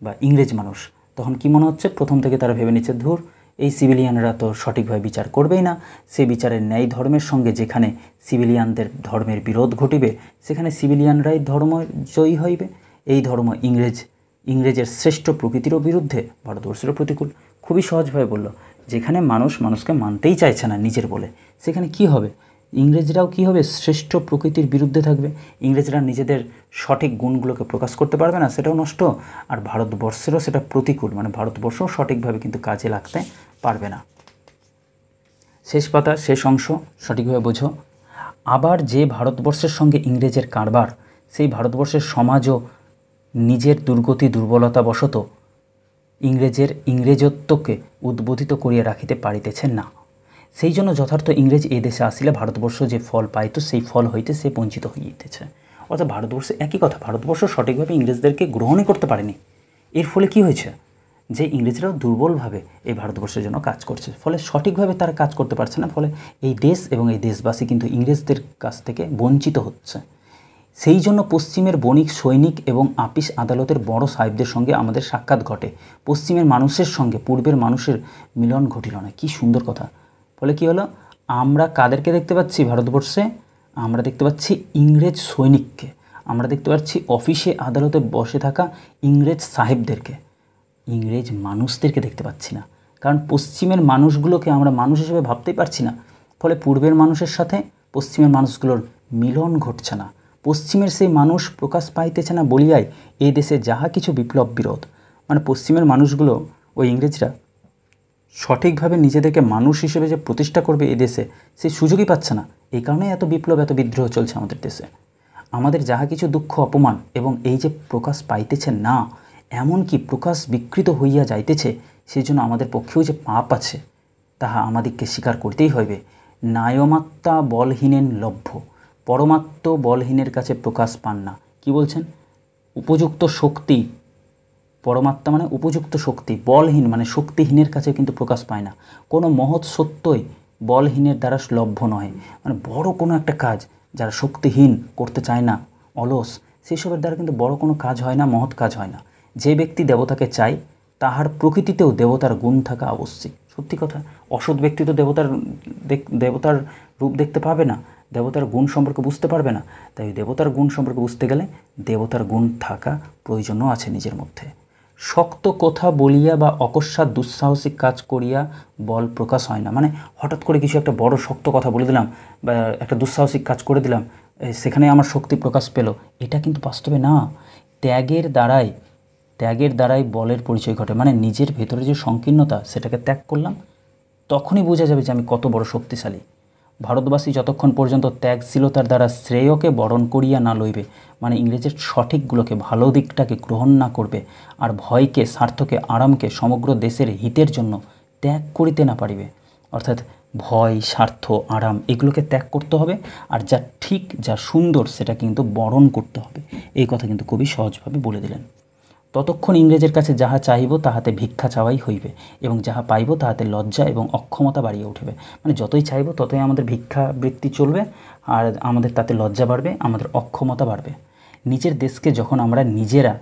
বা ইংরেজ মানুষ, তখন কি মনে হচ্ছে? প্রথম থেকে তারা ভেবে নিচ্ছে, ধুর, এই সিভিলিয়ানরা তো সঠিকভাবে বিচার করবেই না। সে বিচারের ন্যায় ধর্মের সঙ্গে যেখানে সিভিলিয়ানদের ধর্মের বিরোধ ঘটিবে সেখানে সিভিলিয়ানরাই ধর্ম জয়ী হইবে। এই ধর্ম ইংরেজের শ্রেষ্ঠ প্রকৃতিরও বিরুদ্ধে, ভারতবর্ষেরও প্রতিকূল। খুবই সহজভাবে বলল, যেখানে মানুষ মানুষকে মানতেই চাইছে না নিজের বলে, সেখানে কি হবে? ইংরেজরাও কি হবে? শ্রেষ্ঠ প্রকৃতির বিরুদ্ধে থাকবে। ইংরেজরা নিজেদের সঠিক গুণগুলোকে প্রকাশ করতে পারবে না, সেটাও নষ্ট। আর ভারতবর্ষেরও সেটা প্রতিকূল, মানে ভারতবর্ষও সঠিকভাবে কিন্তু কাজে লাগতে পারবে না। শেষ পাতা, শেষ অংশ সঠিকভাবে বোঝো। আবার যে ভারতবর্ষের সঙ্গে ইংরেজের কারবার, সেই ভারতবর্ষের সমাজও নিজের দুর্বলতাবশত ইংরেজত্বকে উদ্বোধিত করিয়া রাখিতে পারিতেছে না। সেই জন্য যথার্থ ইংরেজ এই দেশে আসিলে ভারতবর্ষ যে ফল পাইত সেই ফল হইতে সে বঞ্চিত হইতেছে। অর্থাৎ ভারতবর্ষে একই কথা, ভারতবর্ষ সঠিকভাবে ইংরেজদেরকে গ্রহণই করতে পারেনি। এর ফলে কি হয়েছে? যে ইংরেজরাও দুর্বলভাবে এই ভারতবর্ষের জন্য কাজ করছে, ফলে সঠিকভাবে তারা কাজ করতে পারছে না। ফলে এই দেশ এবং এই দেশবাসী কিন্তু ইংরেজদের কাছ থেকে বঞ্চিত হচ্ছে। সেই জন্য পশ্চিমের বণিক, সৈনিক এবং আপিস আদালতের বড় সাহেবদের সঙ্গে আমাদের সাক্ষাৎ ঘটে। পশ্চিমের মানুষের সঙ্গে পূর্বের মানুষের মিলন ঘটিল না। কি সুন্দর কথা! ফলে কি হলো? আমরা কাদেরকে দেখতে পাচ্ছি ভারতবর্ষে? আমরা দেখতে পাচ্ছি ইংরেজ সৈনিককে, আমরা দেখতে পাচ্ছি অফিসে আদালতে বসে থাকা ইংরেজ সাহেবদেরকে, ইংরেজ মানুষদেরকে দেখতে পাচ্ছি না। কারণ পশ্চিমের মানুষগুলোকে আমরা মানুষ হিসেবে ভাবতেই পারছি না। ফলে পূর্বের মানুষের সাথে পশ্চিমের মানুষগুলোর মিলন ঘটছে না। পশ্চিমের সেই মানুষ প্রকাশ পাইতেছে না বলিয়াই এই দেশে যাহা কিছু বিপ্লব বিরোধ, মানে পশ্চিমের মানুষগুলো, ওই ইংরেজরা সঠিকভাবে নিজেদেরকে মানুষ হিসেবে যে প্রতিষ্ঠা করবে এই দেশে সেই সুযোগই পাচ্ছে না। এই কারণেই এত বিপ্লব, এত বিদ্রোহ চলছে আমাদের দেশে। আমাদের যাহা কিছু দুঃখ অপমান এবং এই যে প্রকাশ পাইতেছে না, এমনকি প্রকাশ বিকৃত হইয়া যাইতেছে, সেই জন্য আমাদের পক্ষেও যে পাপ আছে তাহা আমাদিগকে স্বীকার করতেই হইবে। নায়মাত্মা বলহীনেন লভ্য, পরমাত্ম বলহীনের কাছে প্রকাশ পান না। কি বলছেন? উপযুক্ত শক্তি, পরমাত্মা মানে উপযুক্ত শক্তি, বলহীন মানে শক্তিহীনের কাছে কিন্তু প্রকাশ পায় না। কোনো মহৎ সত্যই বলহীনের দ্বারা লভ্য নয়। মানে বড় কোনো একটা কাজ যারা শক্তিহীন, করতে চায় না, অলস, সেসবের দ্বারা কিন্তু বড় কোনো কাজ হয় না, মহৎ কাজ হয় না। যে ব্যক্তি দেবতাকে চায় তাহার প্রকৃতিতেও দেবতার গুণ থাকা আবশ্যিক। সত্যি কথা, অসৎ ব্যক্তি তো দেবতার রূপ দেখতে পাবে না, দেবতার গুণ সম্পর্কে বুঝতে পারবে না। তাই দেবতার গুণ সম্পর্কে বুঝতে গেলে দেবতার গুণ থাকা প্রয়োজনও আছে নিজের মধ্যে। শক্ত কথা বলিয়া বা অকস্মাৎ দুঃসাহসিক কাজ করিয়া বল প্রকাশ হয় না। মানে হঠাৎ করে কিছু একটা বড় শক্ত কথা বলে দিলাম বা একটা দুঃসাহসিক কাজ করে দিলাম, সেখানে আমার শক্তি প্রকাশ পেল, এটা কিন্তু বাস্তবে না। ত্যাগের দ্বারাই বলের পরিচয় ঘটে। মানে নিজের ভেতরে যে সংকীর্ণতা, সেটাকে ত্যাগ করলাম, তখনই বোঝা যাবে যে আমি কত বড় শক্তিশালী। ভারতবাসী যতক্ষণ পর্যন্ত ত্যাগশীলতার দ্বারা শ্রেয়কে বরণ করিয়া না লইবে, মানে ইংরেজের সঠিকগুলোকে, ভালো দিকটাকে গ্রহণ না করবে, আর ভয়কে, স্বার্থকে, আরামকে সমগ্র দেশের হিতের জন্য ত্যাগ করিতে না পারিবে, অর্থাৎ ভয়, স্বার্থ, আরাম এগুলোকে ত্যাগ করতে হবে, আর যা ঠিক, যা সুন্দর সেটা কিন্তু বরণ করতে হবে। এই কথা কিন্তু কবি সহজভাবে বলে দিলেন। ততক্ষণ ইংরেজের কাছে যাহা চাইব তাহাতে ভিক্ষা চাওয়াই হইবে, এবং যাহা পাইব তাহাতে লজ্জা এবং অক্ষমতা বাড়িয়ে উঠবে। মানে যতই চাইব ততই আমাদের ভিক্ষা বৃত্তি চলবে, আর আমাদের তাতে লজ্জা বাড়বে, আমাদের অক্ষমতা বাড়বে। নিজের দেশকে যখন আমরা নিজেরা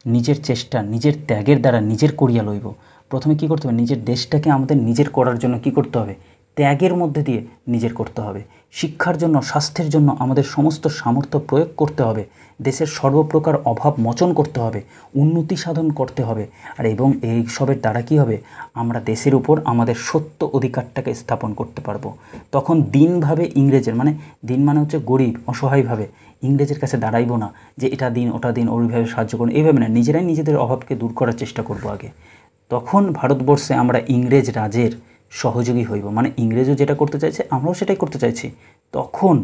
নিজের চেষ্টা, নিজের ত্যাগের দ্বারা নিজের করিয়া লইব, প্রথমে কী করতে হবে? নিজের দেশটাকে আমাদের নিজের করার জন্য কী করতে হবে? ত্যাগের মধ্যে দিয়ে নিজের করতে হবে। শিক্ষার জন্য, স্বাস্থ্যের জন্য আমাদের সমস্ত সামর্থ্য প্রয়োগ করতে হবে। দেশের সর্বপ্রকার অভাব মোচন করতে হবে, উন্নতি সাধন করতে হবে। আর এবং এই সবের দ্বারা কী হবে? আমরা দেশের উপর আমাদের সত্য অধিকারটাকে স্থাপন করতে পারবো। তখন দিনভাবে ইংরেজের, মানে দিন মানে হচ্ছে গরিব, অসহায়ভাবে ইংরেজের কাছে দাঁড়াইব না যে এটা দিন, ওটা দিন, ওইভাবে সাহায্য করুন, এইভাবে না, নিজেরাই নিজেদের অভাবকে দূর করার চেষ্টা করব আগে। তখন ভারতবর্ষে আমরা ইংরেজ রাজের সহযোগী হইব। মানে ইংরেজও যেটা করতে চাইছে আমরাও সেটাই করতে চাইছি। তখন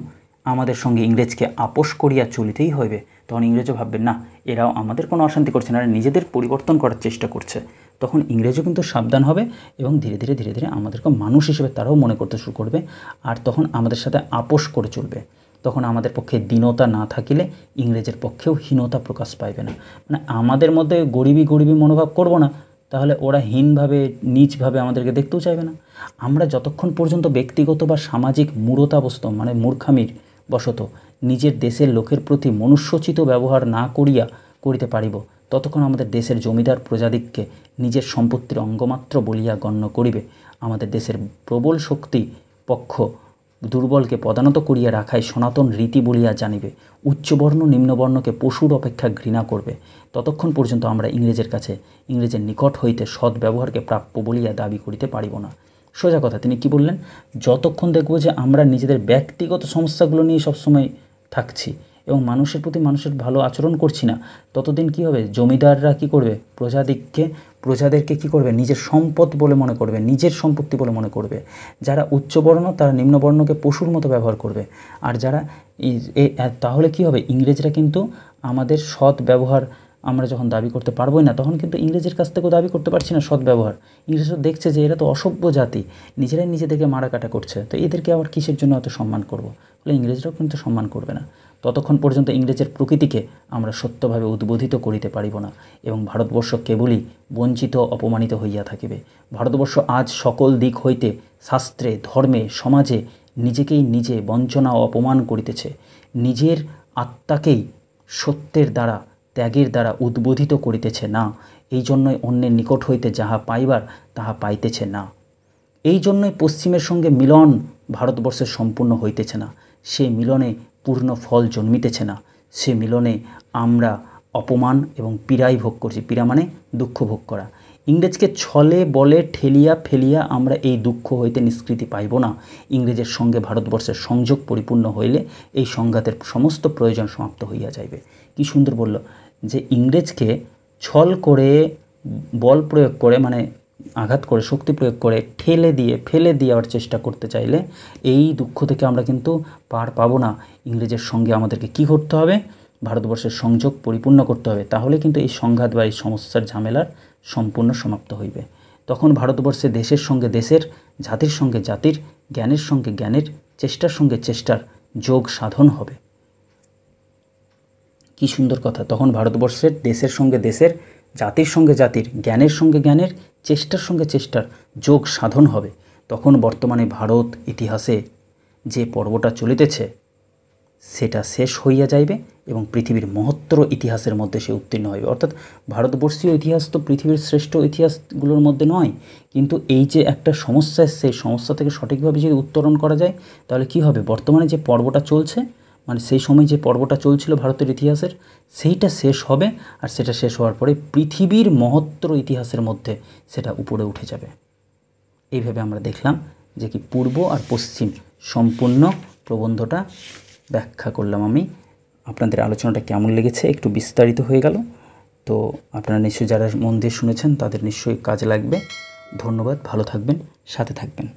আমাদের সঙ্গে ইংরেজকে আপোষ করিয়া চলিতেই হইবে। তখন ইংরেজও ভাববে না, এরাও আমাদের কোনো অশান্তি করছে না, নিজেদের পরিবর্তন করার চেষ্টা করছে। তখন ইংরেজও কিন্তু সাবধান হবে এবং ধীরে ধীরে ধীরে ধীরে আমাদেরকে মানুষ হিসেবে তারাও মনে করতে শুরু করবে, আর তখন আমাদের সাথে আপোষ করে চলবে। তখন আমাদের পক্ষে দীনতা না থাকিলে ইংরেজের পক্ষেও হীনতা প্রকাশ পাইবে না। মানে আমাদের মধ্যে গরিবী মনোভাব করব না, তাহলে ওরা হীনভাবে, নীচভাবে আমাদেরকে দেখতেও চাইবে না। আমরা যতক্ষণ পর্যন্ত ব্যক্তিগত বা সামাজিক মূঢ়তাবশত, মানে মূর্খামির বশত নিজের দেশের লোকের প্রতি মনুষ্যোচিত ব্যবহার না করিতে পারিব, ততক্ষণ আমাদের দেশের জমিদার প্রজাদিগকে নিজের সম্পত্তির অঙ্গমাত্র বলিয়া গণ্য করিবে। আমাদের দেশের প্রবল শক্তি পক্ষ দুর্বলকে পদানত করিয়া রাখাই সনাতন রীতি বলিয়া জানিবে। উচ্চবর্ণ নিম্নবর্ণকে পশুর অপেক্ষা ঘৃণা করবে। ততক্ষণ পর্যন্ত আমরা ইংরেজের নিকট হইতে সৎ ব্যবহারকে প্রাপ্য বলিয়া দাবি করিতে পারিব না। সোজা কথা, তিনি কি বললেন? যতক্ষণ দেখব যে আমরা নিজেদের ব্যক্তিগত সমস্যাগুলো নিয়ে সবসময় থাকছি এবং মানুষের প্রতি মানুষের ভালো আচরণ করছি না, ততদিন কি হবে? জমিদাররা কি করবে? প্রজাদেরকে কি করবে? নিজের সম্পদ বলে মনে করবে, নিজের সম্পত্তি বলে মনে করবে। যারা উচ্চবর্ণ তারা নিম্নবর্ণকে পশুর মতো ব্যবহার করবে। আর যারা তাহলে কি হবে? ইংরেজরা কিন্তু আমাদের সৎ ব্যবহার আমরা যখন দাবি করতে পারবোই না, তখন কিন্তু ইংরেজের কাছ থেকেও দাবি করতে পারছি না সৎ ব্যবহার। ইংরেজরা দেখছে যে এরা তো অসভ্য জাতি, নিজেরাই নিজেদেরকে মারাকাটা করছে, তো এদেরকে আবার কিসের জন্য এত সম্মান করব? ফলে ইংরেজরাও কিন্তু সম্মান করবে না। ততক্ষণ পর্যন্ত ইংরেজের প্রকৃতিকে আমরা সত্যভাবে উদ্বোধিত করিতে পারিব না এবং ভারতবর্ষ কেবলই বঞ্চিত, অপমানিত হইয়া থাকিবে। ভারতবর্ষ আজ সকল দিক হইতে শাস্ত্রে, ধর্মে, সমাজে নিজেকেই নিজে বঞ্চনা ও অপমান করিতেছে। নিজের আত্মাকেই সত্যের দ্বারা, ত্যাগের দ্বারা উদ্বোধিত করিতেছে না। এই জন্যই অন্যের নিকট হইতে যাহা পাইবার তাহা পাইতেছে না। এই জন্যই পশ্চিমের সঙ্গে মিলন ভারতবর্ষের সম্পূর্ণ হইতেছে না। সে মিলনে পূর্ণ ফল জন্মিতেছে না। সে মিলনে আমরা অপমান এবং পীড়াই ভোগ করছি। পীড়া মানে দুঃখ ভোগ করা। ইংরেজকে ছলে বলে ঠেলিয়া ফেলিয়া আমরা এই দুঃখ হইতে নিষ্কৃতি পাইব না। ইংরেজের সঙ্গে ভারতবর্ষের সংযোগ পরিপূর্ণ হইলে এই সংঘাতের সমস্ত প্রয়োজন সমাপ্ত হইয়া যাইবে। কি সুন্দর বলল যে ইংরেজকে ছল করে, বল প্রয়োগ করে, মানে আঘাত করে শক্তি প্রয়োগ করে ফেলে দেওয়ার চেষ্টা করতে চাইলে এই দুঃখ থেকে আমরা কিন্তু পার পাবো না। ইংরেজের সঙ্গে আমাদেরকে কি করতে হবে? ভারতবর্ষের সংযোগ পরিপূর্ণ করতে হবে, তাহলে কিন্তু এই সংঘাত বা এই সমস্যার ঝামেলার সম্পূর্ণ সমাপ্ত হইবে। তখন ভারতবর্ষে দেশের সঙ্গে দেশের, জাতির সঙ্গে জাতির, জ্ঞানের সঙ্গে জ্ঞানের, চেষ্টার সঙ্গে চেষ্টার যোগ সাধন হবে। কি সুন্দর কথা! তখন ভারতবর্ষের দেশের সঙ্গে দেশের, জাতির সঙ্গে জাতির, জ্ঞানের সঙ্গে জ্ঞানের, চেষ্টার সঙ্গে চেষ্টার যোগ সাধন হবে। তখন বর্তমানে ভারত ইতিহাসে যে পর্বটা চলিতেছে সেটা শেষ হইয়া যাইবে এবং পৃথিবীর মহত্তর ইতিহাসের মধ্যে সে উত্তীর্ণ হইবে। অর্থাৎ ভারতবর্ষীয় ইতিহাস তো পৃথিবীর শ্রেষ্ঠ ইতিহাসগুলোর মধ্যে নয়, কিন্তু এই যে একটা সমস্যা, সেই সমস্যা থেকে সঠিকভাবে যদি উত্তরণ করা যায় তাহলে কি হবে? বর্তমানে যে পর্বটা চলছে, মানে সেই সময় যে পর্বটা চলছিল ভারতের ইতিহাসের, সেইটা শেষ হবে। আর সেটা শেষ হওয়ার পরে পৃথিবীর মহত্তর ইতিহাসের মধ্যে সেটা উপরে উঠে যাবে। এইভাবে আমরা দেখলাম যে কি পূর্ব আর পশ্চিম সম্পূর্ণ প্রবন্ধটা ব্যাখ্যা করলাম আমি। আপনাদের আলোচনাটা কেমন লেগেছে? একটু বিস্তারিত হয়ে গেল তো, আপনারা নিশ্চয়ই যারা মন দিয়ে শুনেছেন তাদের নিশ্চয়ই কাজে লাগবে। ধন্যবাদ, ভালো থাকবেন, সাথে থাকবেন।